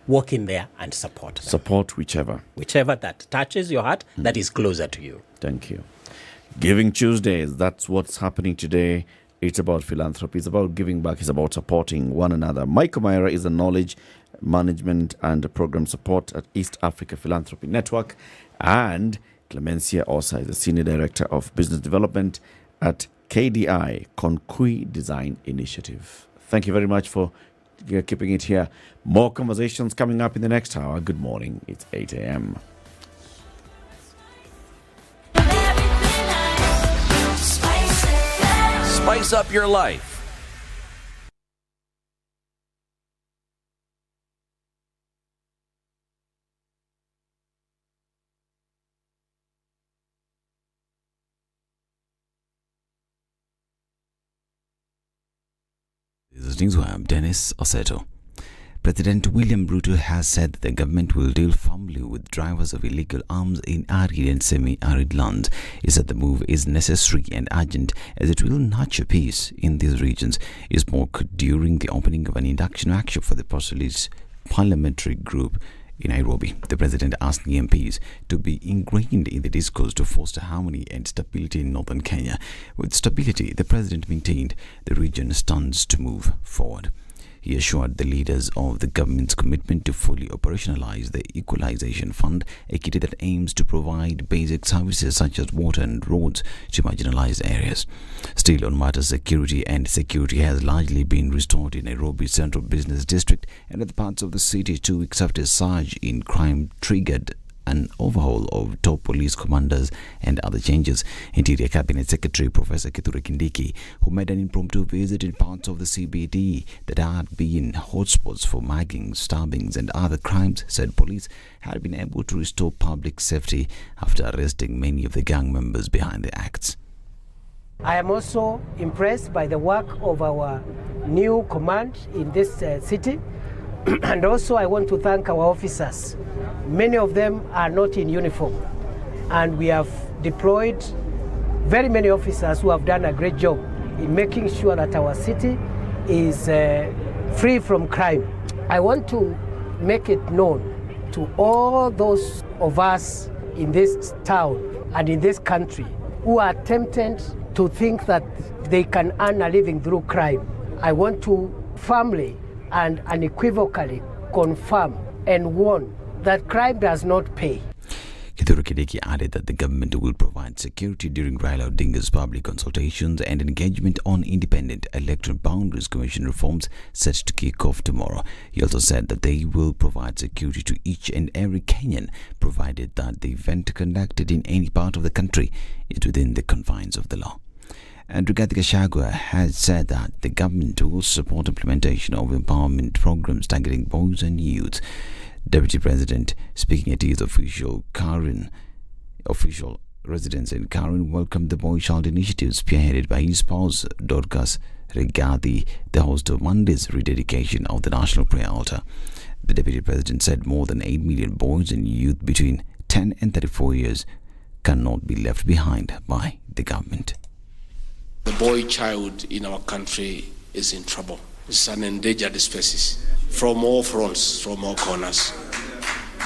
walk in there and support them. Support whichever that touches your heart, that is closer to you. Thank you. Giving Tuesdays, that's what's happening today. It's about philanthropy, it's about giving back, it's about supporting one another. Mike Omaira is a knowledge management and program support at East Africa Philanthropy Network, and Clemencia Osa is the Senior Director of Business Development at KDI, Konkui Design Initiative. Thank you very much for keeping it here. More conversations coming up in the next hour. Good morning. It's 8 a.m. Spice up your life. This is Newswire. Dennis Oseto. President William Ruto has said that the government will deal firmly with drivers of illegal arms in arid and semi-arid lands. He said the move is necessary and urgent as it will nurture peace in these regions. He spoke during the opening of an induction workshop for the parliamentary group in Nairobi. The president asked the MPs to be ingrained in the discourse to foster harmony and stability in northern Kenya. With stability, the president maintained the region stands to move forward. He assured the leaders of the government's commitment to fully operationalize the Equalization Fund, a kitty that aims to provide basic services such as water and roads to marginalized areas. Still, on matters security has largely been restored in Nairobi's central business district and other parts of the city 2 weeks after a surge in crime triggered an overhaul of top police commanders and other changes. Interior Cabinet Secretary Professor Kithure Kindiki, who made an impromptu visit in parts of the CBD that had been hotspots for muggings, stabbings and other crimes, said police had been able to restore public safety after arresting many of the gang members behind the acts. I am also impressed by the work of our new command in this city. And also I want to thank our officers. Many of them are not in uniform, and we have deployed very many officers who have done a great job in making sure that our city is free from crime. I want to make it known to all those of us in this town and in this country who are tempted to think that they can earn a living through crime. I want to firmly and unequivocally confirm and warn that crime does not pay. Kithure Kindiki added that the government will provide security during Raila Odinga's public consultations and engagement on independent electoral boundaries commission reforms set to kick off tomorrow. He also said that they will provide security to each and every Kenyan, provided that the event conducted in any part of the country is within the confines of the law. And Rigathi Gachagua has said that the government will support implementation of empowerment programs targeting boys and youth. Deputy President, speaking at his official residence in Karen, welcomed the Boy Child Initiative spearheaded by his spouse, Dorcas Rigathi, the host of Monday's rededication of the National Prayer Altar. The Deputy President said more than 8 million boys and youth between 10 and 34 years cannot be left behind by the government. The boy child in our country is in trouble. It's an endangered species from all fronts, from all corners.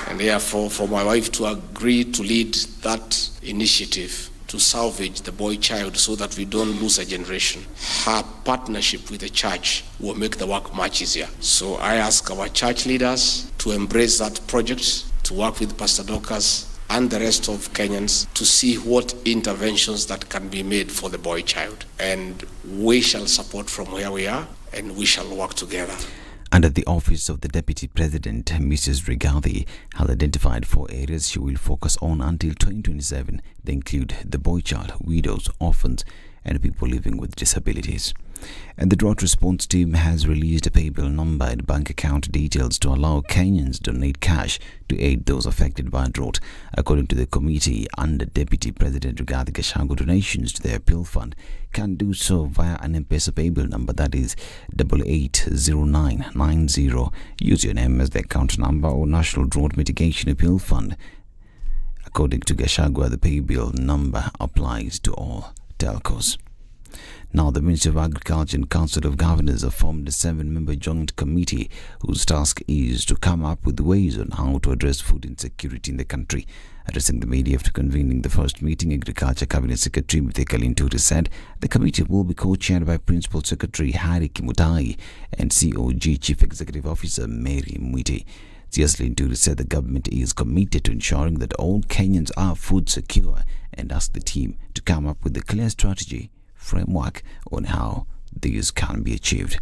And therefore, for my wife to agree to lead that initiative to salvage the boy child so that we don't lose a generation, her partnership with the church will make the work much easier. So I ask our church leaders to embrace that project, to work with Pastor Dorcas and the rest of Kenyans to see what interventions that can be made for the boy child. And we shall support from where we are, and we shall work together. And at the office of the Deputy President, Mrs. Rigathi has identified 4 areas she will focus on until 2027. They include the boy child, widows, orphans, and people living with disabilities. And the drought response team has released a paybill number and bank account details to allow Kenyans to donate cash to aid those affected by drought. According to the committee under Deputy President Rigathi Gachagua, donations to the appeal fund can do so via an M-Pesa paybill number, that is 880990. Use your name as the account number or National Drought Mitigation Appeal Fund. According to Gachagua, the paybill number applies to all telcos. Now, the Ministry of Agriculture and Council of Governors have formed a 7-member joint committee whose task is to come up with ways on how to address food insecurity in the country. Addressing the media after convening the first meeting, Agriculture Cabinet Secretary Muthee said the committee will be co-chaired by Principal Secretary Hari Kimutai and COG Chief Executive Officer Mary Mwite. Nturi said the government is committed to ensuring that all Kenyans are food secure and asked the team to come up with a clear strategy framework on how these can be achieved.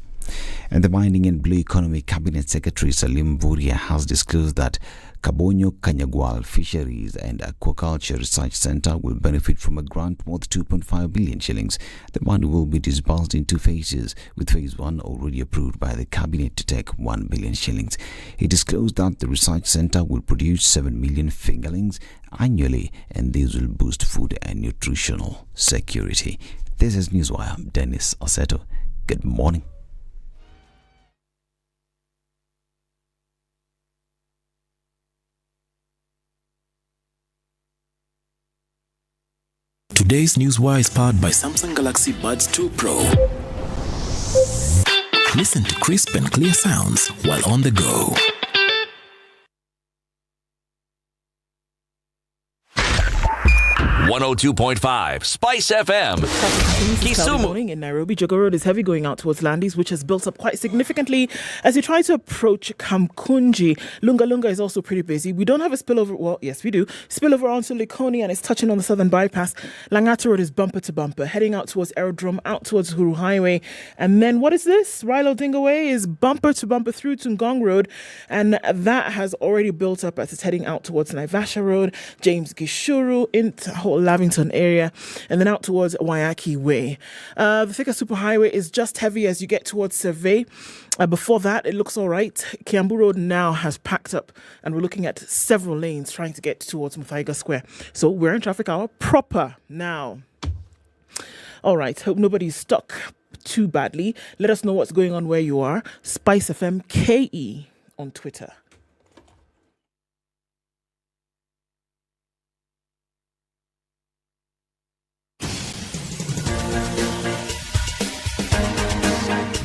And the Mining and Blue Economy Cabinet Secretary Salim Vuria has disclosed that Kabonyo Kanyagwal Fisheries and Aquaculture Research Center will benefit from a grant worth 2.5 billion shillings. The money will be disbursed in 2 phases, with phase 1 already approved by the cabinet to take 1 billion shillings. He disclosed that the research center will produce 7 million fingerlings annually, and these will boost food and nutritional security. This is Newswire. I'm Dennis Oseto. Good morning. Today's Newswire is powered by Samsung Galaxy Buds 2 Pro. Listen to crisp and clear sounds while on the go. .5 Spice FM. Kisumu. Morning in Nairobi, Jogo Road is heavy going out towards Landis, which has built up quite significantly as you try to approach Kamkunji. Lunga Lunga is also pretty busy. We don't have a spillover. Well, yes, we do. Spillover onto Likoni and it's touching on the southern bypass. Langata Road is bumper to bumper, heading out towards Aerodrome, out towards Huru Highway. And then what is this? Rilo Dingaway is bumper to bumper through to Ngong Road. And that has already built up as it's heading out towards Naivasha Road, James Gishuru, into Lavington area, and then out towards Waiaki Way. The Thika Superhighway is just heavy as you get towards Survey. Before that, it looks all right. Kiambu Road now has packed up, and we're looking at several lanes trying to get towards Muthaiga Square. So we're in traffic hour proper now. All right, hope nobody's stuck too badly. Let us know what's going on where you are. SpiceFM KE on Twitter.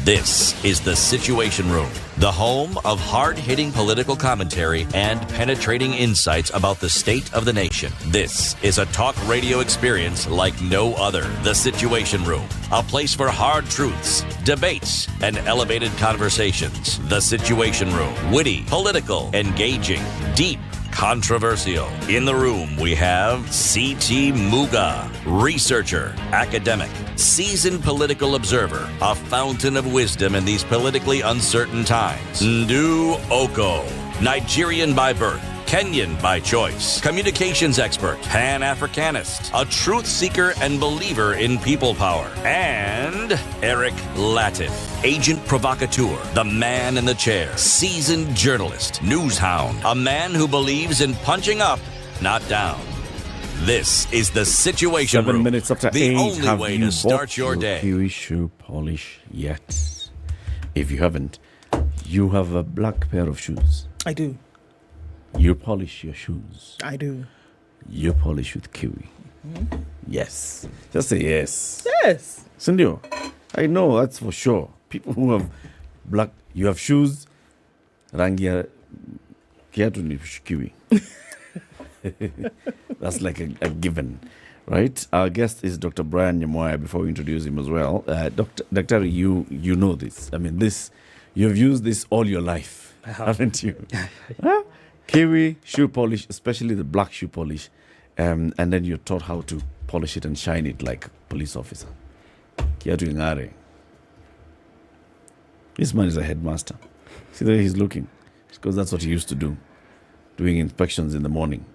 This is The Situation Room, the home of hard-hitting political commentary and penetrating insights about the state of the nation. This is a talk radio experience like no other. The Situation Room, a place for hard truths, debates, and elevated conversations. The Situation Room, witty, political, engaging, deep, controversial. In the room, we have C.T. Muga, researcher, academic, seasoned political observer, a fountain of wisdom in these politically uncertain times. Ndu Oko, Nigerian by birth, Kenyan by choice, communications expert, Pan-Africanist, a truth seeker and believer in people power, and Eric Latif, agent provocateur, the man in the chair, seasoned journalist, news hound, a man who believes in punching up, not down. This is The Situation 7 Room, minutes after the 8. only Have way you to start bought your day. Kiwi shoe polish yet? If you haven't, you have a black pair of shoes. I do. You polish your shoes. I do. You polish with Kiwi. Mm-hmm. Yes. Just say yes. Yes. Sindio, I know that's for sure. People who have black, you have shoes, rangia, kiatu ni Kiwi. That's like a given, right? Our guest is Dr. Brian Nyamoya. Before we introduce him as well, Dr. You know this. I mean, this you've used this all your life, haven't you? Huh? Kiwi shoe polish, especially the black shoe polish, and then you're taught how to polish it and shine it like a police officer. Kiatu ingare. This man is a headmaster. See the way he's looking, because that's what he used to do, doing inspections in the morning.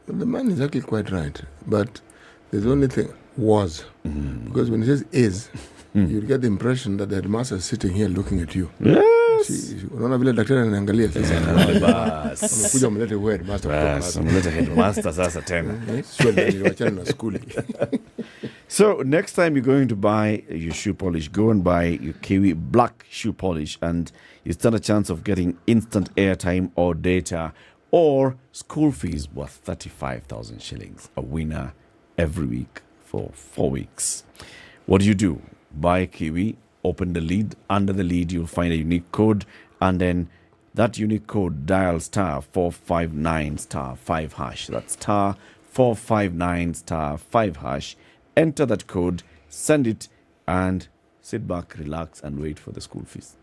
Well, the man is actually quite right, but there's only thing was, because when he says is, you get the impression that the headmaster is sitting here looking at you. Yes. Unaona vile daktari ananiangalia sasa. Amekuja umlete headmaster. Umlete headmaster sasa tena. Sio ndio wachana na skuli. So next time you're going to buy your shoe polish, go and buy your Kiwi black shoe polish, and you stand a chance of getting instant airtime or data or school fees worth 35,000 shillings. A winner every week for 4 weeks. What do? Buy a kiwi, open the lid. Under the lid, you'll find a unique code, and then that unique code, dial star 459 star 5 hash. That's star 459 star 5 hash. Enter that code, send it, and sit back, relax, and wait for the school fees.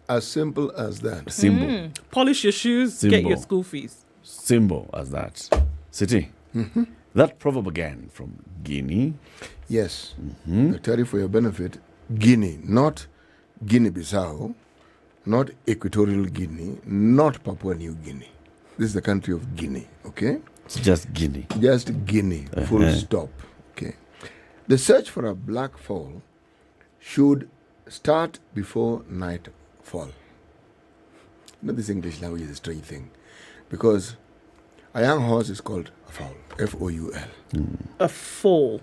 As simple as that. Simple. Polish your shoes, Simple. get your school fees. Simple as that. City. That proverb again from Guinea. Yes. I tell you for your benefit, Guinea, not Guinea-Bissau, not Equatorial Guinea, not Papua New Guinea. This is the country of Guinea, okay? It's just Guinea. Just Guinea, full stop, okay? The search for a black fowl should start before nightfall. Now, this English language is a strange thing, because a young horse is called a fowl, F-O-U-L. A foal.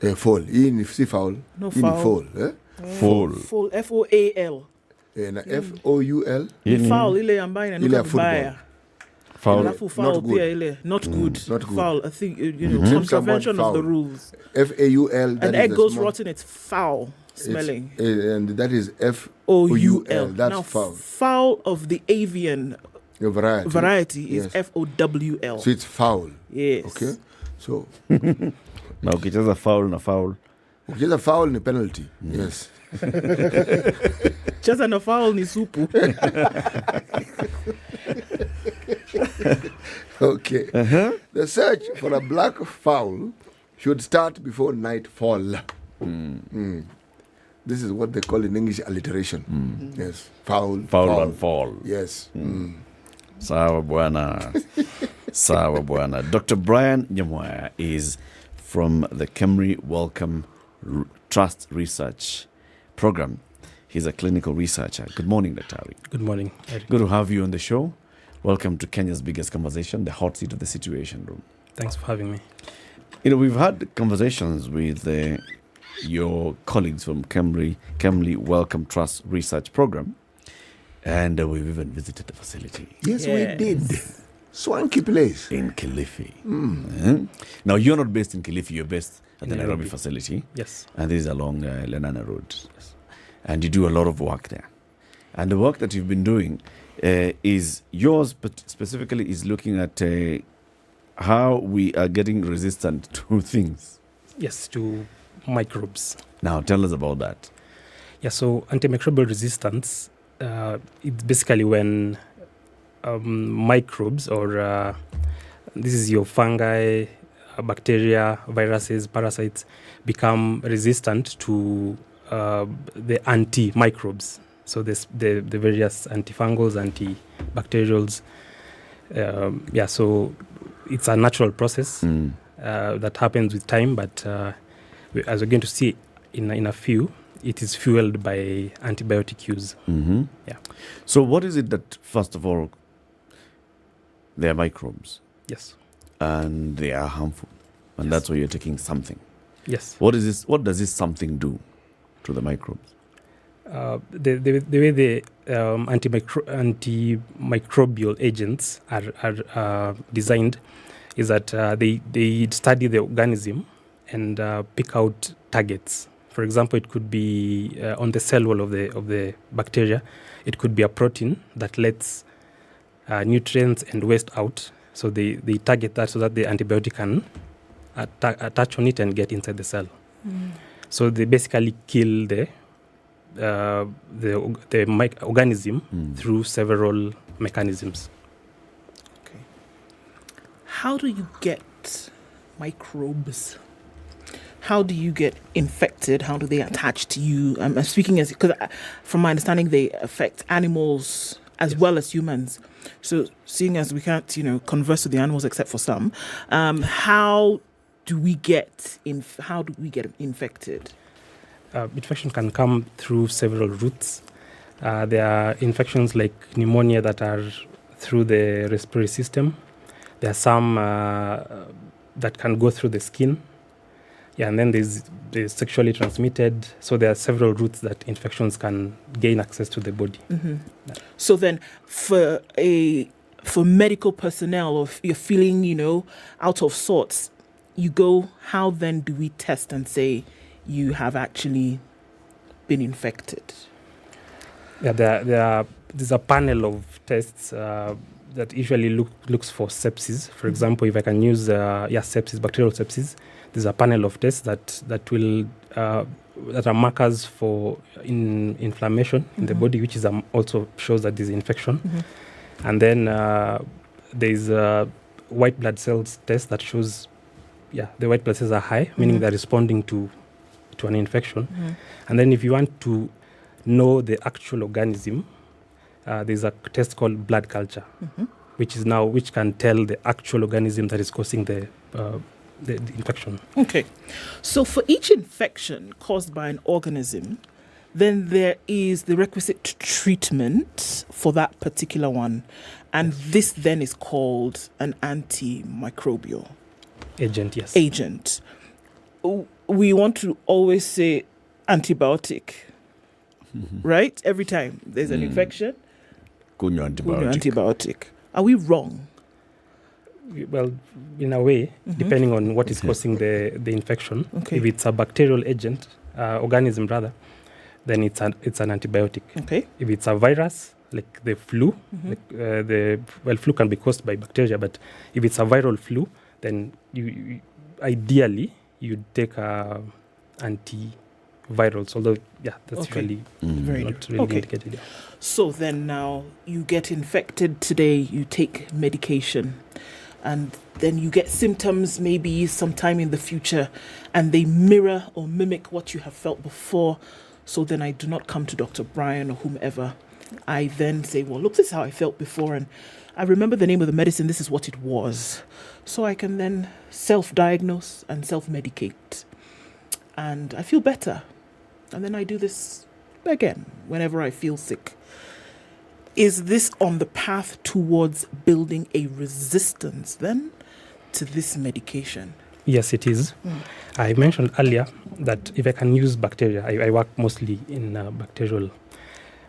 A foal. In if see fowl. No in fowl. foal. Eh? Foal. Foal. F-O-A-L. F-O-U-l. Foul ile ambaye inanuka vibaya. Foul. Alafu foul pia ile not good. Not good. Foul. I think contravention of the rules. F-A-U-L. An egg goes rotten. It's foul smelling. And that is F-O-U-L. That's now, foul. Fowl of the avian variety is F-O-W-L. So it's foul. Yes. Okay. So. Now ukicheza foul na foul. Ukicheza foul ni penalty. Yes. Cheza na foul ni supu. Okay. The search for a black fowl should start before nightfall. This is what they call in English alliteration. Yes. Foul. Foul and fall. Yes. Sawa bwana. Sawa bwana. Dr. Brian Nyamwaya is from the Kemri Wellcome Trust Research Program. He's a clinical researcher. Good morning, Dr. Ari. Good morning, Eric. Good to have you on the show. Welcome to Kenya's biggest conversation, the hot seat of the Situation Room. Thanks for having me. You know, we've had conversations with your colleagues from Kemri Wellcome Trust Research Program, and we've even visited the facility. Yes, we did. Swanky place. In Kilifi. Now, you're not based in Kilifi, you're based at the Nairobi facility. Yes. And this is along Lenana Road. Yes. And you do a lot of work there. And the work that you've been doing is yours, but specifically is looking at how we are getting resistant to things. Yes, to microbes. Now, tell us about that. Yeah, so antimicrobial resistance, it's basically when microbes or this is your fungi, bacteria, viruses, parasites become resistant to the antimicrobes. So the various antifungals, antibacterials. So it's a natural process that happens with time, but as we're going to see in a few, it is fueled by antibiotic use. Yeah. So what is it that, first of all, they are microbes? Yes. And they are harmful. And that's why you're taking something. Yes. What is this? What does this something do to the microbes? The way the antimicrobial agents are designed is that they study the organism and pick out targets. For example, it could be on the cell wall of the bacteria. It could be a protein that lets nutrients and waste out. So they target that so that the antibiotic can attach on it and get inside the cell. So they basically kill the organism through several mechanisms. Okay. How do you get microbes? How do you get infected? How do they attach to you? I'm speaking as because from my understanding, they affect animals as well as humans. So, seeing as we can't, converse with the animals except for some, how do we get infected? Infection can come through several routes. There are infections like pneumonia that are through the respiratory system. There are some that can go through the skin. Yeah, and then there's sexually transmitted. So there are several routes that infections can gain access to the body. Yeah. So then, for medical personnel, or if you're feeling, out of sorts, you go, how then do we test and say you have actually been infected? Yeah, there's a panel of tests that usually looks for sepsis. For example, if I can use sepsis, bacterial sepsis, there's a panel of tests that will that are markers for inflammation in the body, which is also shows that there's infection. And then there's a white blood cells test that shows, the white blood cells are high, meaning they're responding to an infection. And then if you want to know the actual organism, there's a test called blood culture, which can tell the actual organism that is causing the infection. Okay, so for each infection caused by an organism, then there is the requisite treatment for that particular one, and this then is called an antimicrobial agent. Yes. Agent. We want to always say antibiotic, right? Every time there's an infection, Kunywa antibiotic. Are we wrong? Well, in a way, depending on what is causing the infection. Okay. If it's a bacterial agent, organism rather, then it's an antibiotic. Okay. If it's a virus, like the flu, flu can be caused by bacteria, but if it's a viral flu, then you ideally you'd take antivirals. Although, that's usually not really indicated. Yeah. So then now you get infected today, you take medication, and then you get symptoms maybe sometime in the future, and they mirror or mimic what you have felt before. So then I do not come to Dr. Brian or whomever. I then say, well, look, this is how I felt before, and I remember the name of the medicine, this is what it was. So I can then self-diagnose and self-medicate. And I feel better. And then I do this again whenever I feel sick. Is this on the path towards building a resistance then to this medication? Yes, it is. I mentioned earlier that if I can use bacteria, I work mostly in bacterial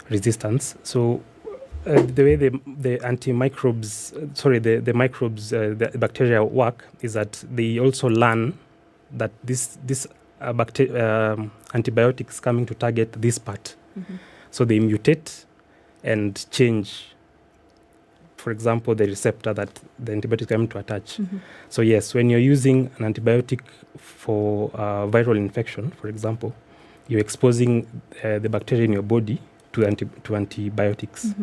resistance. So the way the antimicrobes, the microbes, the bacteria work is that they also learn that this antibiotics coming to target this part. So they mutate and change, for example, the receptor that the antibiotic is coming to attach. So yes, when you're using an antibiotic for viral infection, for example, you're exposing the bacteria in your body to antibiotics,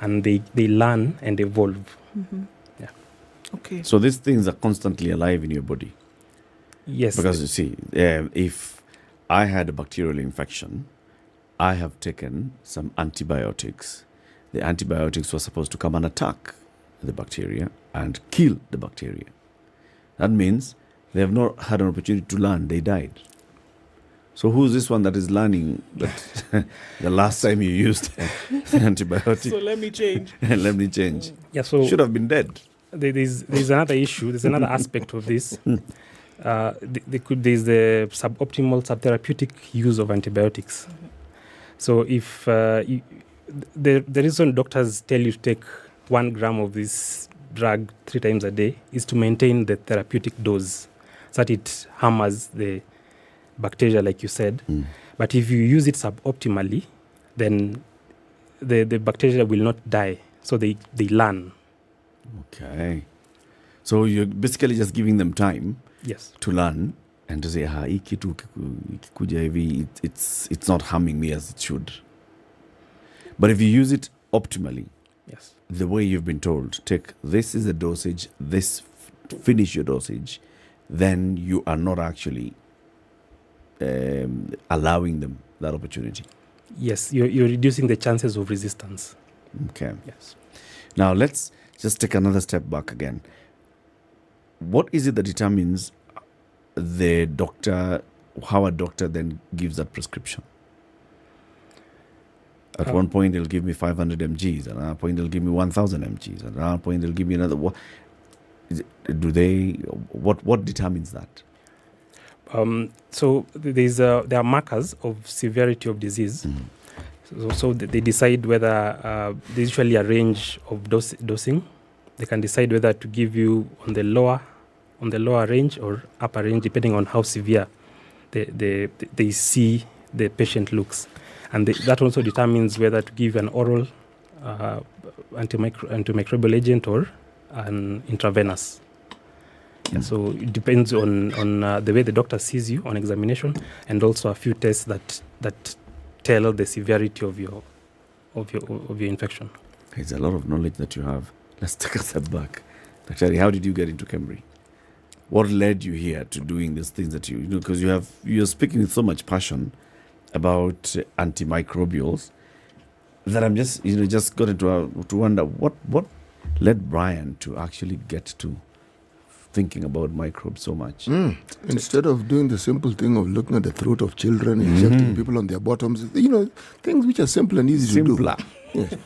and they learn and evolve. Yeah. Okay. So these things are constantly alive in your body. Yes. Because you see, if I had a bacterial infection, I have taken some antibiotics. The antibiotics were supposed to come and attack the bacteria and kill the bacteria. That means they have not had an opportunity to learn. They died. So who's this one that is learning that the last time you used the antibiotic? So let me change. Let me change. Yeah, so should have been dead. There's another issue. There's another aspect of this. There's the suboptimal subtherapeutic use of antibiotics. So if the reason doctors tell you to take 1 gram of this drug 3 times a day is to maintain the therapeutic dose, so that it hammers the bacteria, like you said. But if you use it suboptimally, then the bacteria will not die. So they learn. Okay. So you're basically just giving them time to learn and to say, it's not harming me as it should. But if you use it optimally, the way you've been told, take this is the dosage, finish your dosage, then you are not actually allowing them that opportunity. Yes, you're reducing the chances of resistance. Okay. Yes. Now let's just take another step back again. What is it that determines how a doctor then gives that prescription? At one point, they'll give me 500 mgs. At another point, they'll give me 1,000 mgs. At another point, they'll give me another. What determines that? So there are markers of severity of disease. So they decide whether there's usually a range of dosing. They can decide whether to give you on the lower on the lower range or upper range, depending on how severe they see the patient looks. And that also determines whether to give an oral antimicrobial agent or an intravenous. Yeah, so it depends on the way the doctor sees you on examination, and also a few tests that tell the severity of your infection. It's a lot of knowledge that you have. Let's take a step back. Actually, how did you get into Cambry? What led you here to doing these things that you know? Because you're speaking with so much passion about antimicrobials that I'm just got to wonder what led Brian to actually get to thinking about microbes so much. Instead of doing the simple thing of looking at the throat of children, injecting people on their bottoms, things which are simple and easy to do. Yes.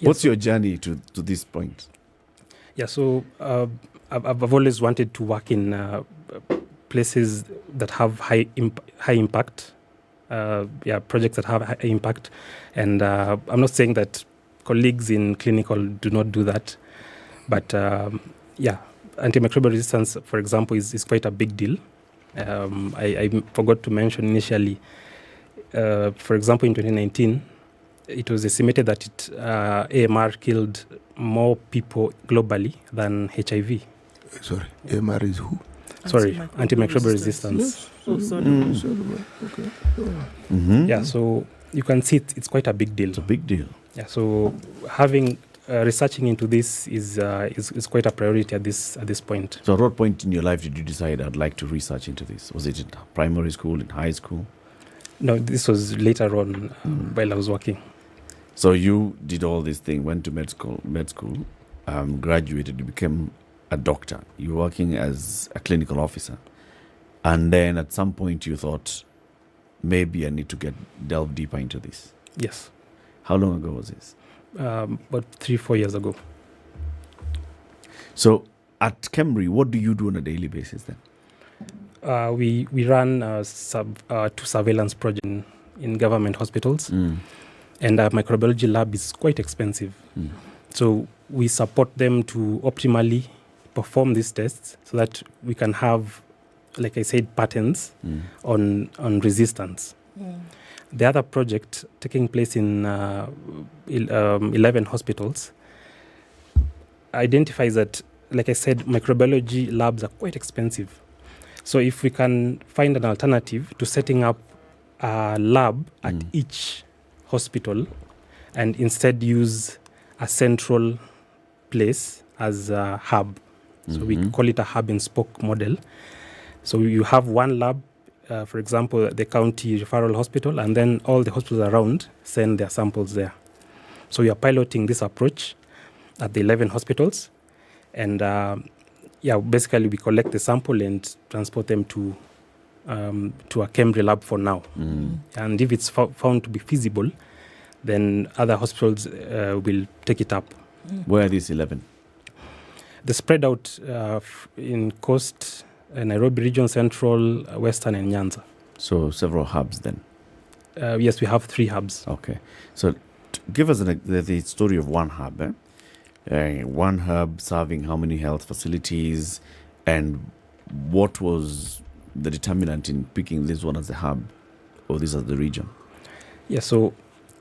What's your journey to this point? Yeah, so I've always wanted to work in places that have high impact, projects that have high impact. And I'm not saying that colleagues in clinical do not do that, but antimicrobial resistance, for example, is quite a big deal. I forgot to mention initially, for example, in 2019, it was estimated that AMR killed more people globally than HIV. Sorry, AMR is who? Sorry, antimicrobial resistance. Yes. Okay. Yeah, so you can see it's quite a big deal. It's a big deal. Yeah, so having researching into this is quite a priority at this point. So at what point in your life did you decide I'd like to research into this? Was it in primary school, in high school? No, this was later on while I was working. So you did all this thing, went to med school, graduated, you became a doctor. You were working as a clinical officer. And then at some point you thought, maybe I need to delve deeper into this. Yes. How long ago was this? About 3-4 years ago. So at Cambry, what do you do on a daily basis then? We run two surveillance projects in government hospitals. And our microbiology lab is quite expensive. So we support them to optimally perform these tests so that we can have, like I said, patterns on resistance. The other project taking place in 11 hospitals identifies that, like I said, microbiology labs are quite expensive. So if we can find an alternative to setting up a lab at each hospital and instead use a central place as a hub. So we call it a hub and spoke model. So you have one lab, for example, the county referral hospital, and then all the hospitals around send their samples there. So we are piloting this approach at the 11 hospitals. And basically we collect the sample and transport them to a Cambry lab for now. And if it's found to be feasible, then other hospitals will take it up. Where are these 11? They're spread out in Coast, Nairobi region, Central, Western, and Nyanza. So several hubs then? Yes, we have 3 hubs. Okay. So give us the story of one hub. One hub serving how many health facilities, and what was the determinant in picking this one as a hub or this as the region? Yeah, so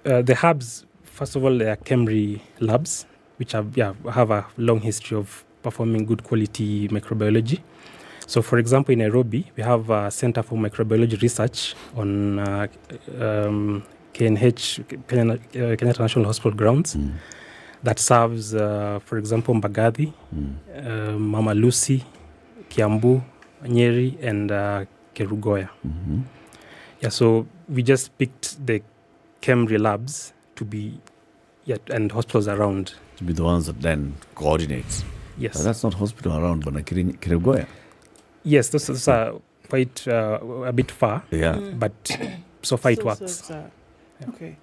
the hubs, first of all, they are Cambry labs, which have a long history of performing good quality microbiology. So, for example, in Nairobi, we have a Center for Microbiology Research on Kenyatta National Hospital grounds that serves, for example, Mbagathi, Mama Lucy, Kiambu, Nyeri, and Kerugoya. Yeah, so we just picked the Cambry labs to be, and hospitals around. To be the ones that then coordinates. Yes. But that's not hospital around, but Kerugoya. Yes, those are quite a bit far. Yeah. But so far it works. Okay.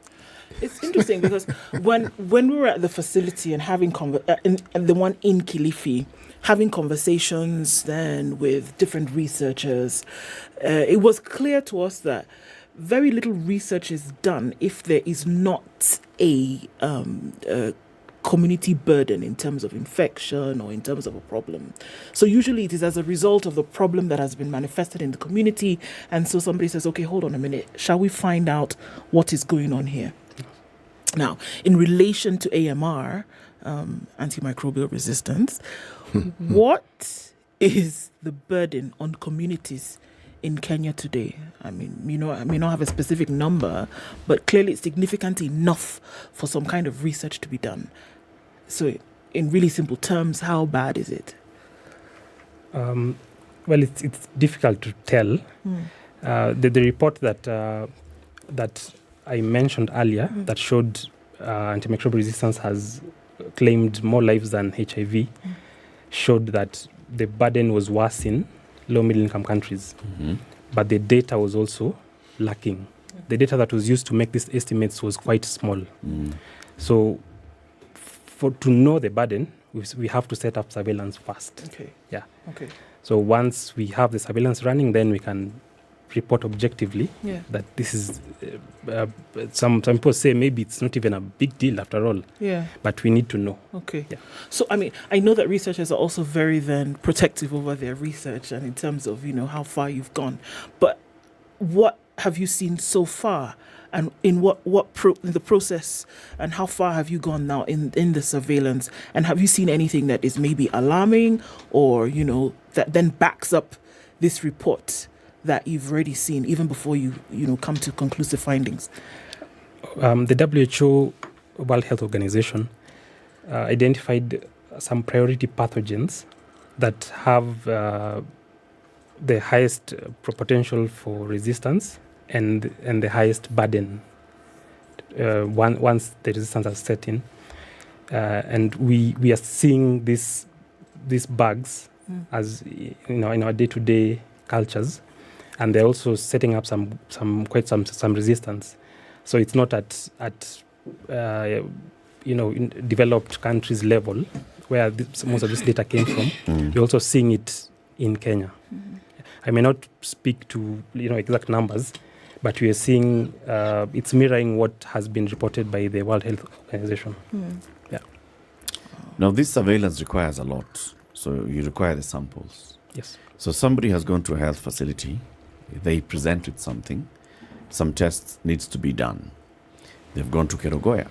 It's interesting because when we were at the facility and having the one in Kilifi, having conversations then with different researchers, it was clear to us that very little research is done if there is not a community burden in terms of infection or in terms of a problem. So usually it is as a result of the problem that has been manifested in the community. And so somebody says, okay, hold on a minute. Shall we find out what is going on here? Now, in relation to AMR, antimicrobial resistance, what is the burden on communities in Kenya today? I mean, I may not have a specific number, but clearly it's significant enough for some kind of research to be done. So in really simple terms, how bad is it? Well, it's difficult to tell. The report that I mentioned earlier that showed antimicrobial resistance has claimed more lives than HIV showed that the burden was worse in low middle income countries. But the data was also lacking. The data that was used to make these estimates was quite small. So to know the burden, we have to set up surveillance first. Okay. Yeah. Okay. So once we have the surveillance running, then we can report objectively that this is some people say maybe it's not even a big deal after all. Yeah. But we need to know. Okay. Yeah. So I mean, I know that researchers are also very then protective over their research and in terms of, how far you've gone. But what have you seen so far? And in in the process, and how far have you gone now in the surveillance? And have you seen anything that is maybe alarming or, that then backs up this report that you've already seen, even before you come to conclusive findings? The WHO, World Health Organization, identified some priority pathogens that have the highest potential for resistance and the highest burden once the resistance has set in. And we are seeing these bugs as in our day-to-day cultures, and they're also setting up some resistance. So it's not at in developed countries level where most of this data came from. We're also seeing it in Kenya. I may not speak to exact numbers, but we are seeing it's mirroring what has been reported by the World Health Organization. Yeah. Now, this surveillance requires a lot. So you require the samples. Yes. So somebody has gone to a health facility. They present with something. Some tests needs to be done. They've gone to Kerogoya.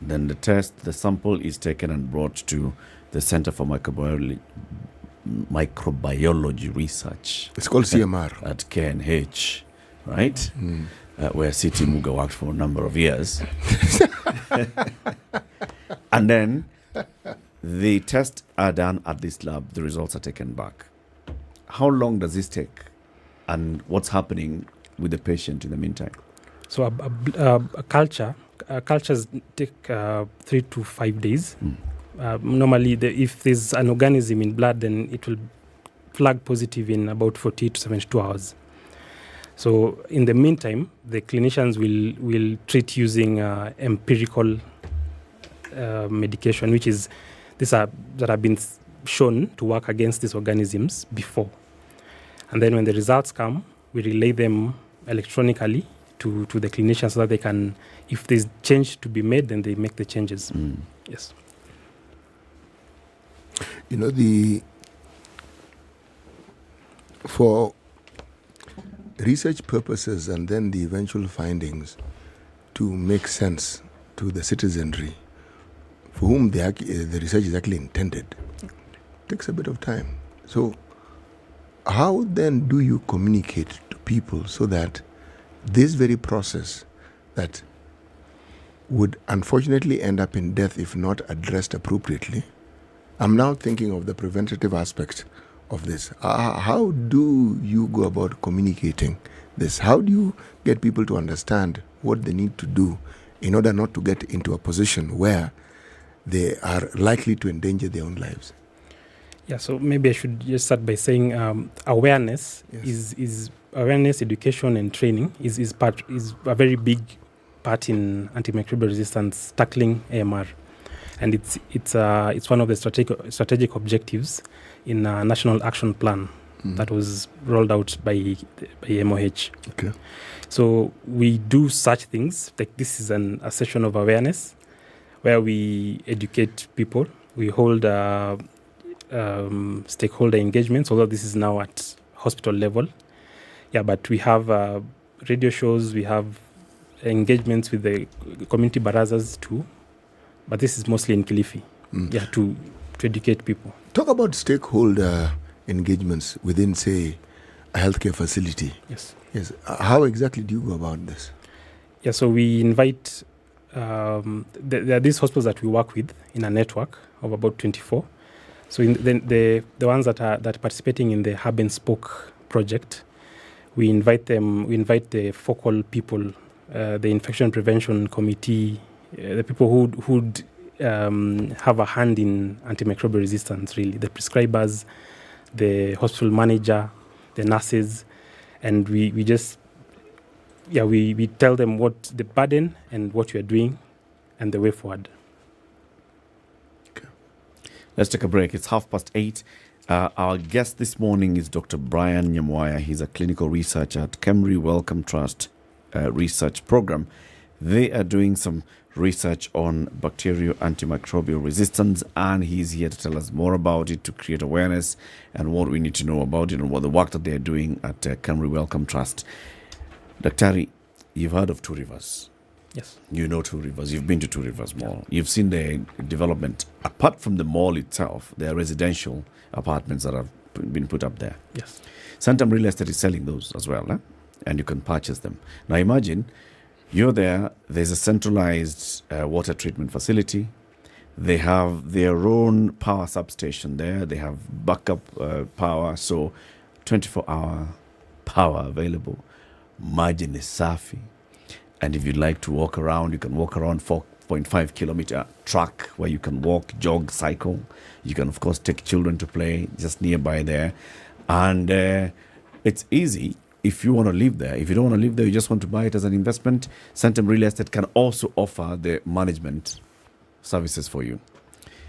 Then the sample is taken and brought to the Center for Microbiology Research. It's called CMR. At KNH, right? Where C.T. Muga worked for a number of years. And then the tests are done at this lab. The results are taken back. How long does this take? And what's happening with the patient in the meantime? So cultures take 3 to 5 days. Normally, if there's an organism in blood, then it will flag positive in about 48 to 72 hours. So in the meantime, the clinicians will treat using empirical medication, which is that have been shown to work against these organisms before. And then when the results come, we relay them electronically to the clinicians so that they can, if there's change to be made, then they make the changes. Yes. For research purposes and then the eventual findings to make sense to the citizenry for whom the research is actually intended, takes a bit of time. So how then do you communicate to people so that this very process that would unfortunately end up in death if not addressed appropriately? I'm now thinking of the preventative aspect of this. How do you go about communicating this? How do you get people to understand what they need to do in order not to get into a position where they are likely to endanger their own lives? Yeah, so maybe I should just start by saying awareness is awareness, education, and training is a very big part in antimicrobial resistance, tackling AMR, and it's one of the strategic objectives in a national action plan that was rolled out by MOH. Okay. So we do such things like this is a session of awareness where we educate people. We hold stakeholder engagements, although this is now at hospital level. Yeah, but we have radio shows, we have engagements with the community barazas too, but this is mostly in Kilifi, to educate people. Talk about stakeholder engagements within, say, a healthcare facility. Yes. How exactly do you go about this? Yeah, so we invite, there are these hospitals that we work with in a network of about 24. So the ones that are participating in the Hub and Spoke project, we invite the focal people, the infection prevention committee, the people who'd have a hand in antimicrobial resistance, really, the prescribers, the hospital manager, the nurses, and we tell them what the burden and what we are doing and the way forward. Okay. Let's take a break. It's 8:30. Our guest this morning is Dr. Brian Nyamwaya. He's a clinical researcher at Kemri Wellcome Trust research program. They are doing some research on bacterial antimicrobial resistance, and he's here to tell us more about it, to create awareness and what we need to know about it and what the work that they're doing at Kemri Wellcome Trust. Daktari, you've heard of Two Rivers. Yes. You know Two Rivers. You've been to Two Rivers Mall. You've seen the development. Apart from the mall itself, there are residential apartments that have been put up there. Yes. Santam Real Estate is selling those as well, and you can purchase them. Now imagine you're there, there's a centralized water treatment facility. They have their own power substation there. They have backup power, so 24-hour power available. Margin is safi. And if you'd like to walk around, you can walk around 4.5 kilometer track where you can walk, jog, cycle. You can, of course, take children to play just nearby there. And it's easy if you want to live there. If you don't want to live there, you just want to buy it as an investment, Santam Real Estate can also offer the management services for you.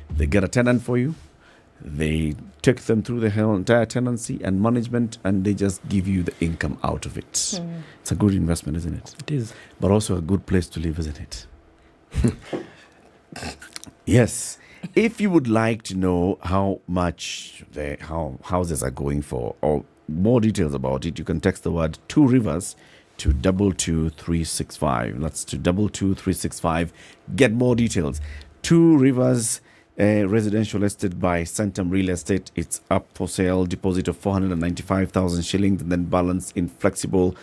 They get a tenant for you. They take them through the entire tenancy and management, and they just give you the income out of it. It's a good investment, isn't it? It is. But also a good place to live, isn't it? Yes. If you would like to know how much how houses are going for, or more details about it, you can text the word Two Rivers to 22365. That's to 22365. Get more details. Two Rivers residential estate by Santam Real Estate. It's up for sale. Deposit of 495,000 shillings, and then balance in flexible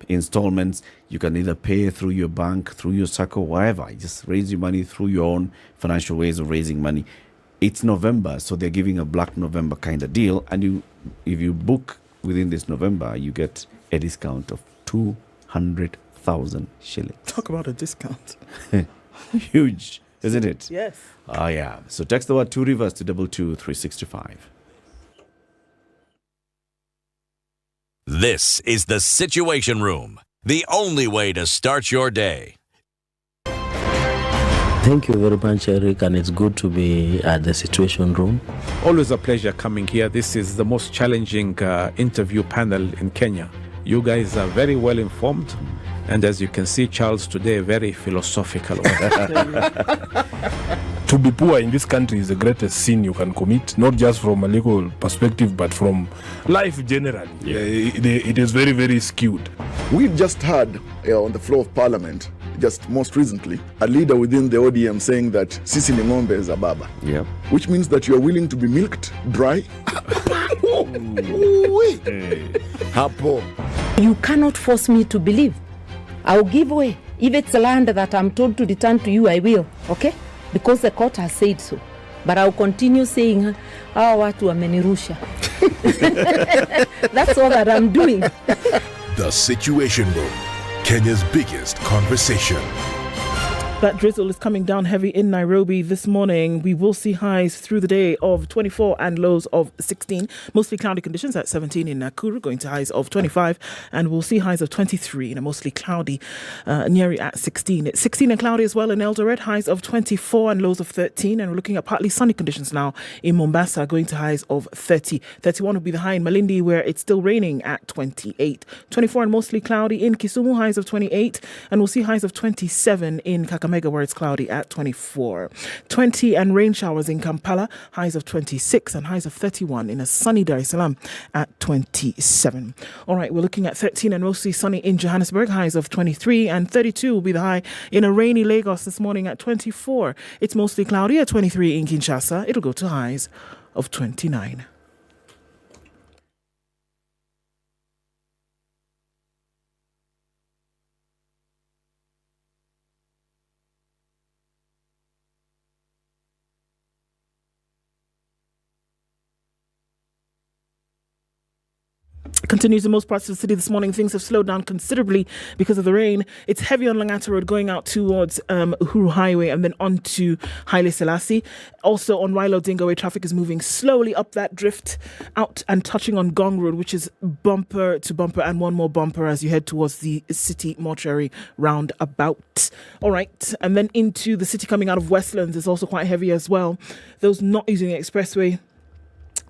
installments. You can either pay through your bank, through your circle, wherever. You just raise your money through your own financial ways of raising money. It's November, so they're giving a Black November kind of deal. And if you book within this November, you get a discount of 200,000 shillings. Talk about a discount. Huge, isn't it? Yes. Oh, yeah. So text the word Two Rivers to 22365. This is the Situation Room, the only way to start your day. Thank you very much, Eric, and it's good to be at the Situation Room. Always a pleasure coming here. This is the most challenging interview panel in Kenya. You guys are very well informed, and as you can see, Charles today, very philosophical. To be poor in this country is the greatest sin you can commit, not just from a legal perspective, but from life generally. Yeah. It is very, very skewed. We've just heard on the floor of Parliament, just most recently, a leader within the ODM saying that Sisi ni ng'ombe is a baba. Yeah. Which means that you are willing to be milked dry. Hapo. You cannot force me to believe. I'll give way. If it's land that I'm told to return to you, I will. Okay? Because the court has said so. But I'll continue saying, watu wamenirusha. That's all that I'm doing. The Situation Room, Kenya's biggest conversation. That drizzle is coming down heavy in Nairobi this morning. We will see highs through the day of 24 and lows of 16. Mostly cloudy conditions at 17 in Nakuru, going to highs of 25. And we'll see highs of 23 in a mostly cloudy Nyeri at 16. It's 16 and cloudy as well in Eldoret, highs of 24 and lows of 13. And we're looking at partly sunny conditions now in Mombasa, going to highs of 30. 31 will be the high in Malindi, where it's still raining at 28. 24 and mostly cloudy in Kisumu, highs of 28. And we'll see highs of 27 in Kakamega, Kakamega, where it's cloudy, at 24. 20 and rain showers in Kampala, highs of 26 and highs of 31 in a sunny Dar es Salaam at 27. All right, we're looking at 13 and mostly sunny in Johannesburg, highs of 23, and 32 will be the high in a rainy Lagos this morning at 24. It's mostly cloudy at 23 in Kinshasa. It'll go to highs of 29. Continues in most parts of the city this morning. Things have slowed down considerably because of the rain. It's heavy on Langata Road going out towards Uhuru Highway and then on to Haile Selassie. Also on Rilo Dingo Way, traffic is moving slowly up that drift out and touching on Gong Road, which is bumper to bumper and one more bumper as you head towards the city mortuary roundabout. All right, and then into the city coming out of Westlands is also quite heavy as well. Those not using the expressway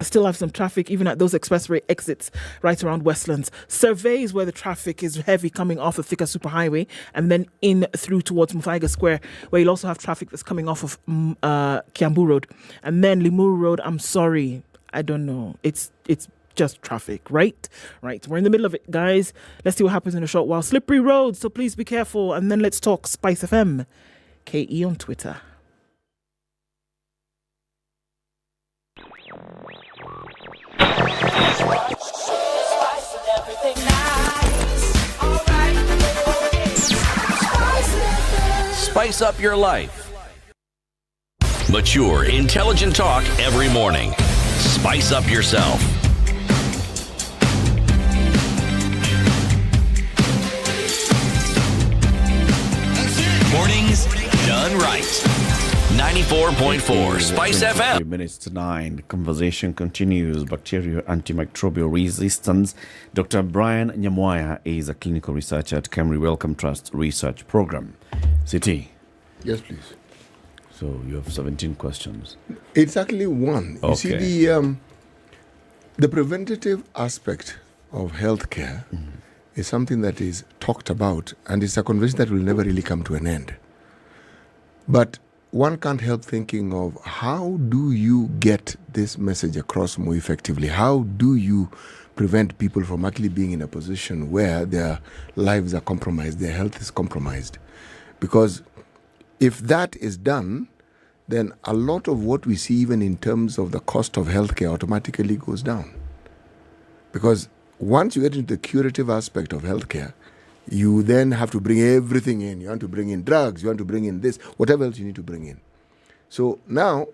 still have some traffic even at those expressway exits right around Westlands. Surveys where the traffic is heavy coming off of Thika Superhighway and then in through towards Muthaiga Square, where you'll also have traffic that's coming off of Kiambu Road. And then Limuru Road, I'm sorry, I don't know. It's just traffic, right? Right. We're in the middle of it, guys. Let's see what happens in a short while. Slippery roads, so please be careful. And then let's talk SpiceFM. KE on Twitter. Spice up your life. Mature, intelligent talk every morning. Spice up yourself. Mornings done right. 94.4 Spice FM. 3 minutes to 9. The conversation continues. Bacterial antimicrobial resistance. Dr. Brian Nyamwaya is a clinical researcher at Camry Wellcome Trust Research Program. City. Yes, please. So you have 17 questions. It's actually one. Okay. You see, the preventative aspect of healthcare is something that is talked about, and it's a conversation that will never really come to an end. But one can't help thinking of how do you get this message across more effectively? How do you prevent people from actually being in a position where their lives are compromised, their health is compromised? Because if that is done, then a lot of what we see, even in terms of the cost of healthcare, automatically goes down. Because once you get into the curative aspect of healthcare, you then have to bring everything in. You want to bring in drugs, you want to bring in this, whatever else you need to bring in. So now,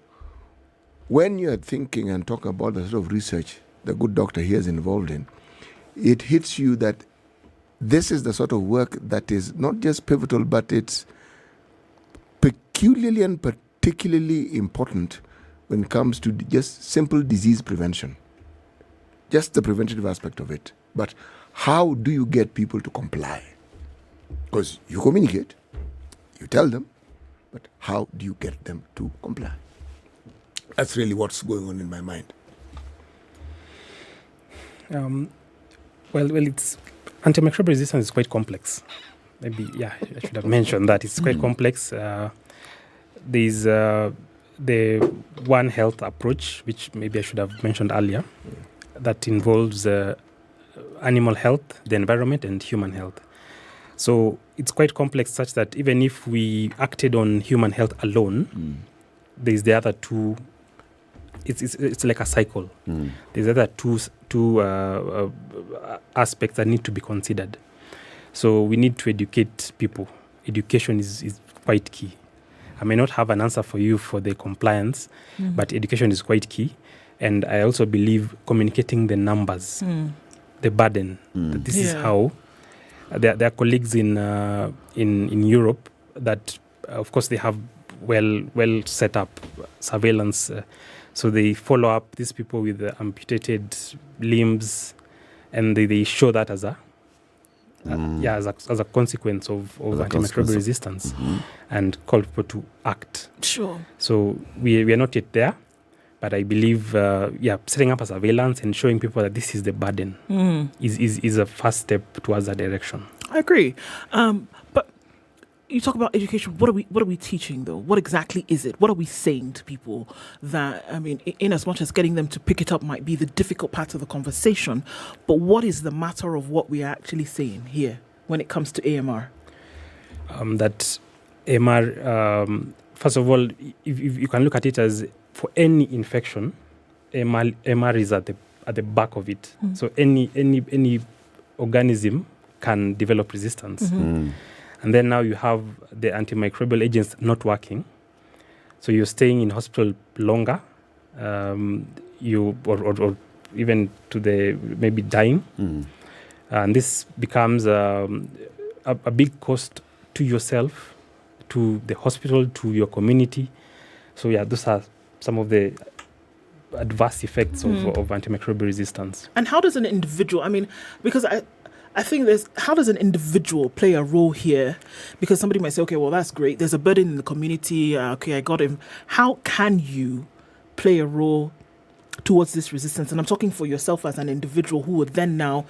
when you're thinking and talking about the sort of research the good doctor here is involved in, it hits you that this is the sort of work that is not just pivotal, but it's peculiarly and particularly important when it comes to just simple disease prevention. Just the preventative aspect of it. But how do you get people to comply? Because you communicate, you tell them, but how do you get them to comply? That's really what's going on in my mind. Well, it's antimicrobial resistance is quite complex. Maybe, I should have mentioned that it's quite complex. There's the One Health approach, which maybe I should have mentioned earlier, that involves animal health, the environment, and human health. So it's quite complex, such that even if we acted on human health alone, there's the other two. It's like a cycle. There's other two aspects that need to be considered. So we need to educate people. Education is quite key. I may not have an answer for you for the compliance, but education is quite key. And I also believe communicating the numbers, the burden. That this is how there are colleagues in Europe that, of course, they have well set up surveillance. So they follow up these people with amputated limbs, and they show that as a consequence of antimicrobial resistance, and call people to act. Sure. So we are not yet there, but I believe setting up a surveillance and showing people that this is the burden is a first step towards that direction. I agree. But you talk about education. What are we teaching though? What exactly is it? What are we saying to people? That, I mean, in as much as getting them to pick it up might be the difficult part of the conversation, but what is the matter of what we are actually saying here when it comes to AMR? That AMR, first of all, if you can look at it as for any infection, AMR is at the back of it. So any organism can develop resistance. And then now you have the antimicrobial agents not working. So you're staying in hospital longer, or even to the maybe dying. And this becomes a big cost to yourself, to the hospital, to your community. So yeah, those are some of the adverse effects of antimicrobial resistance. And how does an individual, I mean, because I think how does an individual play a role here? Because somebody might say, okay, well, that's great. There's a burden in the community. Okay, I got him. How can you play a role towards this resistance? And I'm talking for yourself as an individual who would then now,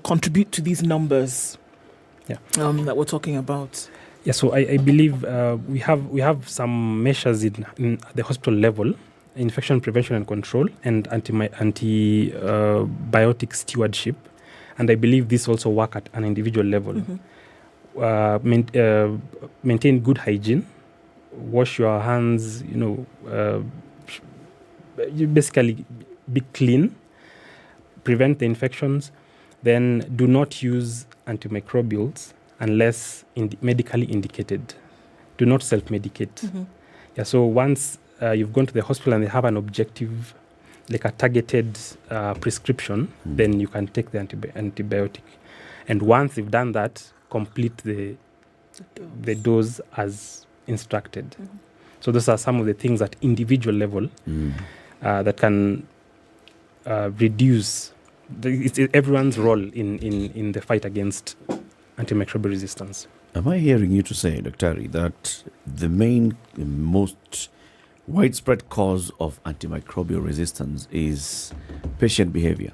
contribute to these numbers that we're talking about. Yeah, so I believe we have some measures in the hospital level, infection prevention and control, and antibiotic stewardship. And I believe this also work at an individual level. Maintain good hygiene, wash your hands, you basically be clean, prevent the infections, then do not use antimicrobials unless medically indicated. Do not self-medicate. Yeah, so once you've gone to the hospital and they have an objective, like a targeted prescription, then you can take the antibiotic. And once you've done that, complete the dose as instructed. So those are some of the things at individual level that can reduce everyone's role in the fight against antimicrobial resistance. Am I hearing you to say, Dr. that the most widespread cause of antimicrobial resistance is patient behavior?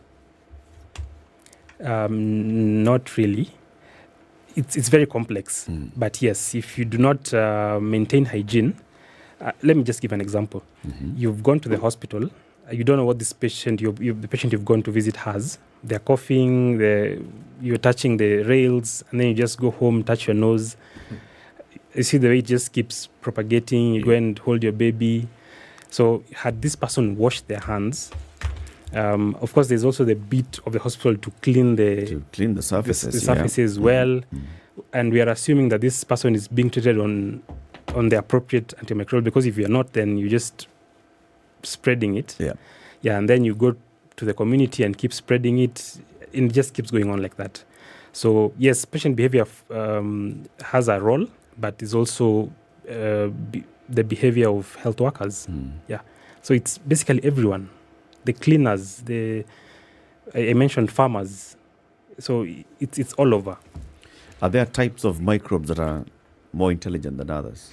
Not really. It's very complex. But yes, if you do not maintain hygiene, let me just give an example. You've gone to the hospital. You don't know what this patient, the patient you've gone to visit has. They're coughing, you're touching the rails, and then you just go home, touch your nose. You see the way it just keeps propagating. You go and hold your baby. So had this person washed their hands, of course, there's also the bit of the hospital to clean the surfaces, the surfaces well. And we are assuming that this person is being treated on the appropriate antimicrobial, because if you're not, then you're just spreading it. Yeah, and then you go to the community and keep spreading it, and it just keeps going on like that. So yes, patient behavior has a role, but it's also the behavior of health workers. Yeah, so it's basically everyone, the cleaners, I mentioned farmers. So it's all over. Are there types of microbes that are more intelligent than others?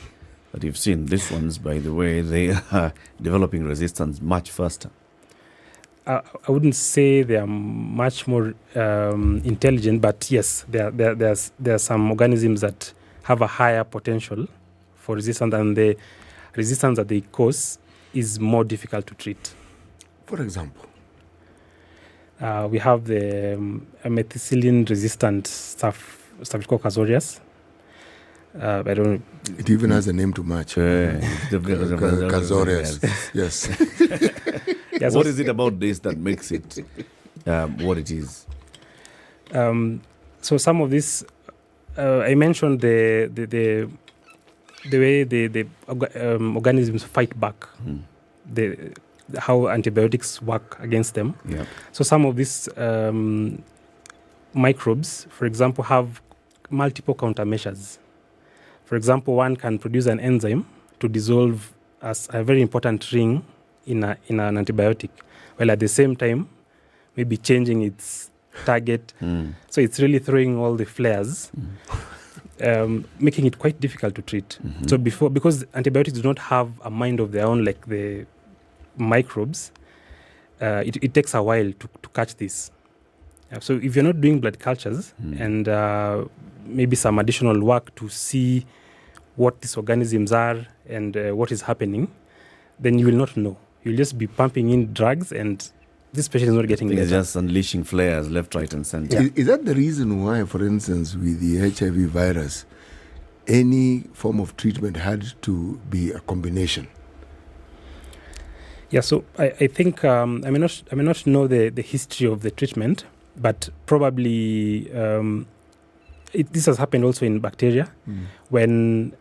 That you've seen, these ones, by the way, they are developing resistance much faster. I wouldn't say they are much more intelligent, but yes, there are some organisms that have a higher potential for resistance, and the resistance that they cause is more difficult to treat. For example? We have the methicillin-resistant Staphylococcus aureus. I don't know. It even has a name to match. Casorius. Yes. Yeah, what is it about this that makes it what it is? So some of this, I mentioned the way the organisms fight back, how antibiotics work against them. Yeah. So some of these microbes, for example, have multiple countermeasures. For example, one can produce an enzyme to dissolve as a very important ring in an antibiotic, while at the same time maybe changing its target. So it's really throwing all the flares, making it quite difficult to treat. So because antibiotics do not have a mind of their own like the microbes, it takes a while to catch this. So if you're not doing blood cultures and maybe some additional work to see what these organisms are and what is happening, then you will not know. You'll just be pumping in drugs and this patient is not getting better. It's just unleashing flares left, right, and center. Is that the reason why, for instance, with the HIV virus, any form of treatment had to be a combination? Yeah, so I think I may not know the history of the treatment, but probably this has happened also in bacteria when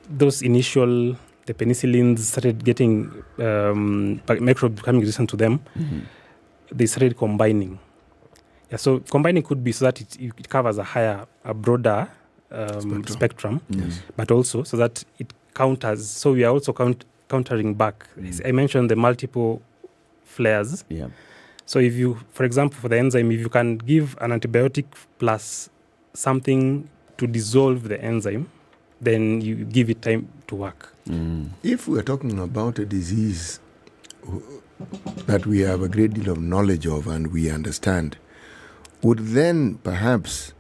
those initial the penicillins started getting microbes becoming resistant to them. They started combining. Yeah, so combining could be so that it covers a broader spectrum, but also so that it counters. So we are also countering back. I mentioned the multiple flares. Yeah. So if you, for example, for the enzyme, if you can give an antibiotic plus something to dissolve the enzyme, then you give it time to work. If we are talking about a disease that we have a great deal of knowledge of and we understand, would then perhaps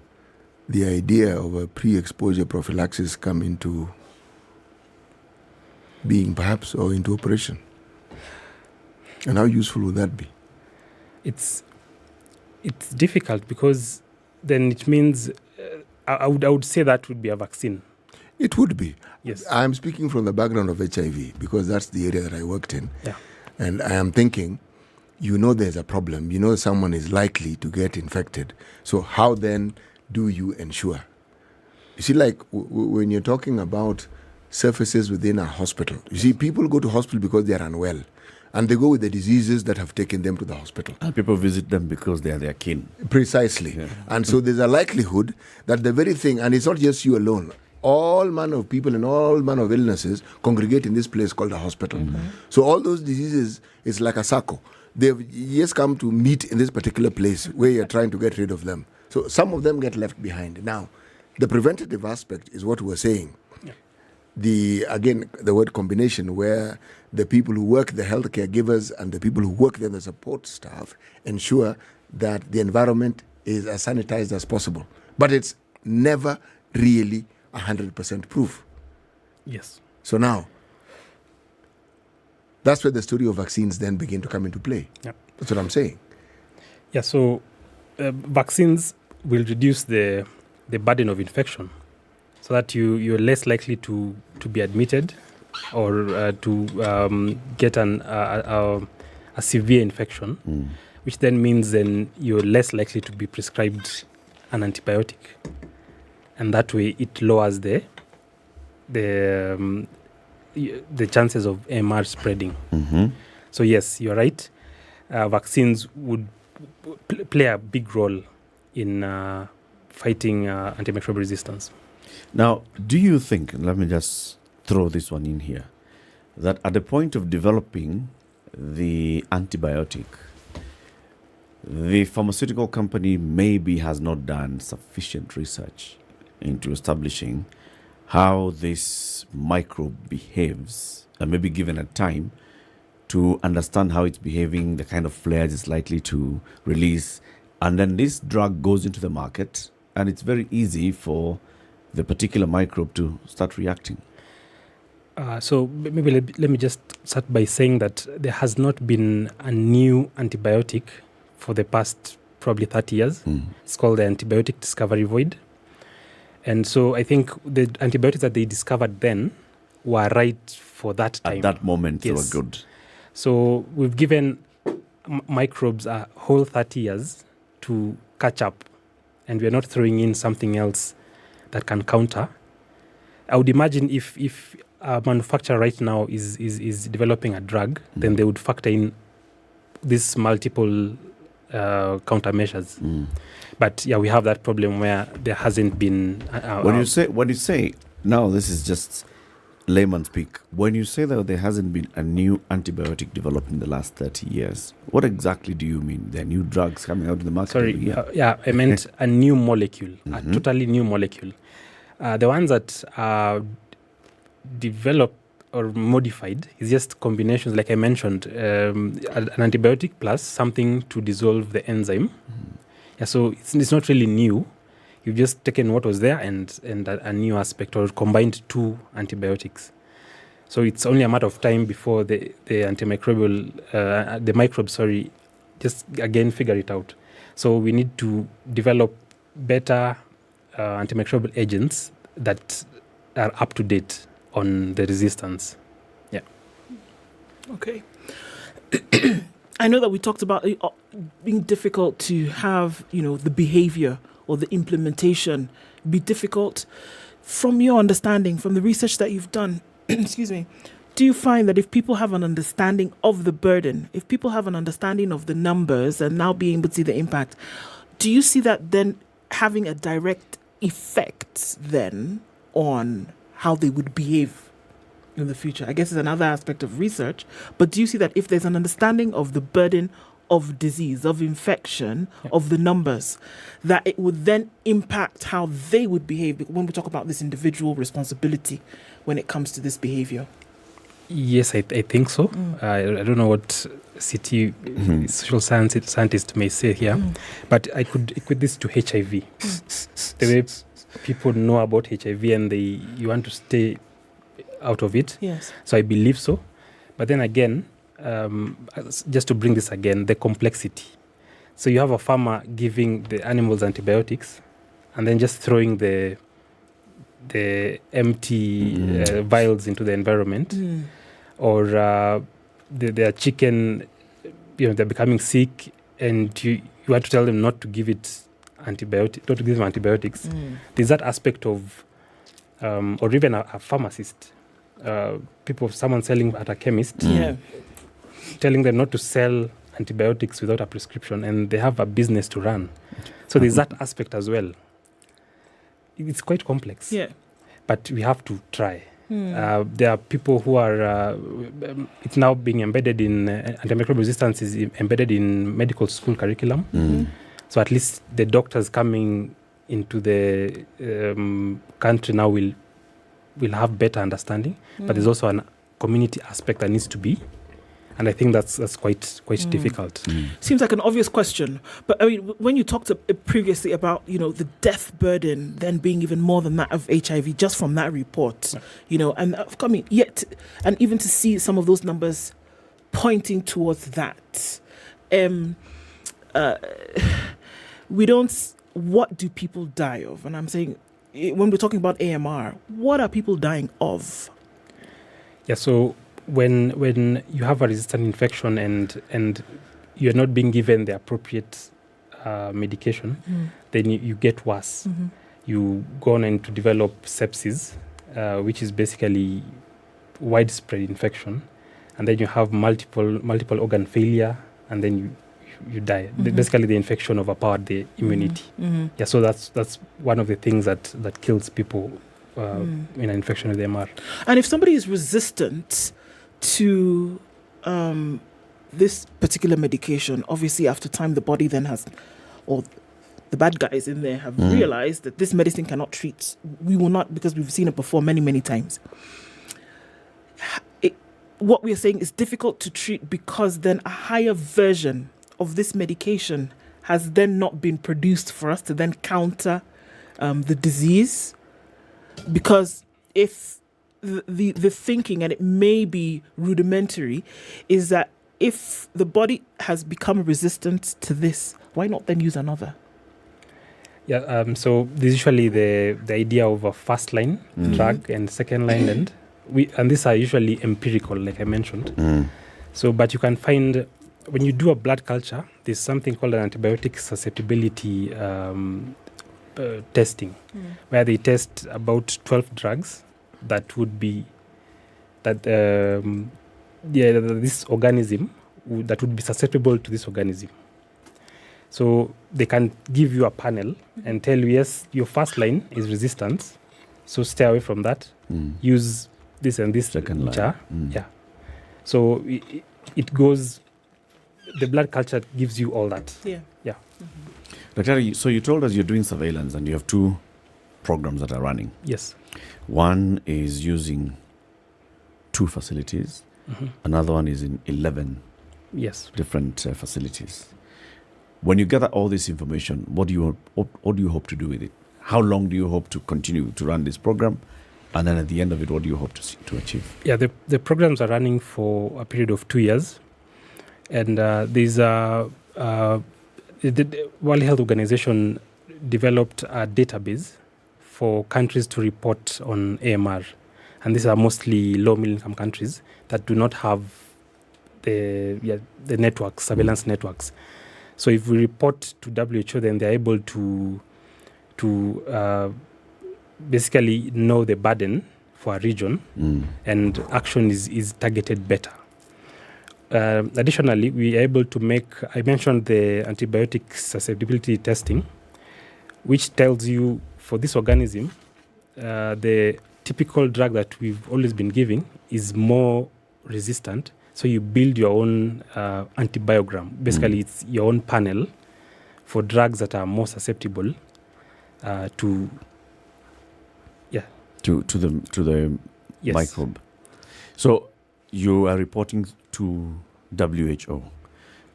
the idea of a pre-exposure prophylaxis come into being perhaps or into operation? And how useful would that be? It's difficult because then it means I would say that would be a vaccine. It would be. Yes. I'm speaking from the background of HIV because that's the area that I worked in. Yeah. And I am thinking, there's a problem. Someone is likely to get infected. So how then do you ensure? You see, like when you're talking about surfaces within a hospital, you see, people go to hospital because they are unwell. And they go with the diseases that have taken them to the hospital. And people visit them because they are their kin. Precisely. Yeah. And so there's a likelihood that the very thing, and it's not just you alone, all manner of people and all manner of illnesses congregate in this place called a hospital. So all those diseases is like a circle. They've just come to meet in this particular place where you're trying to get rid of them. So some of them get left behind. Now, the preventative aspect is what we're saying. The word combination, where the people who work, the healthcare givers, and the people who work there, the support staff, ensure that the environment is as sanitized as possible. But it's never really 100% proof. Yes. So now, that's where the story of vaccines then begin to come into play. Yep. That's what I'm saying. Yeah, so vaccines will reduce the burden of infection so that you're less likely to be admitted or to get a severe infection, which then means then you're less likely to be prescribed an antibiotic. And that way it lowers the chances of AMR spreading. So yes, you're right. Vaccines would play a big role in fighting antimicrobial resistance. Now, do you think, let me just throw this one in here, that at the point of developing the antibiotic, the pharmaceutical company maybe has not done sufficient research into establishing how this microbe behaves, and maybe given a time to understand how it's behaving, the kind of flares it's likely to release, and then this drug goes into the market, and it's very easy for the particular microbe to start reacting. So maybe let me just start by saying that there has not been a new antibiotic for the past probably 30 years. It's called the antibiotic discovery void. And so I think the antibiotics that they discovered then were right for that time. At that moment, they were good. So we've given microbes a whole 30 years to catch up, and we're not throwing in something else that can counter. I would imagine if a manufacturer right now is developing a drug, then they would factor in these multiple countermeasures. But yeah, we have that problem where there hasn't been. When you say now, this is just layman speak. When you say that there hasn't been a new antibiotic developed in the last 30 years, what exactly do you mean? There are new drugs coming out in the market? Sorry, I meant a new molecule, a totally new molecule. The ones that are developed or modified is just combinations, like I mentioned, an antibiotic plus something to dissolve the enzyme. Yeah, so it's not really new. You've just taken what was there and a new aspect, or combined two antibiotics. So it's only a matter of time before the antimicrobial, the microbes, just again figure it out. So we need to develop better antimicrobial agents that are up to date on the resistance. Yeah. Okay. I know that we talked about it being difficult to have, the behavior or the implementation be difficult. From your understanding, from the research that you've done, excuse me, do you find that if people have an understanding of the burden, if people have an understanding of the numbers and now being able to see the impact, do you see that then having a direct effect then on how they would behave in the future? I guess it's another aspect of research, but do you see that if there's an understanding of the burden of disease, of infection, of the numbers, that it would then impact how they would behave when we talk about this individual responsibility when it comes to this behavior? Yes, I think so. I don't know what city social scientist may say here, but I could equate this to HIV. The way people know about HIV and you want to stay out of it. Yes. So I believe so. But then again, just to bring this again, the complexity. So you have a farmer giving the animals antibiotics and then just throwing the empty vials into the environment. Or their chicken, they're becoming sick, and you want to tell them not to give it not to give them antibiotics. There's that aspect of, or even a pharmacist, someone selling at a chemist, telling them not to sell antibiotics without a prescription, and they have a business to run. So there's that aspect as well. It's quite complex. Yeah. But we have to try. There are people who are, it's now being embedded in, antimicrobial resistance is embedded in medical school curriculum. So at least the doctors coming into the country now will have better understanding. But there's also a community aspect that needs to be. And I think that's quite difficult. Seems like an obvious question, but I mean, when you talked previously about the death burden then being even more than that of HIV, just from that report, and coming yet, and even to see some of those numbers pointing towards that, we don't. What do people die of? And I'm saying, when we're talking about AMR, what are people dying of? Yeah. So. When you have a resistant infection and you're not being given the appropriate medication, then you get worse. You go on and to develop sepsis, which is basically widespread infection, and then you have multiple organ failure, and then you die. Basically, the infection overpowered the immunity. Yeah, so that's one of the things that kills people in an infection with MR. And if somebody is resistant to this particular medication, obviously after time the body then has, or the bad guys in there have realized that this medicine cannot treat. We will not, because we've seen it before many times. What we are saying is difficult to treat because then a higher version of this medication has then not been produced for us to then counter the disease. Because if the thinking, and it may be rudimentary, is that if the body has become resistant to this, why not then use another? Yeah, so there's usually the idea of a first line drug and second line, and these are usually empirical, like I mentioned. So, but you can find, when you do a blood culture, there's something called an antibiotic susceptibility testing, where they test about 12 drugs that would be this organism that would be susceptible to this organism. So they can give you a panel and tell you, yes, your first line is resistance, so stay away from that. Use this and this second line. Yeah. So it goes. The blood culture gives you all that. Yeah. Dr. So you told us you're doing surveillance and you have 2 programs that are running. Yes. One is using 2 facilities. Another one is in 11 different facilities. When you gather all this information, what do you hope to do with it? How long do you hope to continue to run this program? And then at the end of it, what do you hope to achieve? Yeah, the programs are running for a period of 2 years. And the World Health Organization developed a database for countries to report on AMR. And these are mostly low middle income countries that do not have the networks, surveillance networks. So if we report to WHO, then they're able to basically know the burden for a region, and action is targeted better. Additionally, we are able to make, I mentioned the antibiotic susceptibility testing, which tells you for this organism, the typical drug that we've always been giving is more resistant. So you build your own antibiogram. Basically, it's your own panel for drugs that are more susceptible to the microbe. So you are reporting to WHO.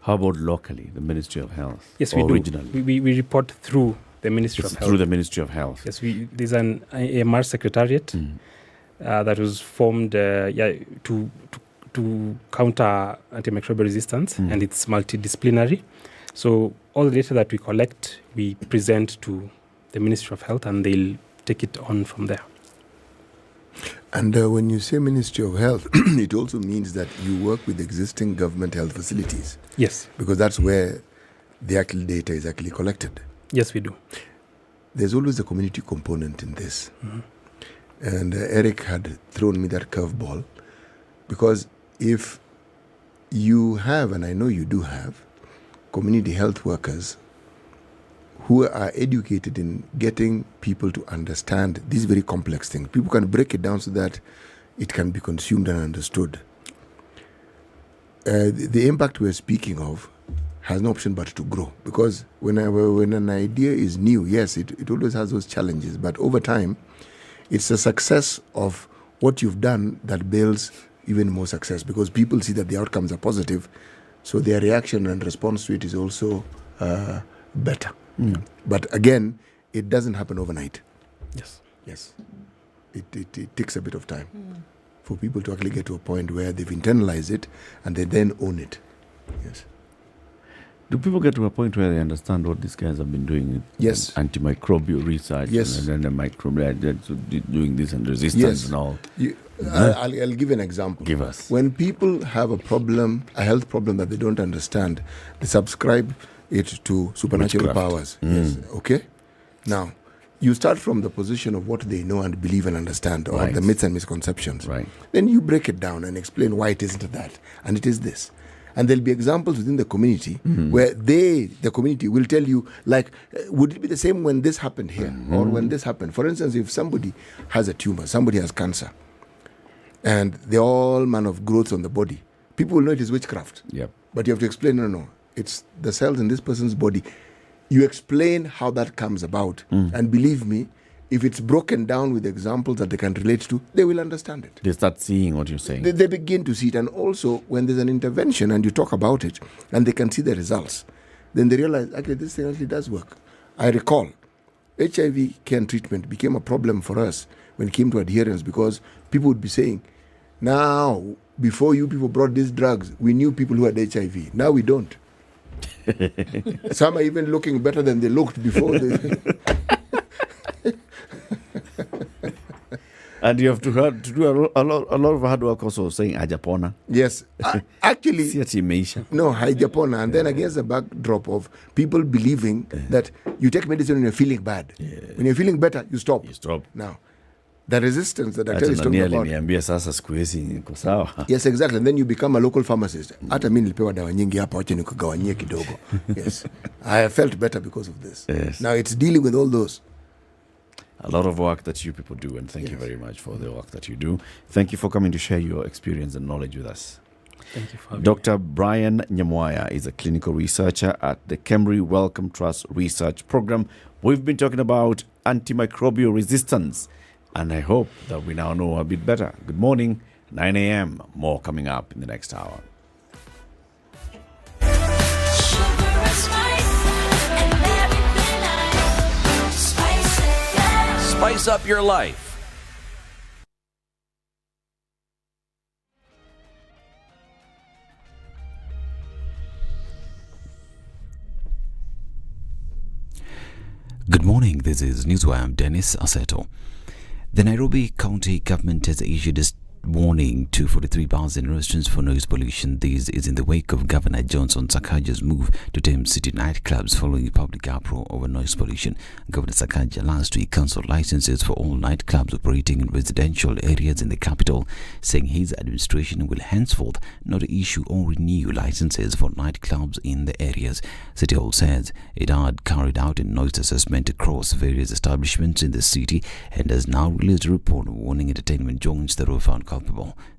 How about locally, the Ministry of Health? Yes, we do. We report through the Ministry of Health. Through the Ministry of Health. Yes, there's an AMR secretariat that was formed to counter antimicrobial resistance, and it's multidisciplinary. So all the data that we collect, we present to the Ministry of Health, and they'll take it on from there. And when you say Ministry of Health, it also means that you work with existing government health facilities. Yes. Because that's where the actual data is actually collected. Yes, we do. There's always a community component in this. And Eric had thrown me that curveball, because if you have, and I know you do have, community health workers who are educated in getting people to understand these very complex things. People can break it down so that it can be consumed and understood. The impact we're speaking of has no option but to grow, because when an idea is new, yes, it always has those challenges, but over time, it's the success of what you've done that builds even more success, because people see that the outcomes are positive, so their reaction and response to it is also better. But again, it doesn't happen overnight. Yes. It takes a bit of time for people to actually get to a point where they've internalized it and they then own it. Yes. Do people get to a point where they understand what these guys have been doing? Yes. Antimicrobial research. Yes. And then the microbial doing this and resistance and all. I'll give an example. Give us. When people have a problem, a health problem that they don't understand, they subscribe it to supernatural powers. Yes. Okay? Now, you start from the position of what they know and believe and understand, or the myths and misconceptions. Right. Then you break it down and explain why it isn't that, and it is this. And there'll be examples within the community where the community will tell you, like, would it be the same when this happened here or when this happened? For instance, if somebody has a tumor, somebody has cancer, and they're all manner of growths on the body, people will know it is witchcraft. Yep. But you have to explain, no, it's the cells in this person's body. You explain how that comes about. And believe me, if it's broken down with examples that they can relate to, they will understand it. They start seeing what you're saying. They begin to see it. And also, when there's an intervention and you talk about it and they can see the results, then they realize, okay, this thing actually does work. I recall HIV care and treatment became a problem for us when it came to adherence, because people would be saying, now, before you people brought these drugs, we knew people who had HIV. Now we don't. Some are even looking better than they looked before. And you have to do a lot of hard work also, saying hajapona. Yes. Actually, no, hajapona. And then against the backdrop of people believing that you take medicine when you're feeling bad. When you're feeling better, you stop. Now, the resistance that I tell you is talking about. Yes, exactly. And then you become a local pharmacist. Hata mimi nilipewa dawa nyingi hapa, wacha nikugawanyie kidogo. Yes. I felt better because of this. Yes. Now it's dealing with all those. A lot of work that you people do, and thank you very much for the work that you do. Thank you for coming to share your experience and knowledge with us. Thank you for having Dr. Brian Nyamwaya is a clinical researcher at the Kemri Wellcome Trust Research Program. We've been talking about antimicrobial resistance, and I hope that we now know a bit better. Good morning, 9 a.m. More coming up in the next hour. Sugar and spice. Spice up your life. Good morning, this is Newswire. I'm Dennis Aseto. The Nairobi County government has issued a warning to 43 bars and restaurants for noise pollution. This is in the wake of Governor Johnson Sakaja's move to tame city nightclubs following public uproar over noise pollution. Governor Sakaja last week cancelled licenses for all nightclubs operating in residential areas in the capital, saying his administration will henceforth not issue or renew licenses for nightclubs in the areas. City Hall says it had carried out a noise assessment across various establishments in the city and has now released a report warning entertainment joints that were found culpable.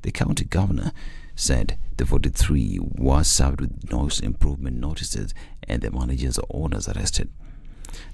The county governor said the 43 was served with noise improvement notices and the managers or owners arrested.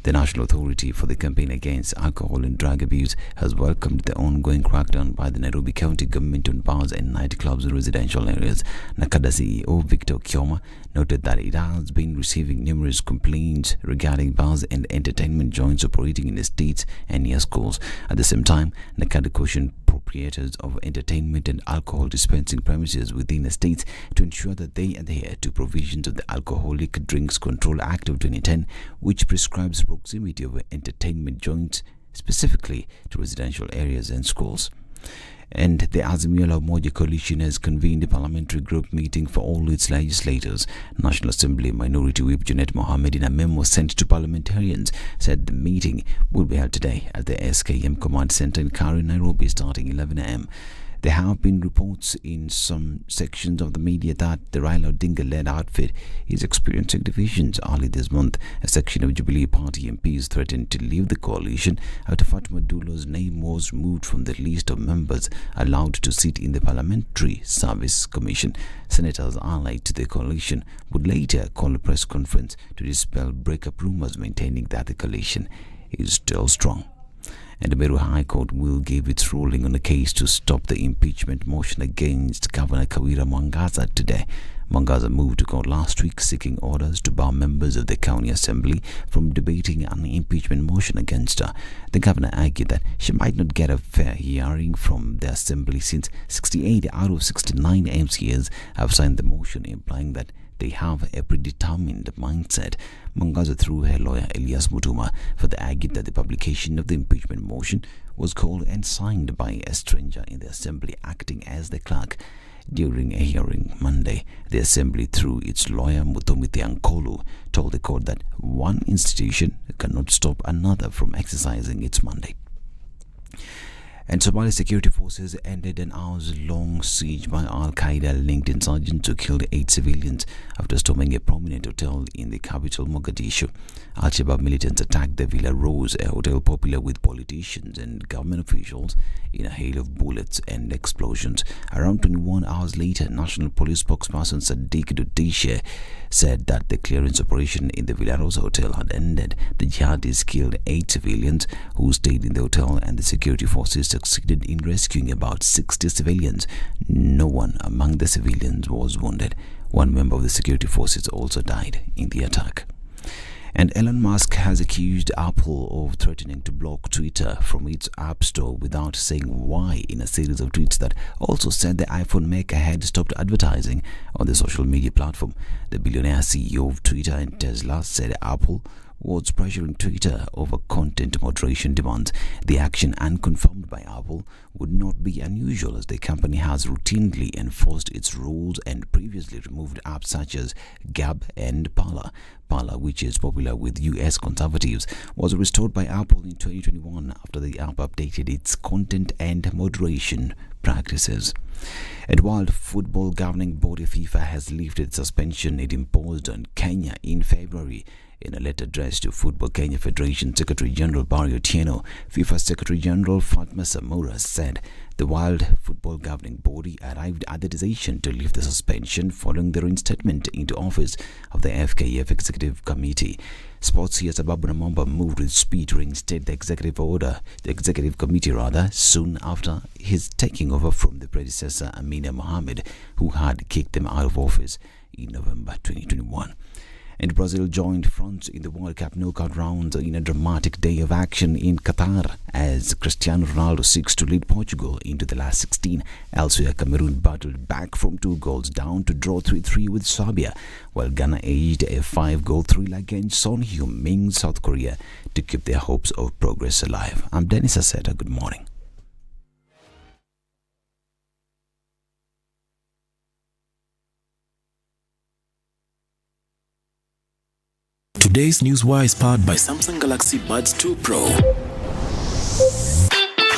The National Authority for the Campaign Against Alcohol and Drug Abuse has welcomed the ongoing crackdown by the Nairobi County government on bars and nightclubs in residential areas. Nakada CEO Victor Kioma noted that it has been receiving numerous complaints regarding bars and entertainment joints operating in estates and near schools. At the same time, Nakada cautioned proprietors of entertainment and alcohol dispensing premises within estates to ensure that they adhere to provisions of the Alcoholic Drinks Control Act of 2010, which prescribes proximity of entertainment joints specifically to residential areas and schools. And the Azimio la Umoja coalition has convened a parliamentary group meeting for all its legislators. National Assembly Minority Whip Junet Mohammed, in a memo sent to parliamentarians, said the meeting will be held today at the SKM Command Center in Kari, Nairobi, starting 11 a.m. There have been reports in some sections of the media that the Raila Odinga-led outfit is experiencing divisions. Early this month, a section of Jubilee Party MPs threatened to leave the coalition after Fatma Dulo's name was removed from the list of members allowed to sit in the Parliamentary Service Commission. Senators allied to the coalition would later call a press conference to dispel breakup rumors, maintaining that the coalition is still strong. And the Meru High Court will give its ruling on a case to stop the impeachment motion against Governor Kawira Mwangaza today. Mwangaza moved to court last week seeking orders to bar members of the county assembly from debating an impeachment motion against her. The governor argued that she might not get a fair hearing from the assembly since 68 out of 69 MCAs have signed the motion, implying that they have a predetermined mindset. Mwangaza, through her lawyer Elias Mutuma, further argued that the publication of the impeachment motion was called and signed by a stranger in the assembly acting as the clerk. During a hearing Monday, the assembly, through its lawyer Mutomiti Ankolu, told the court that one institution cannot stop another from exercising its mandate. And Somalia security forces ended an hours-long siege by Al-Qaeda-linked insurgents who killed 8 civilians after storming a prominent hotel in the capital, Mogadishu. Al-Shabaab militants attacked the Villa Rose, a hotel popular with politicians and government officials, in a hail of bullets and explosions. Around 21 hours later, National Police spokesperson Sadiq Dudishe said that the clearance operation in the Villa Rose hotel had ended. The jihadists killed 8 civilians who stayed in the hotel, and the security forces succeeded in rescuing about 60 civilians. No one among the civilians was wounded. One member of the security forces also died in the attack. And Elon Musk has accused Apple of threatening to block Twitter from its App Store without saying why, in a series of tweets that also said the iPhone maker had stopped advertising on the social media platform. The billionaire CEO of Twitter and Tesla said Apple was pressuring Twitter over content moderation demands. The action, unconfirmed by Apple, would not be unusual, as the company has routinely enforced its rules and previously removed apps such as Gab and Parler. Parler, which is popular with US conservatives, was restored by Apple in 2021 after the app updated its content and moderation practices. And World Football Governing Body FIFA has lifted suspension it imposed on Kenya in February. In a letter addressed to Football Kenya Federation Secretary General Barry Otieno, FIFA Secretary General Fatma Samora said the World Football Governing Body arrived at the decision to lift the suspension following the reinstatement into office of the FKF Executive Committee. Sports CS Ababu Namamba moved with speed to reinstate the executive committee soon after his taking over from the predecessor Amina Mohammed, who had kicked them out of office in November 2021. And Brazil joined France in the World Cup knockout round in a dramatic day of action in Qatar as Cristiano Ronaldo seeks to lead Portugal into the last 16. Elsewhere, Cameroon battled back from 2 goals down to draw 3-3 with Serbia, while Ghana edged a 5-goal thrill against Son Heung-min, South Korea, to keep their hopes of progress alive. I'm Dennis Aseta. Good morning. Today's Newswire is powered by Samsung Galaxy Buds 2 Pro.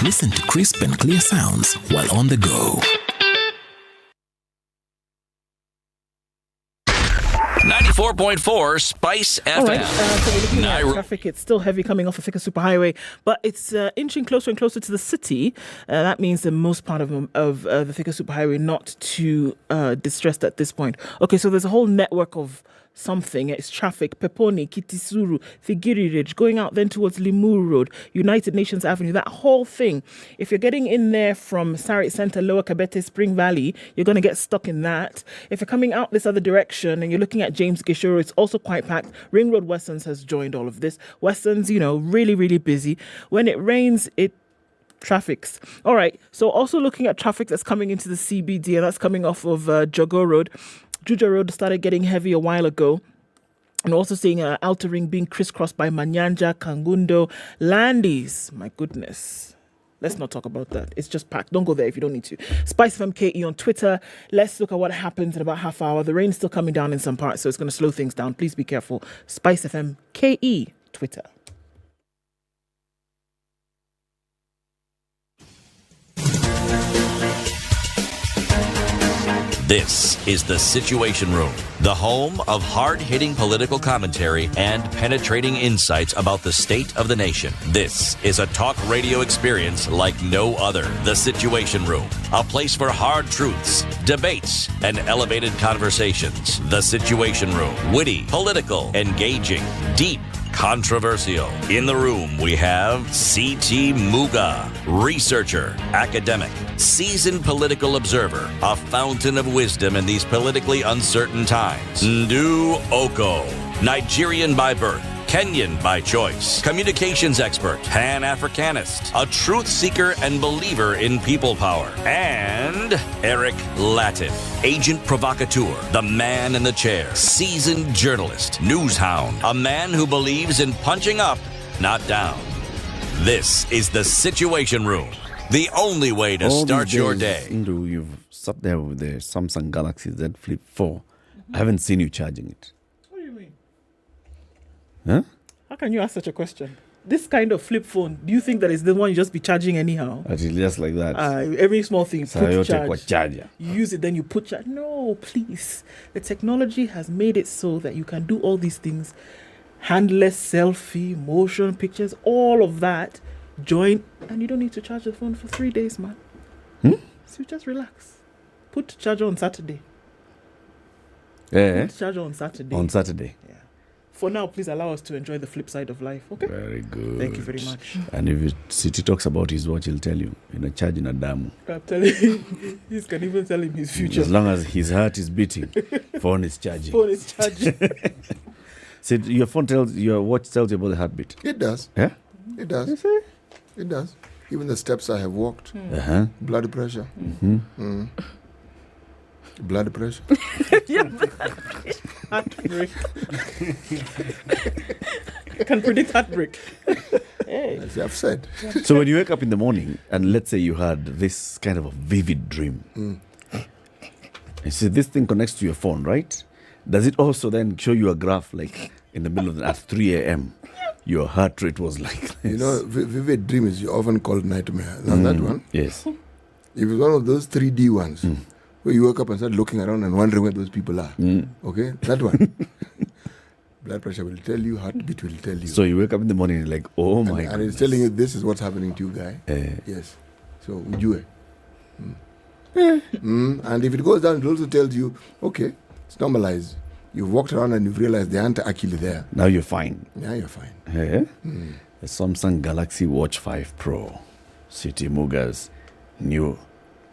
Listen to crisp and clear sounds while on the go. 94.4 Spice FM. All right, so we're looking at traffic. It's still heavy coming off of Thika Superhighway, but it's inching closer and closer to the city. That means the most part of the Thika Superhighway not too distressed at this point. Okay, so there's a whole network of something. It's traffic, Peponi, Kitisuru, Figiri Ridge, going out then towards Limuru Road, United Nations Avenue, that whole thing. If you're getting in there from Sarit Center, Lower Kabete, Spring Valley, you're going to get stuck in that. If you're coming out this other direction and you're looking at James Gishuru, it's also quite packed. Ring Road Westerns has joined all of this. Westerns, really, really busy. When it rains, it traffics. All right, so also looking at traffic that's coming into the CBD, and that's coming off of Jogo Road. Juja Road started getting heavy a while ago. And also seeing Outer Ring being crisscrossed by Manyanja, Kangundo, Landis. My goodness. Let's not talk about that. It's just packed. Don't go there if you don't need to. SpiceFM KE on Twitter. Let's look at what happens in about half hour. The rain is still coming down in some parts, so it's going to slow things down. Please be careful. SpiceFM KE Twitter. This is The Situation Room, the home of hard-hitting political commentary and penetrating insights about the state of the nation. This is a talk radio experience like no other. The Situation Room, a place for hard truths, debates, and elevated conversations. The Situation Room, witty, political, engaging, deep, controversial. In the room, we have C.T. Muga, researcher, academic, seasoned political observer, a fountain of wisdom in these politically uncertain times. Ndu Oko, Nigerian by birth, Kenyan by choice, communications expert, Pan-Africanist, a truth seeker and believer in people power, and Eric Latif, agent provocateur, the man in the chair, seasoned journalist, news hound, a man who believes in punching up, not down. This is The Situation Room, the only way to start your day. Indu, you've sat there with the Samsung Galaxy Z Flip 4. I haven't seen you charging it. What do you mean? Huh? How can you ask such a question? This kind of flip phone, do you think that is the one you just be charging anyhow? Actually, just like that. Every small thing, put charge. You use it, then you put charge. No, please. The technology has made it so that you can do all these things. Handless, selfie, motion pictures, all of that. Join, and you don't need to charge the phone for 3 days, man. So just relax. Put charger on Saturday. Yeah. Put charger on Saturday. On Saturday. Yeah. For now, please allow us to enjoy the flip side of life, okay? Very good. Thank you very much. And if City talks about his watch, he'll tell you, in a charge in a dam. I'm telling you, he can even tell him his future. As long as his heart is beating, phone is charging. Phone is charging. So your watch tells you about the heartbeat? It does. Yeah? It does. You see? It does. Even the steps I have walked. Uh-huh. Blood pressure. Mm-hmm. Blood pressure. Heartbreak. Can predict heartbreak. Hey. As I've said. So when you wake up in the morning and let's say you had this kind of a vivid dream, you see this thing connects to your phone, right? Does it also then show you a graph like in the middle of the at 3 a.m.? Your heart rate was like this. You know, vivid dream is often called nightmare. Now that one, yes. If it's one of those 3D ones, where you wake up and start looking around and wondering where those people are, okay, that one, blood pressure will tell you, heartbeat will tell you. So you wake up in the morning and you're like, oh my God. And it's telling you this is what's happening to you, guy. Yes. So, ujue. And if it goes down, it also tells you, okay, it's normalized. You've walked around and you've realized they aren't actually there. Now you're fine. Yeah, you're fine. The Samsung Galaxy Watch 5 Pro, City Muga's new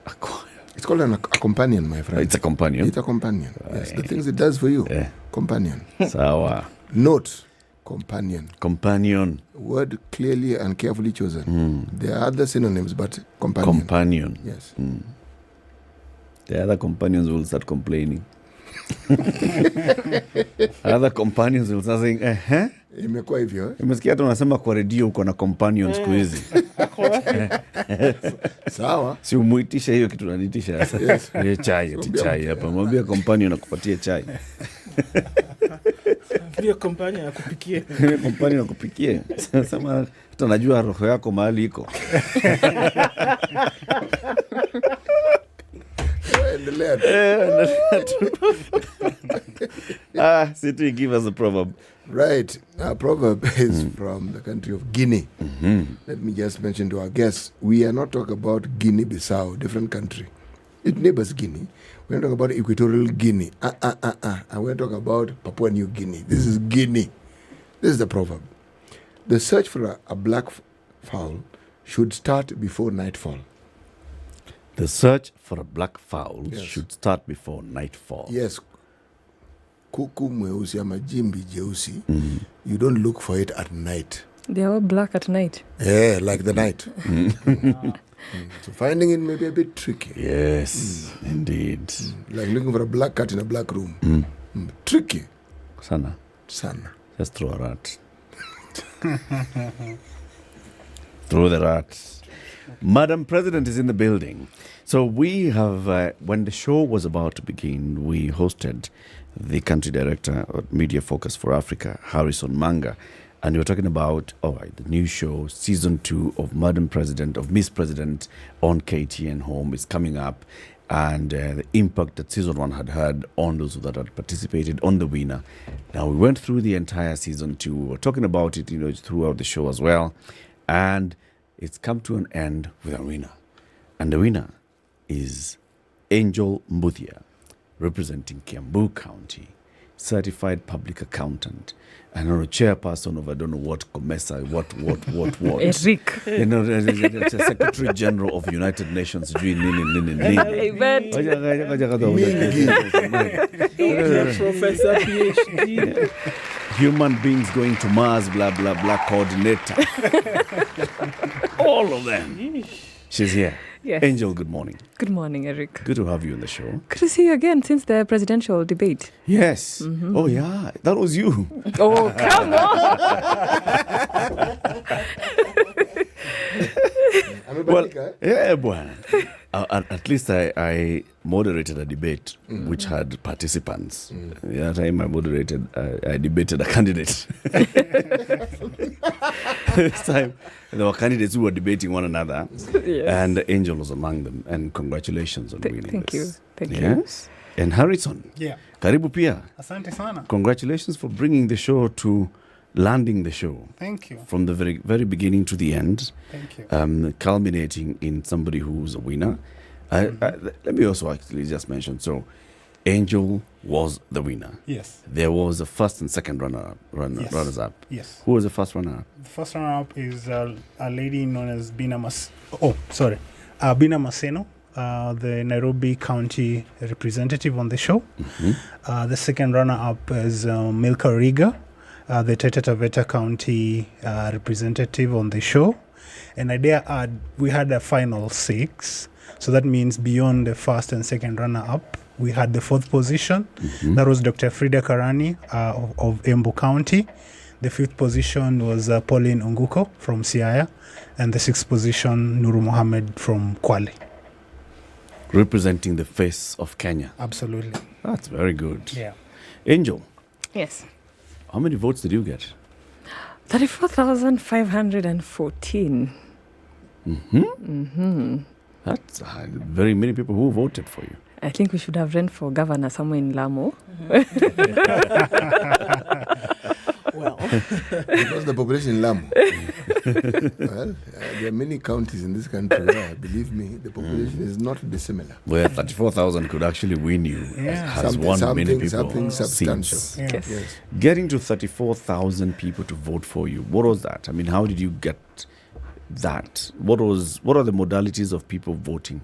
acquire. It's called a companion, my friend. It's a companion. It's a companion. Yes, the things it does for you. Companion. Sawa. Note, companion. Companion. Word clearly and carefully chosen. There are other synonyms, but companion. Companion. Yes. The other companions will start complaining. Other companions will start saying, imekuwa hivyo. Umesikia tu unasema kwa redio uko na companion siku hizi. Sawa. Si umuitisha hiyo kitu unaniitisha sasa. Yes. Ile chai, chai hapa. Mwambie companion akupatie chai. Ndio companion akupikie. Companion akupikie. Sema tunajua roho yako mahali iko. City, give us a proverb. Right. Our proverb is from the country of Guinea. Let me just mention to our guests, we are not talking about Guinea-Bissau, different country. It neighbors Guinea. We're not talking about Equatorial Guinea. And we're talking about Papua New Guinea. This is Guinea. This is the proverb. The search for a black fowl should start before nightfall. The search for a black fowl should start before nightfall. Yes. Kuku mweusi ama jimbi jeusi, you don't look for it at night. They are all black at night. Yeah, like the night. So finding it may be a bit tricky. Yes, indeed. Like looking for a black cat in a black room. Tricky. Sana. Just throw a rat. Throw the rat. Madam President is in the building. So we have, when the show was about to begin, we hosted the country director of Media Focus for Africa, Harrison Manga, and we were talking about the new show, season 2 of Madam President, of Miss President on KTN Home is coming up, and the impact that season 1 had on those that had participated, on the winner. Now we went through the entire season 2. We were talking about it, throughout the show as well, and it's come to an end with a winner, and the winner is Angel Mbuthia, representing Kiambu County, certified public accountant, and a chairperson of I don't know what COMESA, what. Eric. It's a Secretary General of United Nations. Professor PhD. Human beings going to Mars, blah, blah, blah, coordinator. All of them. She's here. Yes. Angel, good morning. Good morning, Eric. Good to have you on the show. Good to see you again since the presidential debate. Yes. Oh, yeah. That was you. Oh, come on. Well, yeah, boy. At least I moderated a debate which had participants. The other time I debated a candidate. This time there were candidates who were debating one another, and Angel was among them. And congratulations on winning Thank this. you. Yes. And Harrison. Yeah. Karibu pia. Asante sana. Congratulations for bringing the show to landing the show. Thank you. From the very, very beginning to the end. Thank you. Culminating in somebody who's a winner. Let me also actually just mention, so Angel was the winner. Yes. There was a first and second runners-up. Yes. Who was the first runner-up? The first runner-up is a lady known as Bina Maseno, the Nairobi County representative on the show. The second runner-up is Milka Riga, the Taita Taveta County representative on the show. And we had a final 6. So that means beyond the first and second runner-up, we had the 4th position. That was Dr. Frida Karani of Embu County. The 5th position was Pauline Unguko from Siaya. And the 6th position, Nuru Mohammed from Kwale. Representing the face of Kenya. Absolutely. That's very good. Yeah. Angel. Yes. How many votes did you get? 34,514. That's very many people who voted for you. I think we should have run for governor somewhere in Lamu. Well, because the population in Lamu. Well, there are many counties in this country where, believe me, the population is not dissimilar. Where 34,000 could actually win you has won many people. Something substantial. Yes. Getting to 34,000 people to vote for you, what was that? I mean, how did you get that? What are the modalities of people voting?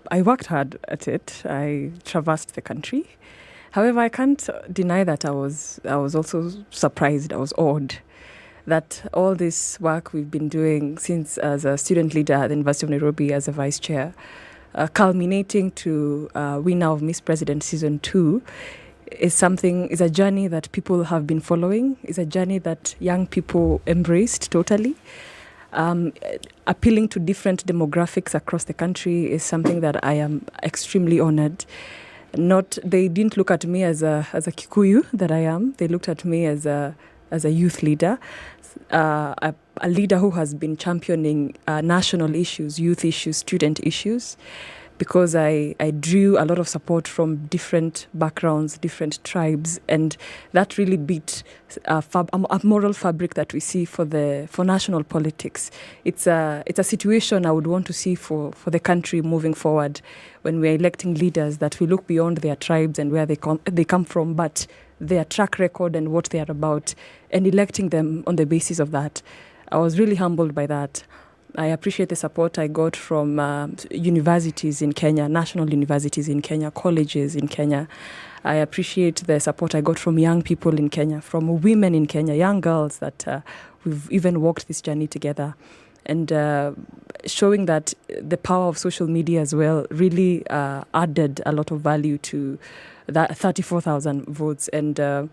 I worked hard at it. I traversed the country. However, I can't deny that I was also surprised. I was awed that all this work we've been doing since as a student leader at the University of Nairobi as a vice chair, culminating to winner of Miss President Season 2, is a journey that people have been following, is a journey that young people embraced totally. Appealing to different demographics across the country is something that I am extremely honored. They didn't look at me as a Kikuyu that I am. They looked at me as a youth leader, a leader who has been championing national issues, youth issues, student issues, because I drew a lot of support from different backgrounds, different tribes, and that really beat a moral fabric that we see for national politics. It's a situation I would want to see for the country moving forward when we're electing leaders, that we look beyond their tribes and where they come from, but their track record and what they are about, and electing them on the basis of that. I was really humbled by that. I appreciate the support I got from universities in Kenya, national universities in Kenya, colleges in Kenya. I appreciate the support I got from young people in Kenya, from women in Kenya, young girls that we've even walked this journey together. And showing that the power of social media as well really added a lot of value to that 34,000 votes. And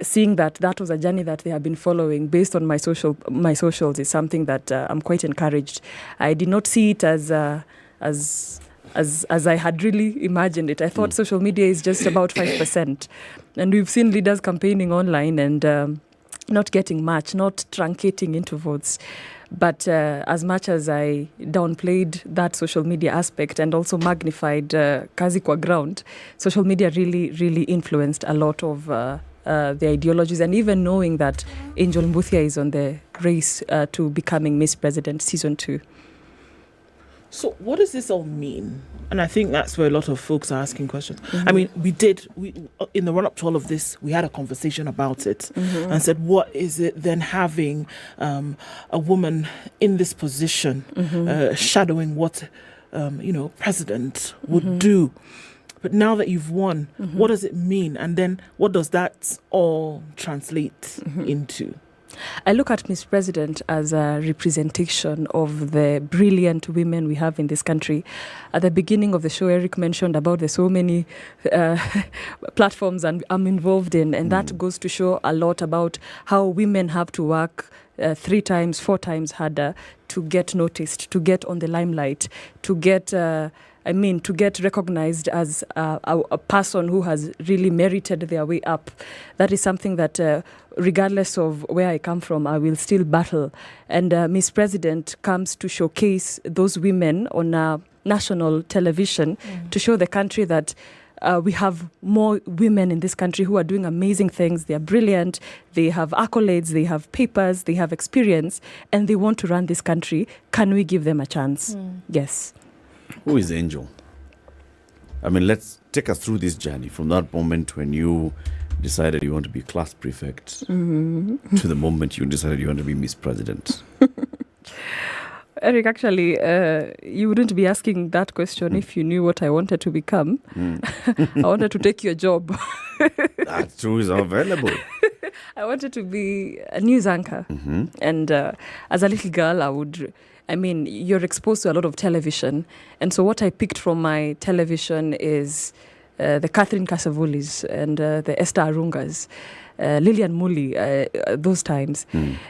seeing that was a journey that they have been following based on my socials is something that I'm quite encouraged. I did not see it as I had really imagined it. I thought social media is just about 5%. And we've seen leaders campaigning online and not getting much, not truncating into votes. But as much as I downplayed that social media aspect and also magnified kazi kwa ground, social media really, really influenced a lot of the ideologies, and even knowing that Angel Mbuthia is on the race to becoming Miss President Season 2. So what does this all mean? And I think that's where a lot of folks are asking questions. Mm-hmm. I mean, we in the run-up to all of this, we had a conversation about it and said, what is it then having a woman in this position shadowing what, president would do? But now that you've won, what does it mean? And then what does that all translate into? I look at Miss President as a representation of the brilliant women we have in this country. At the beginning of the show, Eric mentioned about the so many platforms I'm involved in, and that goes to show a lot about how women have to work 3 times, 4 times harder to get noticed, to get on the limelight, to get recognized as a person who has really merited their way up. That is something that, regardless of where I come from, I will still battle. And Miss President comes to showcase those women on national television to show the country that we have more women in this country who are doing amazing things. They are brilliant. They have accolades. They have papers. They have experience. And they want to run this country. Can we give them a chance? Yes. Who is Angel? I mean, let's take us through this journey from that moment when you decided you want to be class prefect to the moment you decided you want to be Miss President. Eric, actually, you wouldn't be asking that question if you knew what I wanted to become. I wanted to take your job. That too is available. I wanted to be a news anchor. And as a little girl, you're exposed to a lot of television. And so what I picked from my television is the Catherine Kasavulis and the Esther Arungas, Lillian Muli, those times.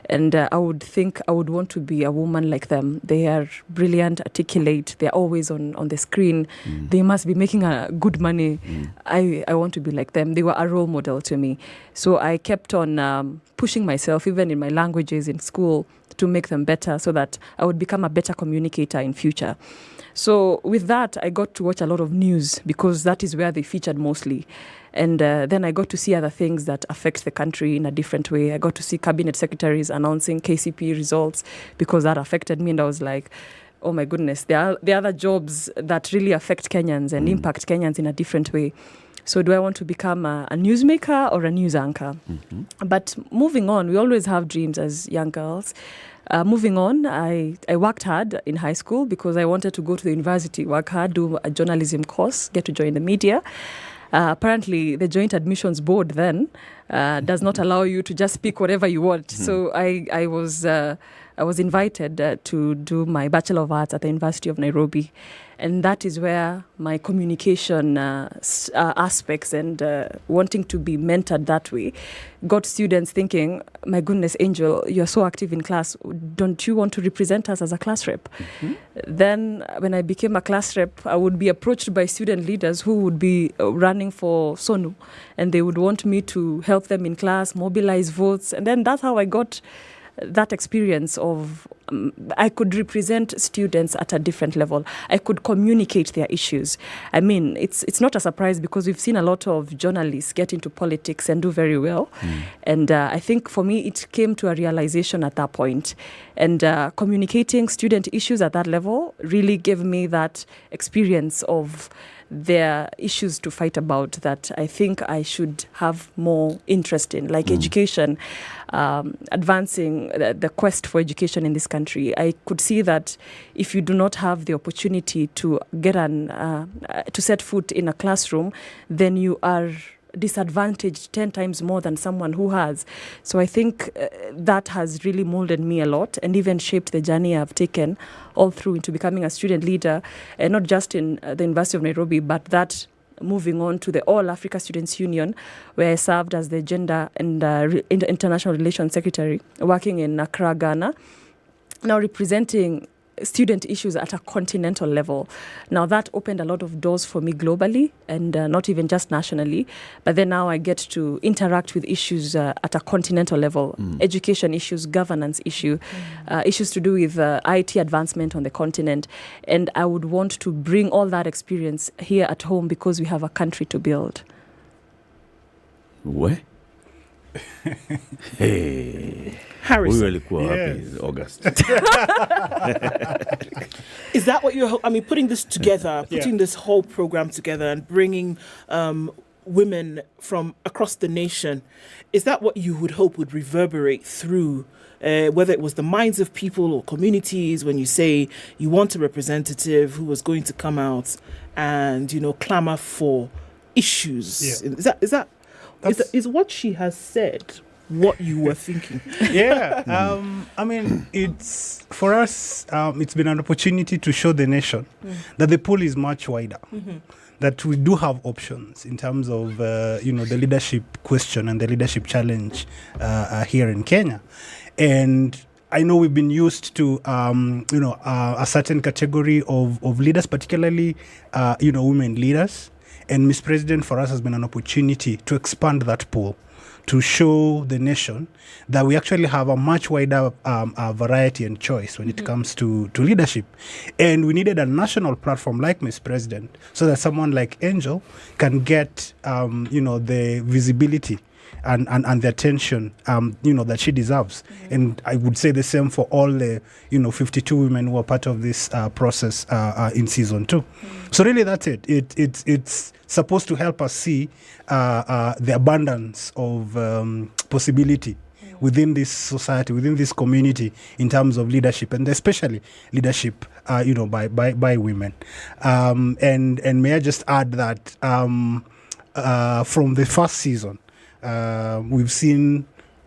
And I would think I would want to be a woman like them. They are brilliant, articulate. They're always on the screen. They must be making good money. I want to be like them. They were a role model to me. So I kept on pushing myself, even in my languages in school, to make them better so that I would become a better communicator in future. So with that, I got to watch a lot of news because that is where they featured mostly. And then I got to see other things that affect the country in a different way. I got to see cabinet secretaries announcing KCP results because that affected me. And I was like, oh my goodness, there are other jobs that really affect Kenyans and impact Kenyans in a different way. So do I want to become a newsmaker or a news anchor? But moving on, we always have dreams as young girls. Moving on, I worked hard in high school because I wanted to go to the university, work hard, do a journalism course, get to join the media. Apparently, the Joint Admissions Board then does not allow you to just pick whatever you want. So I was invited to do my Bachelor of Arts at the University of Nairobi. And that is where my communication aspects and wanting to be mentored that way got students thinking, my goodness, Angel, you're so active in class. Don't you want to represent us as a class rep? Then when I became a class rep, I would be approached by student leaders who would be running for SONU. And they would want me to help them in class, mobilize votes. And then that's how I got that experience of I could represent students at a different level. I could communicate their issues. I mean, it's not a surprise because we've seen a lot of journalists get into politics and do very well. And I think for me, it came to a realization at that point. And communicating student issues at that level really gave me that experience of their issues to fight about that I think I should have more interest in, like education, advancing the quest for education in this country. I could see that if you do not have the opportunity to get to set foot in a classroom, then you are disadvantaged 10 times more than someone who has. So I think that has really molded me a lot and even shaped the journey I've taken all through into becoming a student leader, and not just in the University of Nairobi, but that moving on to the All Africa Students Union, where I served as the Gender and International Relations Secretary, working in Accra, Ghana, now representing student issues at a continental level. Now that opened a lot of doors for me globally and not even just nationally, but then now I get to interact with issues at a continental level, education issues, governance issues to do with IT advancement on the continent. And I would want to bring all that experience here at home because we have a country to build. Where? Hey, Harrison. We really cool happy in August. Is that what you're? I mean, putting this together, putting this whole program together, and bringing women from across the nation, is that what you would hope would reverberate through? Whether it was the minds of people or communities, when you say you want a representative who was going to come out and clamor for issues, is what she has said what you were thinking? I mean, it's for us. It's been an opportunity to show the nation that the pool is much wider. That we do have options in terms of the leadership question and the leadership challenge here in Kenya. And I know we've been used to, a certain category of leaders, particularly, women leaders. And Ms. President for us has been an opportunity to expand that pool, to show the nation that we actually have a much wider variety and choice when it comes to leadership. And we needed a national platform like Ms. President so that someone like Angel can get, the visibility and the attention, that she deserves. And I would say the same for all the, 52 women who are part of this process in season 2. So really that's it. It's supposed to help us see the abundance of possibility within this society, within this community in terms of leadership, and especially leadership, by women. And may I just add that from the first season, we've seen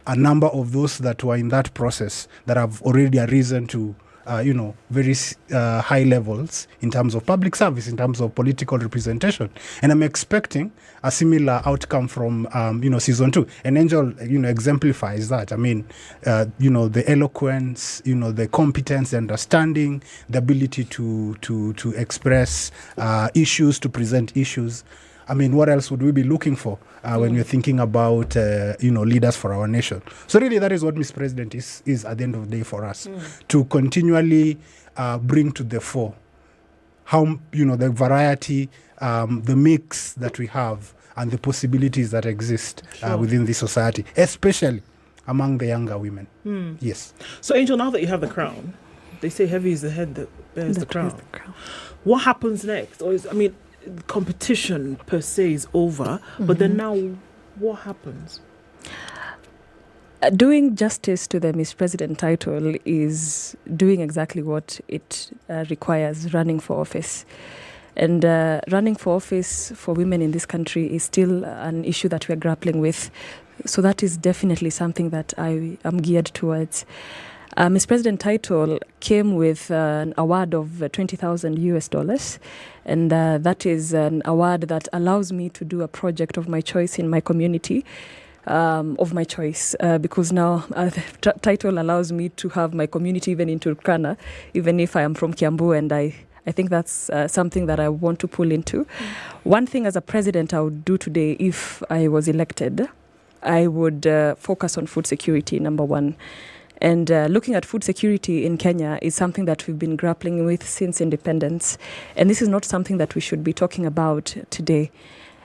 a number of those that were in that process that have already arisen to, very high levels in terms of public service, in terms of political representation. And I'm expecting a similar outcome from, season 2. And Angel, exemplifies that. I mean, the eloquence, the competence, the understanding, the ability to express issues, to present issues. I mean, what else would we be looking for when we're thinking about, leaders for our nation? So really, that is what Ms. President is at the end of the day for us, to continually bring to the fore how, the variety, the mix that we have and the possibilities that exist within the society, especially among the younger women. Yes. So, Angel, now that you have the crown, they say heavy is the head that bears the crown. What happens next? Or competition per se is over, but then now what happens? Doing justice to the Miss President title is doing exactly what it requires, running for office. And running for office for women in this country is still an issue that we're grappling with. So that is definitely something that I am geared towards. Miss President title came with an award of $20,000 US, and that is an award that allows me to do a project of my choice in my community, because now the title allows me to have my community even in Turkana, even if I am from Kiambu, and I think that's something that I want to pull into. One thing as a president I would do today if I was elected, I would focus on food security, number one. And looking at food security in Kenya is something that we've been grappling with since independence. And this is not something that we should be talking about today.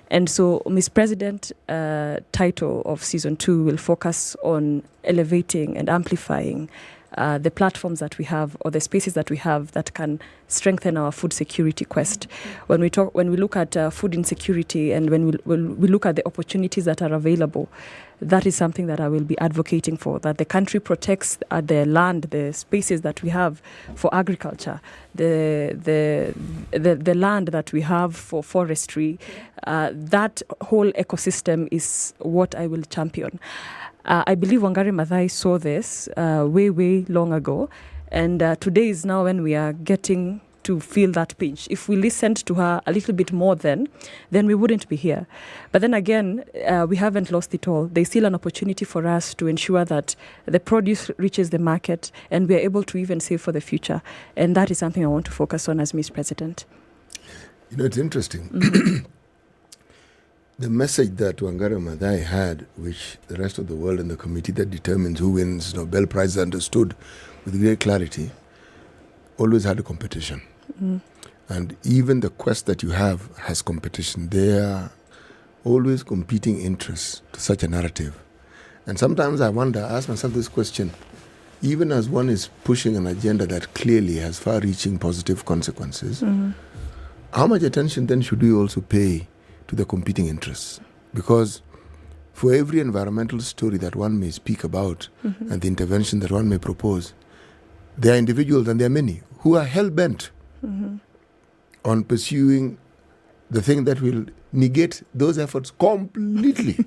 And so Miss President title of Season 2 will focus on elevating and amplifying the platforms that we have, or the spaces that we have, that can strengthen our food security quest. When we look at food insecurity, and when we look at the opportunities that are available, that is something that I will be advocating for, that the country protects the land, the spaces that we have for agriculture, the land that we have for forestry. That whole ecosystem is what I will champion. I believe Wangari Maathai saw this way long ago, and today is now when we are getting to feel that pinch. If we listened to her a little bit more then we wouldn't be here. But then again, we haven't lost it all. There's still an opportunity for us to ensure that the produce reaches the market and we are able to even save for the future. And that is something I want to focus on as Miss President. It's interesting. The message that Wangari Maathai had, which the rest of the world and the committee that determines who wins Nobel Prize understood with great clarity, always had a competition. And even the quest that you have has competition. There are always competing interests to such a narrative. And sometimes I ask myself this question, even as one is pushing an agenda that clearly has far-reaching positive consequences, how much attention then should we also pay to the competing interests? Because for every environmental story that one may speak about and the intervention that one may propose, there are individuals, and there are many, who are hell-bent on pursuing the thing that will negate those efforts completely.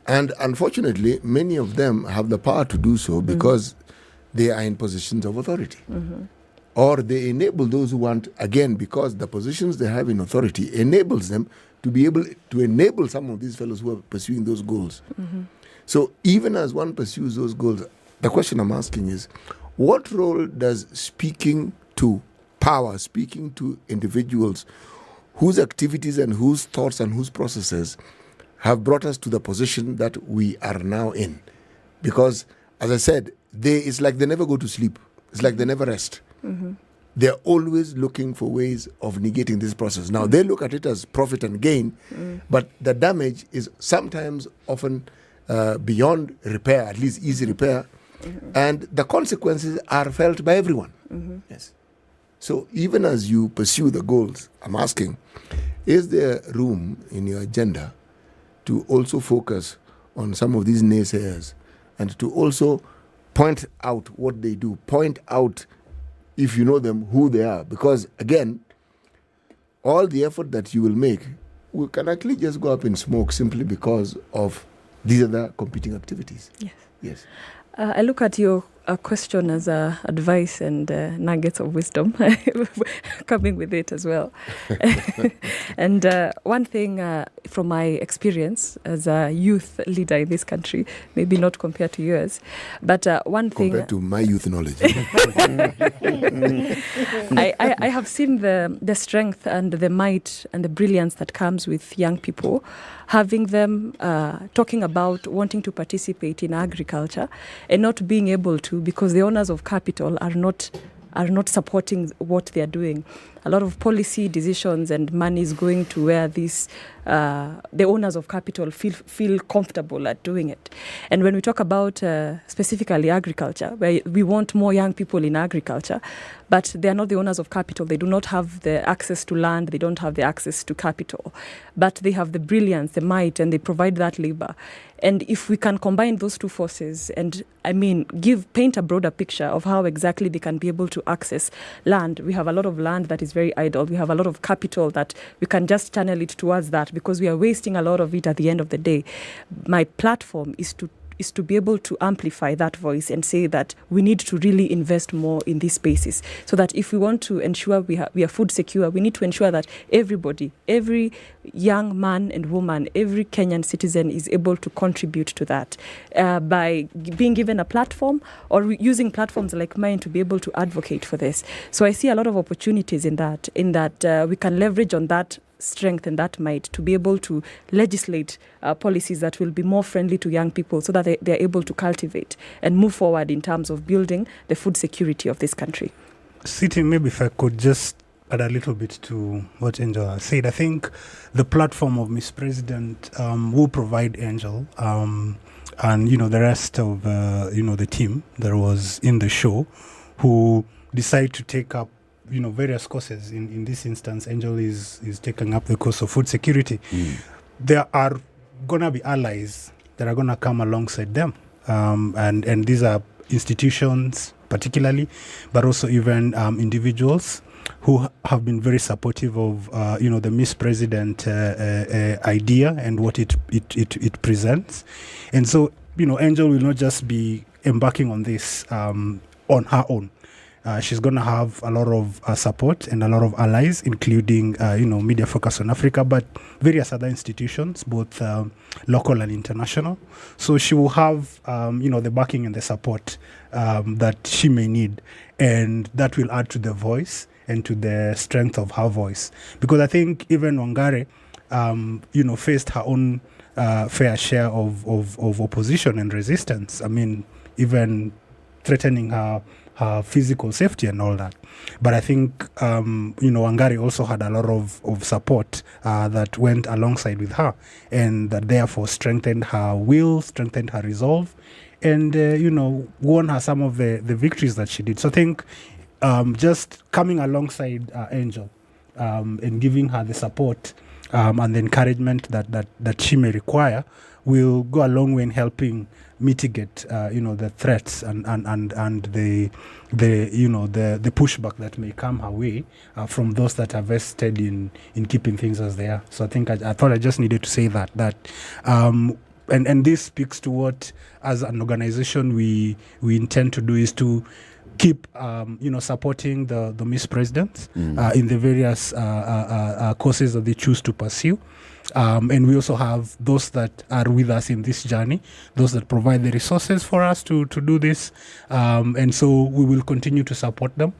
And unfortunately, many of them have the power to do so because they are in positions of authority. Or they enable those who want, again, because the positions they have in authority enables them to be able to enable some of these fellows who are pursuing those goals. So even as one pursues those goals, the question I'm asking is, what role does speaking to power, speaking to individuals whose activities and whose thoughts and whose processes have brought us to the position that we are now in? Because, as I said, it's like they never go to sleep. It's like they never rest. They're always looking for ways of negating this process. Now, they look at it as profit and gain, but the damage is sometimes often beyond repair, at least easy repair, and the consequences are felt by everyone. Yes. So even as you pursue the goals, I'm asking, is there room in your agenda to also focus on some of these naysayers and to also point out what they do, point out, if you know them, who they are? Because again, all the effort that you will make can actually just go up in smoke simply because of these other competing activities. Yes. I look at your question as advice and nuggets of wisdom coming with it as well. And one thing from my experience as a youth leader in this country, maybe not compared to yours, but one thing... Compared to my youth knowledge. I have seen the strength and the might and the brilliance that comes with young people, having them talking about wanting to participate in agriculture and not being able to, because the owners of capital are not supporting what they are doing. A lot of policy decisions and money is going to where these the owners of capital feel comfortable at doing it. And when we talk about specifically agriculture, where we want more young people in agriculture, but they are not the owners of capital. They do not have the access to land. They don't have the access to capital, but they have the brilliance, the might, and they provide that labor. And if we can combine those two forces and, paint a broader picture of how exactly they can be able to access land. We have a lot of land that is very idle. We have a lot of capital that we can just channel it towards that because we are wasting a lot of it at the end of the day. My platform is to be able to amplify that voice and say that we need to really invest more in these spaces, so that if we want to ensure we are food secure, we need to ensure that everybody, every young man and woman, every Kenyan citizen is able to contribute to that by being given a platform or using platforms like mine to be able to advocate for this. So I see a lot of opportunities in that we can leverage on that strength and that might to be able to legislate policies that will be more friendly to young people so that they are able to cultivate and move forward in terms of building the food security of this country. Siti, maybe if I could just add a little bit to what Angel has said. I think the platform of Miss President will provide Angel and, the rest of, the team that was in the show who decide to take up various courses. In this instance, Angel is taking up the course of food security. There are going to be allies that are going to come alongside them. And these are institutions particularly, but also even individuals who have been very supportive of, the Miss President idea and what it presents. And so, Angel will not just be embarking on this on her own. She's going to have a lot of support and a lot of allies, including, Media Focus on Africa, but various other institutions, both local and international. So she will have, the backing and the support that she may need. And that will add to the voice and to the strength of her voice. Because I think even Wangari, faced her own fair share of opposition and resistance. Even threatening her physical safety and all that. But I think, Wangari also had a lot of support that went alongside with her and that therefore strengthened her will, strengthened her resolve, and, won her some of the victories that she did. So I think just coming alongside Angel and giving her the support and the encouragement that she may require will go a long way in helping mitigate, the threats and the pushback that may come her way from those that are vested in keeping things as they are. So I think I thought I just needed to say that and this speaks to what, as an organization, we intend to do is to keep, supporting the Miss Presidents in the various courses that they choose to pursue. And we also have those that are with us in this journey, those that provide the resources for us to do this. And so we will continue to support them.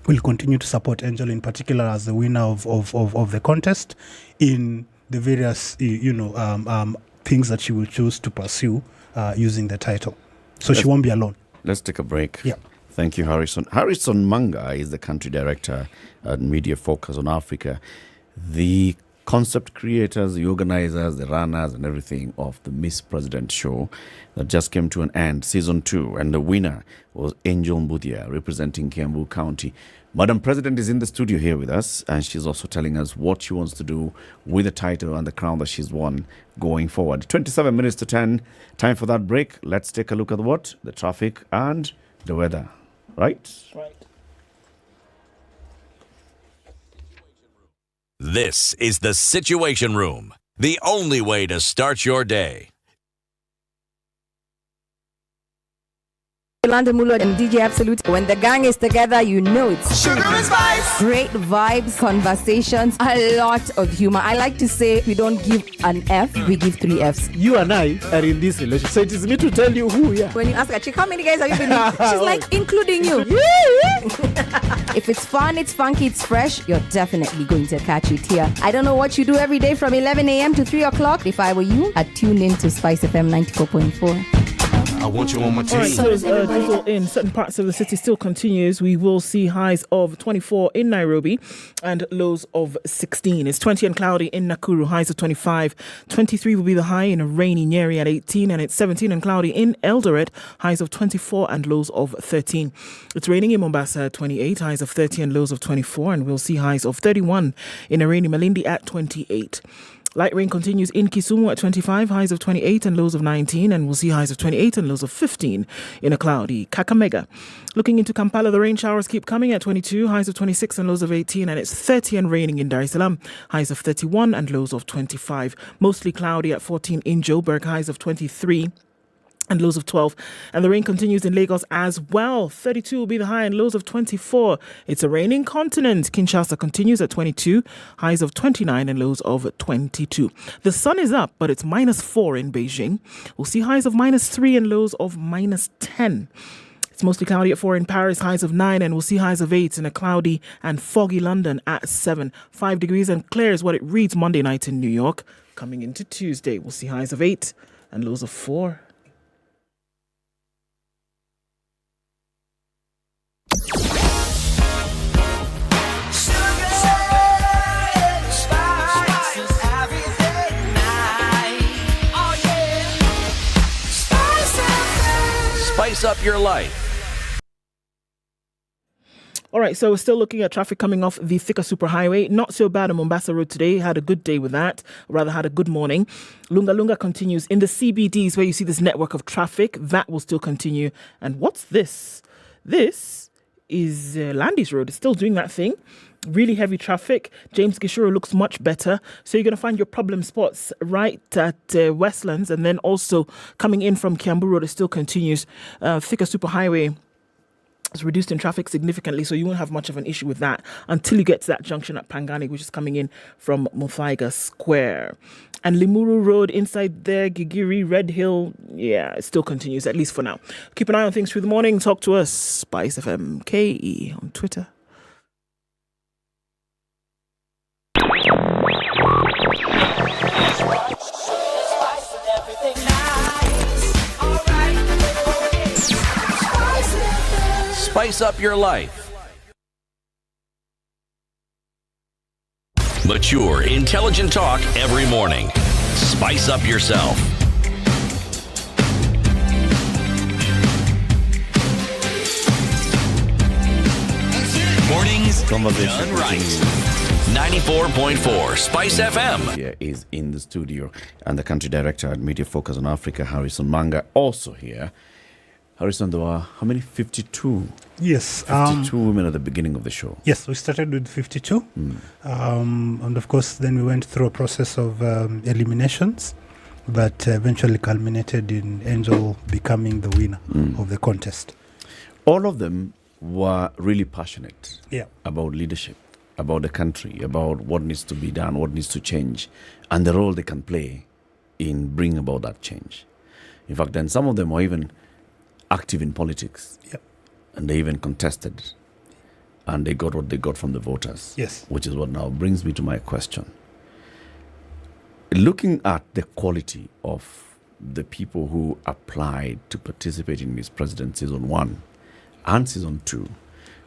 We'll continue to support Angel in particular as the winner of the contest in the various, things that she will choose to pursue using the title. So she won't be alone. Let's take a break. Yeah. Thank you, Harrison. Harrison Manga is the country director at Media Focus on Africa. The concept creators, the organizers, the runners and everything of the Miss President show that just came to an end, season 2, and the winner was Angel Mbudia representing Kiambu County. Madam President is in the studio here with us, and she's also telling us what she wants to do with the title and the crown that she's won going forward. 27 minutes to 10, time for that break. Let's take a look at the traffic and the weather. Right? This is the Situation Room, the only way to start your day. Yolanda Mulo and DJ Absolute. When the gang is together, it's sugar and spice. Great vibes, conversations, a lot of humor. I like to say we don't give an F, we give 3 Fs. You and I are in this relationship, so it is me to tell you who we are. When you ask a chick, how many guys have you been with? She's like, including you. If it's fun, it's funky, it's fresh, you're definitely going to catch it here. I don't know what you do every day from 11 a.m. to 3 o'clock. If I were you, I'd tune in to SpiceFM 94.4. I want you on my team. All right, so diesel in certain parts of the city still continues. We will see highs of 24 in Nairobi and lows of 16. It's 20 and cloudy in Nakuru, highs of 25. 23 will be the high in a rainy Nyeri at 18, and it's 17 and cloudy in Eldoret, highs of 24 and lows of 13. It's raining in Mombasa at 28, highs of 30 and lows of 24, and we'll see highs of 31 in a rainy Malindi at 28. Light rain continues in Kisumu at 25, highs of 28 and lows of 19, and we'll see highs of 28 and lows of 15 in a cloudy Kakamega. Looking into Kampala, the rain showers keep coming at 22, highs of 26 and lows of 18, and it's 30 and raining in Dar es Salaam, highs of 31 and lows of 25. Mostly cloudy at 14 in Joburg, highs of 23. And lows of 12. And the rain continues in Lagos as well. 32 will be the high and lows of 24. It's a raining continent. Kinshasa continues at 22, highs of 29 and lows of 22. The sun is up, but it's -4 in Beijing. We'll see highs of -3 and lows of -10. It's mostly cloudy at 4 in Paris, highs of 9, and we'll see highs of 8 in a cloudy and foggy London at 7. 5 degrees and clear is what it reads Monday night in New York. Coming into Tuesday, we'll see highs of 8 and lows of 4. Spice up your life. All right, so we're still looking at traffic coming off the Thika Superhighway. Not so bad on Mombasa Road today. Had a good day with that. Or rather, had a good morning. Lunga Lunga continues in the CBDs where you see this network of traffic. That will still continue. And what's this? This is Landis Road. It's still doing that thing. Really heavy traffic. James Gishuru looks much better. So you're going to find your problem spots right at Westlands, and then also coming in from Kiambu Road, it still continues. Thika Superhighway is reduced in traffic significantly, so you won't have much of an issue with that until you get to that junction at Pangani, which is coming in from Muthaiga Square. And Limuru Road inside there, Gigiri, Red Hill, yeah, it still continues, at least for now. Keep an eye on things through the morning. Talk to us, SpiceFM KE on Twitter. Spice up your life. Mature, intelligent talk every morning. Spice up yourself. Mornings done right. 94.4 Spice FM. Here is in the studio, and the country director at Media Focus on Africa, Harrison Manga, also here. Harrison, there were how many? 52? Yes. 52 women at the beginning of the show. Yes, we started with 52. And of course, then we went through a process of eliminations that eventually culminated in Angel becoming the winner of the contest. All of them were really passionate Yeah. about leadership, about the country, about what needs to be done, what needs to change, and the role they can play in bringing about that change. In fact, then some of them were even active in politics. Yep. And they even contested. And they got what they got from the voters. Yes. Which is what now brings me to my question. Looking at the quality of the people who applied to participate in Miss President Season 1 and Season 2,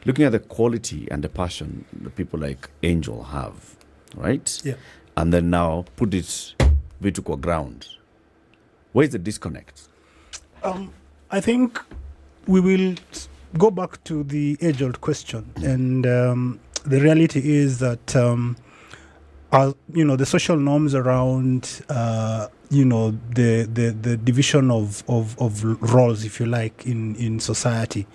looking at the quality and the passion the people like Angel have, right? Yeah. And then now put it vertical ground. Where's the disconnect? I think we will go back to the age-old question, and the reality is that the social norms around the division of roles, if you like, in society,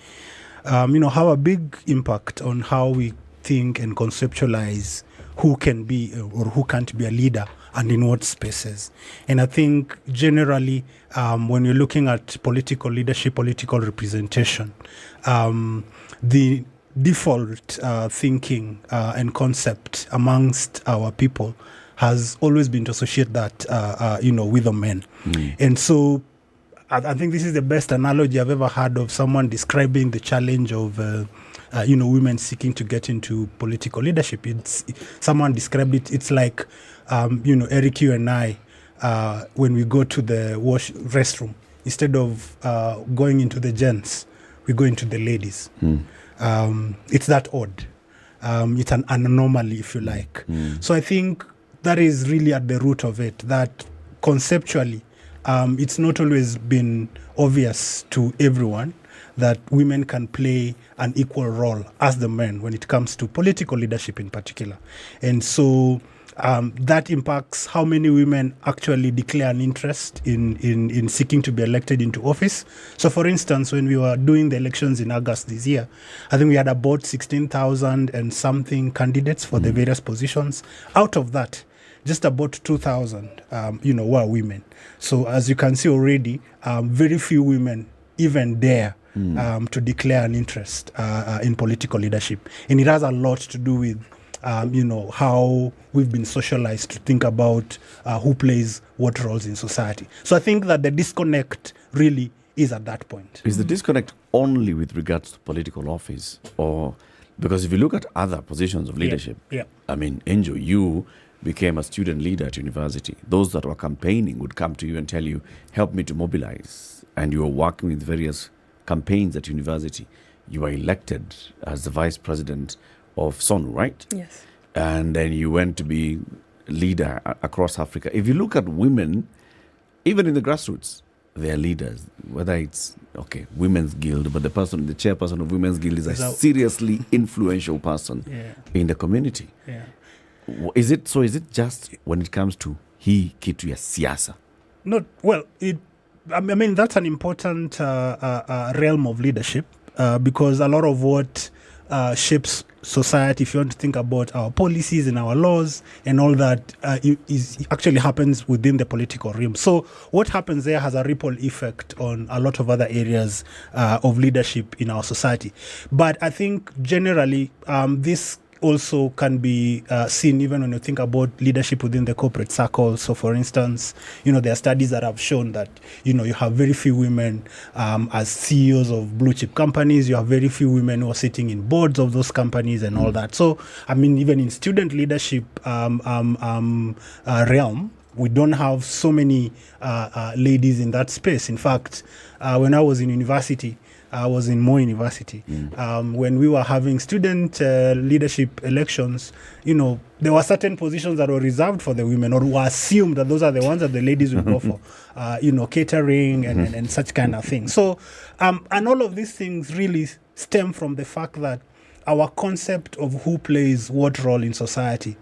have a big impact on how we think and conceptualize who can be or who can't be a leader and in what spaces. And I think generally, when you're looking at political leadership, political representation, the default thinking and concept amongst our people has always been to associate that, with the men. And so I think this is the best analogy I've ever heard of someone describing the challenge of women seeking to get into political leadership. Someone described it. It's like, Eric, you and I, when we go to the restroom, instead of going into the gents, we go into the ladies. It's that odd. It's an anomaly, if you like. So I think that is really at the root of it, that conceptually, it's not always been obvious to everyone that women can play an equal role as the men when it comes to political leadership in particular. And so that impacts how many women actually declare an interest in seeking to be elected into office. So, for instance, when we were doing the elections in August this year, I think we had about 16,000 and something candidates for the various positions. Out of that, just about 2,000, were women. So, as you can see already, very few women even dare to declare an interest in political leadership. And it has a lot to do with, how we've been socialized to think about who plays what roles in society. So I think that the disconnect really is at that point. Is the disconnect only with regards to political office? Or because if you look at other positions of leadership, I mean, Angel, you became a student leader at university. Those that were campaigning would come to you and tell you, help me to mobilize. And you were working with various campaigns at university. You were elected as the vice president of SONU, right? Yes. And then you went to be leader across Africa. If you look at women, even in the grassroots, they are leaders. Whether it's, Women's Guild, but the chairperson of Women's Guild is a seriously influential person in the community. Yeah. Is it just when it comes to kitu ya siasa? Not, well, that's an important realm of leadership because a lot of what shapes society, if you want to think about our policies and our laws and all that, actually happens within the political realm. So what happens there has a ripple effect on a lot of other areas of leadership in our society. But I think generally this also can be seen even when you think about leadership within the corporate circle. So, for instance, there are studies that have shown that, you have very few women as CEOs of blue chip companies. You have very few women who are sitting in boards of those companies and all that. So, even in student leadership realm, we don't have so many ladies in that space. In fact, when I was in university, I was in Moi University. When we were having student leadership elections, there were certain positions that were reserved for the women or were assumed that those are the ones that the ladies would go for, catering and such kind of thing. So, and all of these things really stem from the fact that our concept of who plays what role in society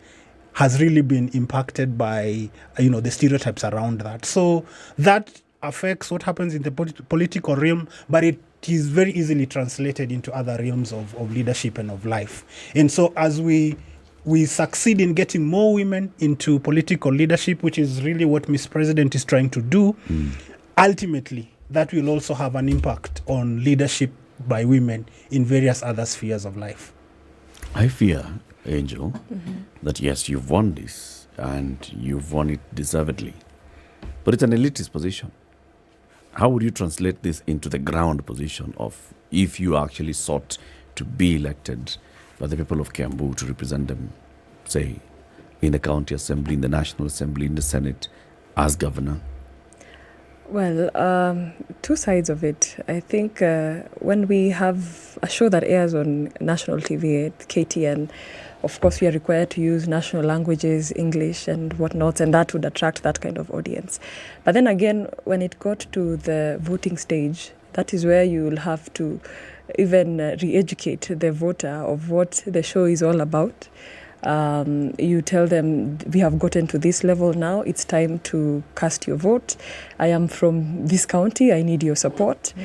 has really been impacted by, the stereotypes around that. So that affects what happens in the political realm, but it is very easily translated into other realms of leadership and of life. And so as we succeed in getting more women into political leadership, which is really what Ms. President is trying to do, ultimately that will also have an impact on leadership by women in various other spheres of life. I fear, Angel, that yes, you've won this and you've won it deservedly, but it's an elitist position. How would you translate this into the ground position of if you actually sought to be elected by the people of Kiambu to represent them, say, in the county assembly, in the national assembly, in the Senate, as governor? Well, two sides of it. I think when we have a show that airs on national TV at KTN, of course, we are required to use national languages, English and whatnot, and that would attract that kind of audience. But then again, when it got to the voting stage, that is where you will have to even re-educate the voter of what the show is all about. You tell them, we have gotten to this level now, it's time to cast your vote. I am from this county, I need your support.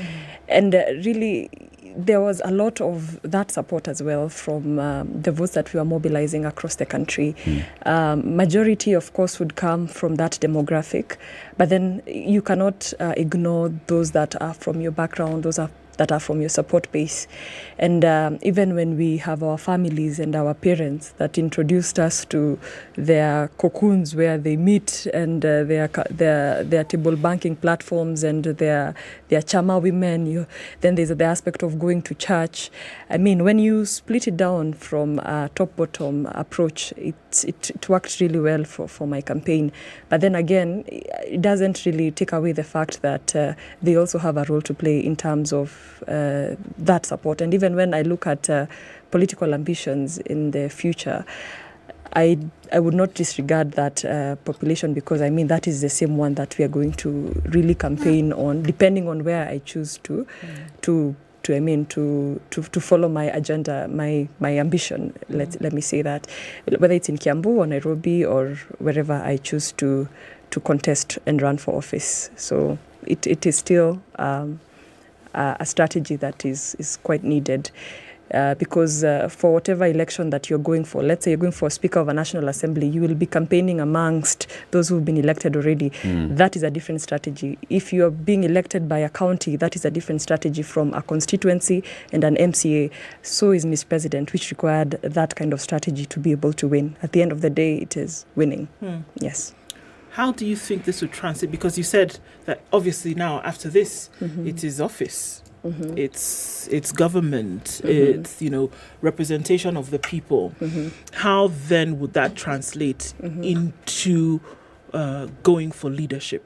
And really, there was a lot of that support as well from the votes that we were mobilizing across the country. Majority, of course, would come from that demographic, but then you cannot ignore those that are from your background, those that are from your support base. And even when we have our families and our parents that introduced us to their cocoons where they meet and their table banking platforms and their chama women, then there's the aspect of going to church. I mean, when you split it down from a top-bottom approach, it worked really well for my campaign. But then again, it doesn't really take away the fact that they also have a role to play in terms of that support. And even when I look at political ambitions in the future, I would not disregard that population, because I mean that is the same one that we are going to really campaign on, depending on where I choose to follow my agenda, my ambition. Let me say that, whether it's in Kiambu or Nairobi or wherever I choose to contest and run for office. So it is still a strategy that is quite needed. Because for whatever election that you're going for, let's say you're going for Speaker of a National Assembly, you will be campaigning amongst those who've been elected already. That is a different strategy. If you're being elected by a county, that is a different strategy from a constituency and an MCA. So is Miss President, which required that kind of strategy to be able to win. At the end of the day, it is winning. Yes. How do you think this would translate? Because you said that obviously now after this, it is office. It's government, it's representation of the people. How then would that translate into going for leadership?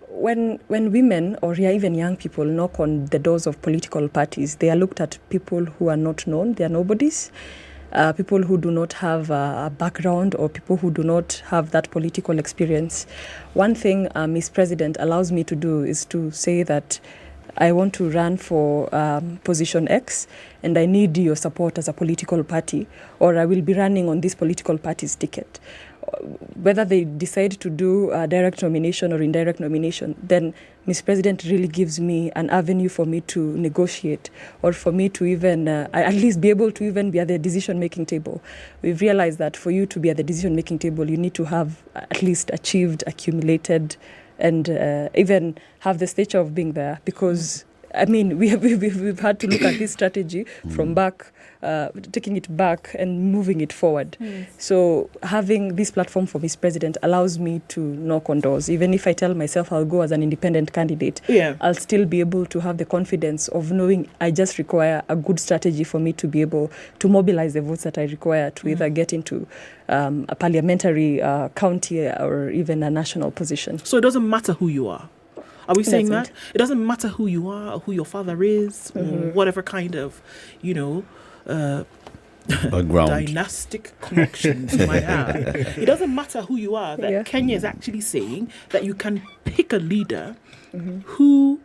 When women or even young people knock on the doors of political parties, they are looked at people who are not known, they are nobodies. People who do not have a background or people who do not have that political experience. One thing Miss President allows me to do is to say that I want to run for position X and I need your support as a political party, or I will be running on this political party's ticket. Whether they decide to do a direct nomination or indirect nomination, then Ms. President really gives me an avenue for me to negotiate or for me to even at least be able to even be at the decision-making table. We've realized that for you to be at the decision-making table, you need to have at least achieved, accumulated, and even have the stature of being there, because we've had to look at this strategy from back, taking it back and moving it forward. So having this platform for Miss President allows me to knock on doors. Even if I tell myself I'll go as an independent candidate, I'll still be able to have the confidence of knowing I just require a good strategy for me to be able to mobilize the votes that I require to either get into a parliamentary county or even a national position. So it doesn't matter who you are. Are we saying that? It doesn't matter who you are, or who your father is, or whatever kind of, background, dynastic connections you might have. It doesn't matter who you are. That Kenya is actually saying that you can pick a leader who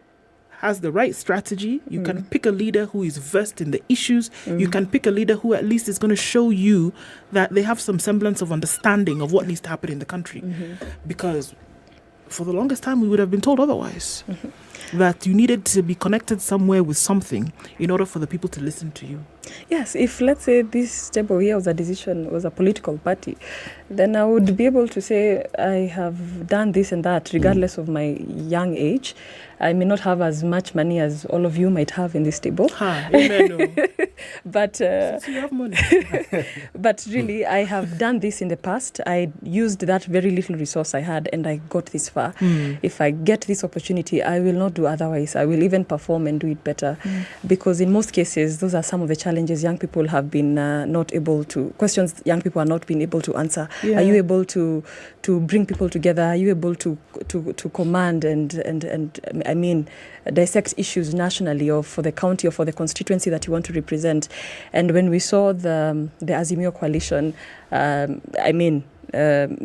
has the right strategy. You can pick a leader who is versed in the issues. You can pick a leader who at least is going to show you that they have some semblance of understanding of what needs to happen in the country. Because for the longest time, we would have been told otherwise. That you needed to be connected somewhere with something in order for the people to listen to you. Yes, if let's say this table here was a political party, then I would be able to say I have done this and that, regardless of my young age. I may not have as much money as all of you might have in this table. But since you have money. But really, I have done this in the past. I used that very little resource I had, and I got this far. If I get this opportunity, I will not do otherwise. I will even perform and do it better, because in most cases, those are some of the challenges young people have been not able to. Questions young people are not being able to answer. Are you able to bring people together? Are you able to command and dissect issues nationally or for the county or for the constituency that you want to represent? And when we saw the Azimio coalition,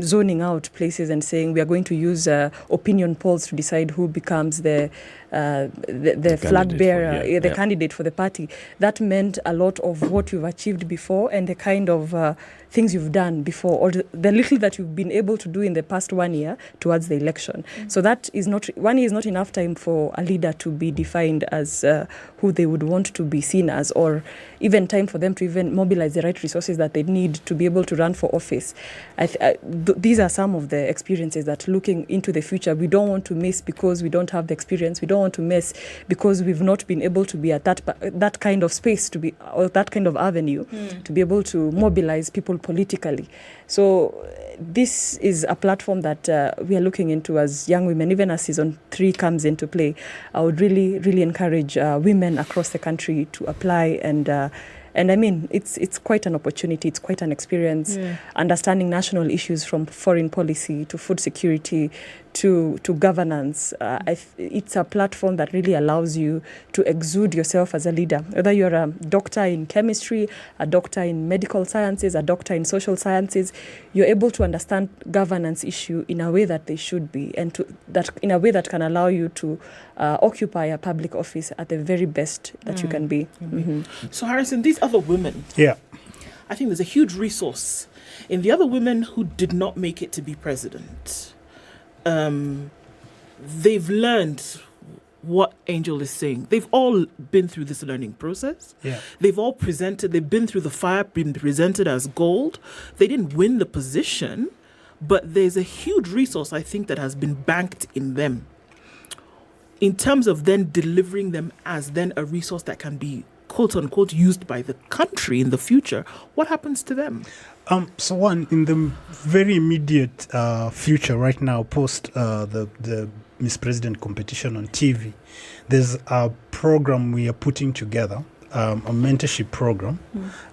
zoning out places and saying we are going to use opinion polls to decide who becomes the flag bearer, the candidate for the party. That meant a lot of what you've achieved before and the kind of things you've done before, or the little that you've been able to do in the past 1 year towards the election. So that is not 1 year is not enough time for a leader to be defined as who they would want to be seen as, or even time for them to even mobilize the right resources that they need to be able to run for office. These are some of the experiences that, looking into the future, we don't want to miss because we don't have the experience. We don't want to miss because we've not been able to be at that kind of space, to be, or that kind of avenue, to be able to mobilize people politically. So this is a platform that we are looking into as young women. Even as season 3 comes into play, I would really, really encourage women across the country to apply and And I mean, it's quite an opportunity. It's quite an experience. Understanding national issues from foreign policy to food security to governance. It's a platform that really allows you to exude yourself as a leader. Whether you're a doctor in chemistry, a doctor in medical sciences, a doctor in social sciences, you're able to understand governance issue in a way that they should be, and in a way that can allow you to occupy a public office at the very best that you can be. So Harrison, these other women, I think there's a huge resource in the other women who did not make it to be president. They've learned what Angel is saying. They've all been through this learning process. They've all they've been through the fire, been presented as gold. They didn't win the position, but there's a huge resource, I think, that has been banked in them in terms of then delivering them as then a resource that can be, quote unquote, used by the country in the future. What happens to them? So one, in the very immediate future right now, post the Miss President competition on TV, there's a program we are putting together, a mentorship program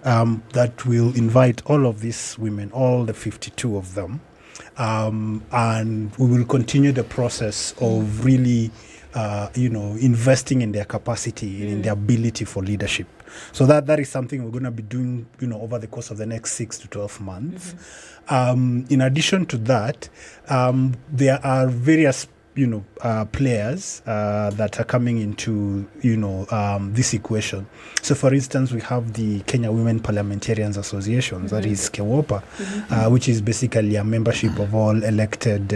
that will invite all of these women, all the 52 of them, and we will continue the process of really investing in their capacity, in their ability for leadership. So that is something we're going to be doing, over the course of the next 6 to 12 months. In addition to that, there are various, players that are coming into, this equation. So, for instance, we have the Kenya Women Parliamentarians Association, that is KEWOPA, which is basically a membership of all elected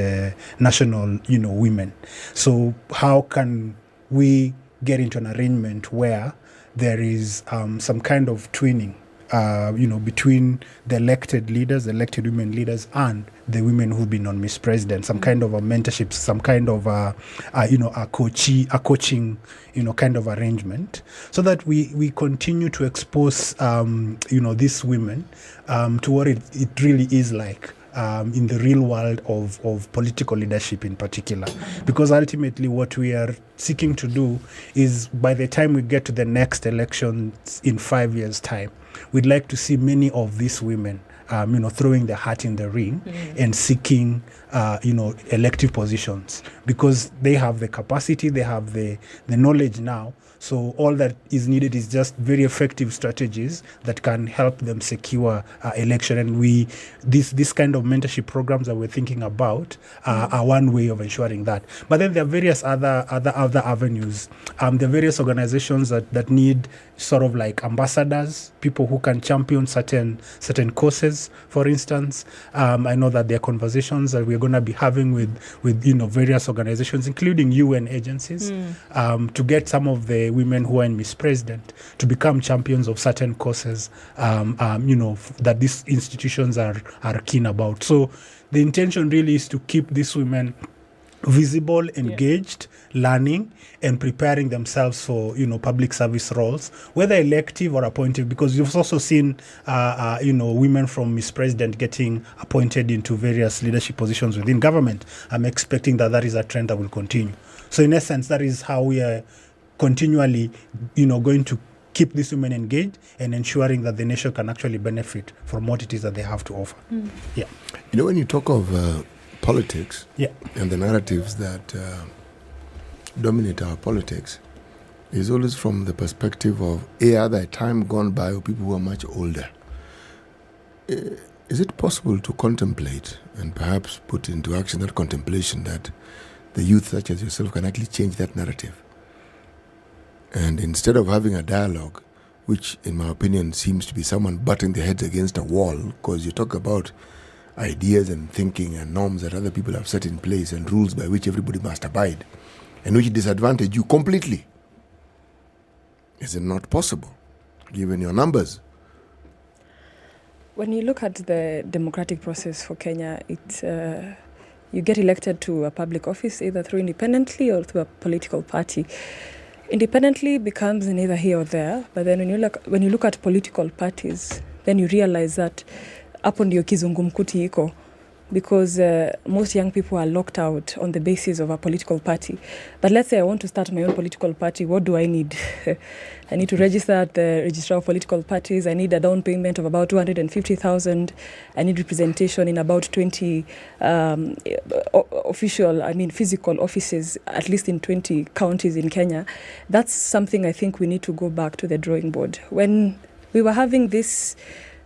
national, women. So, how can we get into an arrangement where there is some kind of twinning, between the elected leaders, the elected women leaders, and the women who've been on Miss President, some kind of a mentorship, some kind of a coaching, kind of arrangement, so that we continue to expose, these women to what it really is like. In the real world of political leadership in particular. Because ultimately what we are seeking to do is, by the time we get to the next elections in 5 years' time, we'd like to see many of these women throwing their hat in the ring and seeking, elective positions, because they have the capacity, they have the knowledge now. So all that is needed is just very effective strategies that can help them secure election. And this kind of mentorship programs that we're thinking about are one way of ensuring that. But then there are various other avenues. There are various organizations that need sort of like ambassadors, people who can champion certain causes, for instance. I know that there are conversations that we're going to be having with various organizations, including UN agencies, to get some of the women who are in Miss President to become champions of certain causes, that these institutions are keen about. So the intention really is to keep these women visible, engaged, learning, and preparing themselves for public service roles, whether elective or appointed. Because you've also seen women from Miss President getting appointed into various leadership positions within government. I'm expecting that is a trend that will continue. So in essence, that is how we are continually, going to keep these women engaged and ensuring that the nation can actually benefit from what it is that they have to offer. When you talk of politics and the narratives that dominate our politics, is always from the perspective of either a time gone by or people who are much older. Is it possible to contemplate and perhaps put into action that contemplation that the youth such as yourself can actually change that narrative? And instead of having a dialogue, which in my opinion seems to be someone butting their heads against a wall, because you talk about ideas and thinking and norms that other people have set in place and rules by which everybody must abide, and which disadvantage you completely. Is it not possible, given your numbers? When you look at the democratic process for Kenya, you get elected to a public office either through independently or through a political party. Independently becomes neither here or there, but then when you look at political parties, then you realize that hapo ndio kizungumkuti iko. because most young people are locked out on the basis of a political party. But let's say I want to start my own political party. What do I need? I need to register at the Registrar of Political Parties. I need a down payment of about 250,000. I need representation in about 20 physical offices, at least in 20 counties in Kenya. That's something I think we need to go back to the drawing board. When we were having these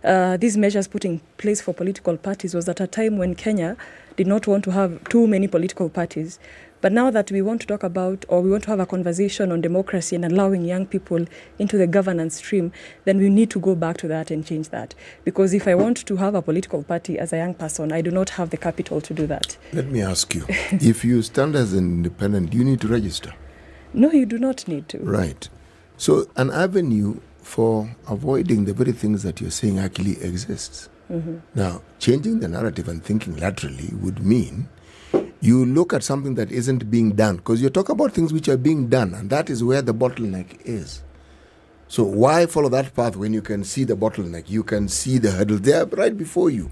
measures put in place for political parties was at a time when Kenya did not want to have too many political parties. But now that we want to talk about, or we want to have a conversation on democracy and allowing young people into the governance stream, then we need to go back to that and change that. Because if I want to have a political party as a young person, I do not have the capital to do that. Let me ask you, if you stand as an independent, do you need to register? No, you do not need to. Right. So an avenue for avoiding the very things that you're saying actually exists. Mm-hmm. Now, changing the narrative and thinking laterally would mean you look at something that isn't being done, because you talk about things which are being done, and that is where the bottleneck is. So why follow that path when you can see the bottleneck, you can see the hurdles, they are right before you?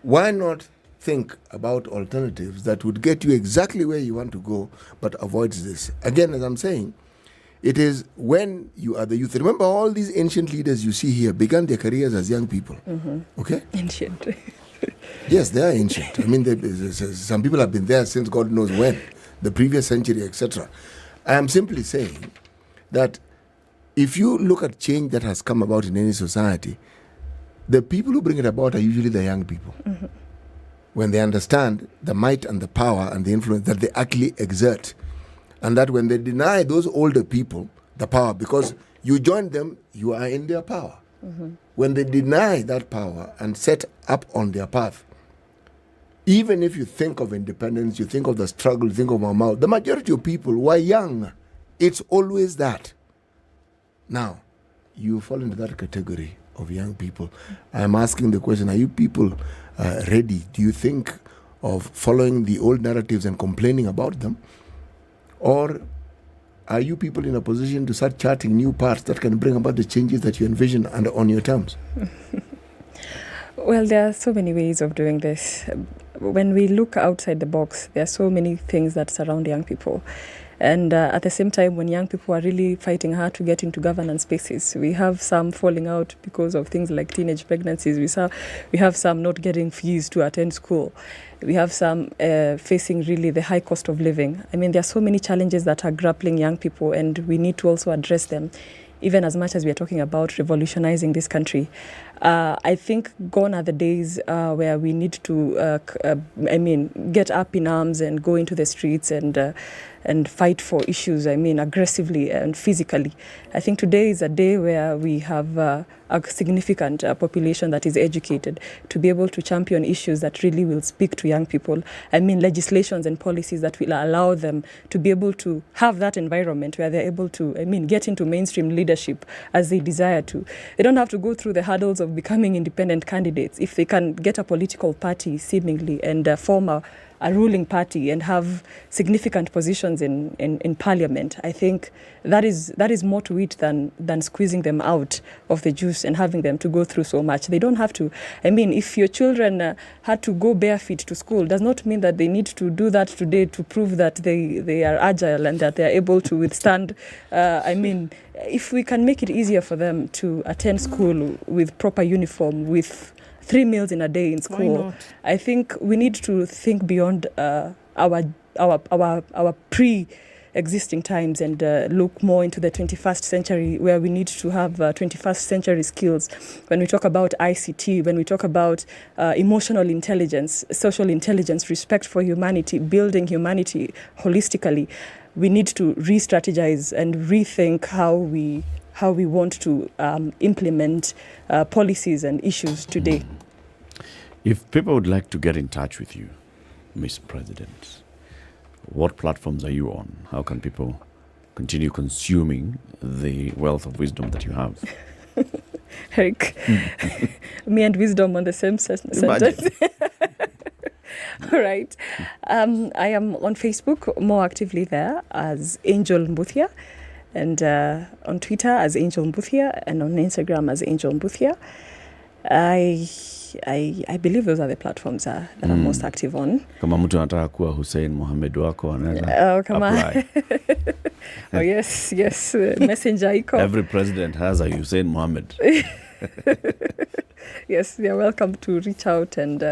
Why not think about alternatives that would get you exactly where you want to go, but avoids this? Again, as I'm saying, it is when you are the youth. Remember, all these ancient leaders you see here began their careers as young people. Mm-hmm. Okay? Ancient. Yes, they are ancient. I mean, some people have been there since God knows when, the previous century, etc. I am simply saying that if you look at change that has come about in any society, the people who bring it about are usually the young people. Mm-hmm. When they understand the might and the power and the influence that they actually exert. And that when they deny those older people the power, because you join them, you are in their power. Mm-hmm. When they deny that power and set up on their path, even if you think of independence, you think of the struggle, you think of Mau, the majority of people were young. It's always that. Now, you fall into that category of young people. I'm asking the question, are you people ready? Do you think of following the old narratives and complaining about them? Or are you people in a position to start charting new paths that can bring about the changes that you envision and on your terms? Well, there are so many ways of doing this. When we look outside the box, there are so many things that surround young people. And at the same time, when young people are really fighting hard to get into governance spaces, we have some falling out because of things like teenage pregnancies. We have some not getting fees to attend school. We have some facing really the high cost of living. I mean, there are so many challenges that are grappling young people, and we need to also address them, even as much as we are talking about revolutionizing this country. I think gone are the days where we need to, get up in arms and go into the streets and fight for issues, aggressively and physically. I think today is a day where we have a significant population that is educated to be able to champion issues that really will speak to young people. Legislations and policies that will allow them to be able to have that environment where they're able to, get into mainstream leadership as they desire to. They don't have to go through the hurdles of becoming independent candidates. If they can get a political party, seemingly, and form a ruling party and have significant positions in parliament, I think that is more to it than squeezing them out of the juice and having them to go through so much. They don't have to. If your children had to go barefoot to school, does not mean that they need to do that today to prove that they are agile and that they are able to withstand. If we can make it easier for them to attend school with proper uniform, with 3 meals in a day in school, I think we need to think beyond our pre-existing times and look more into the 21st century, where we need to have 21st century skills. When we talk about ICT, when we talk about emotional intelligence, social intelligence, respect for humanity, building humanity holistically, we need to re-strategize and rethink how we want to implement policies and issues today. If people would like to get in touch with you, Ms. President, what platforms are you on? How can people continue consuming the wealth of wisdom that you have? Eric, me and wisdom on the same sentence. All right. I am on Facebook, more actively there, as Angel Mbuthia. And on Twitter as Angel Mbuthia, and on Instagram as Angel Mbuthia. I believe those are the platforms that I'm most active on. Kama mtu anataka kuwa Hussein Mohamed wako anaweza apply. Oh yes, messenger iko. Every president has a Hussein Mohamed. Yes, they are welcome to reach out and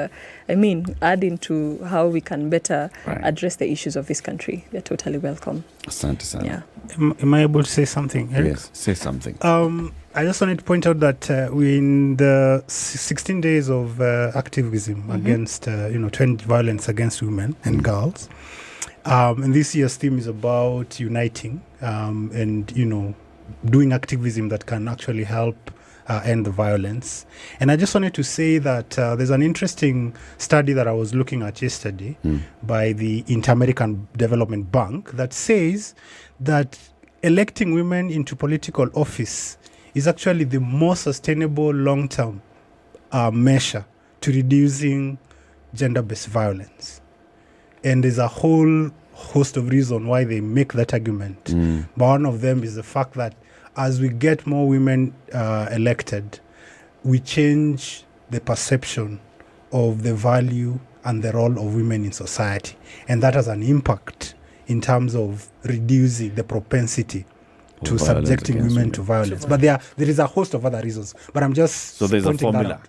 add into how we can better address the issues of this country. They're totally welcome. Asante sana. Yeah. Am I able to say something, Eric? Yes, say something. I just wanted to point out that we're in the 16 days of activism against, to end violence against women and girls. And this year's theme is about uniting and, doing activism that can actually help end the violence. And I just wanted to say that there's an interesting study that I was looking at yesterday by the Inter-American Development Bank that says that electing women into political office is actually the most sustainable long-term measure to reducing gender-based violence. And there's a whole host of reasons why they make that argument. But one of them is the fact that as we get more women elected, we change the perception of the value and the role of women in society. And that has an impact in terms of reducing the propensity to subjecting women to violence. But there is a host of other reasons. But I'm just there's a formula.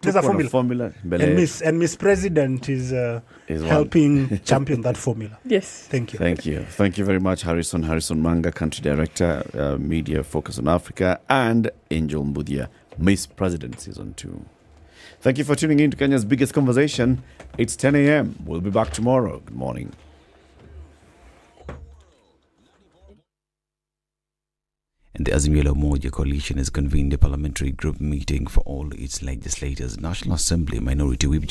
There's a formula. And Miss President is helping champion that formula. Yes. Thank you. Thank you very much, Harrison Manga, Country Director, Media Focus on Africa, and Angel Mbudia, Miss President Season 2. Thank you for tuning in to Kenya's biggest conversation. It's 10 a.m. We'll be back tomorrow. Good morning. And the Azimio la Umoja coalition has convened a parliamentary group meeting for all its legislators. National Assembly Minority Whip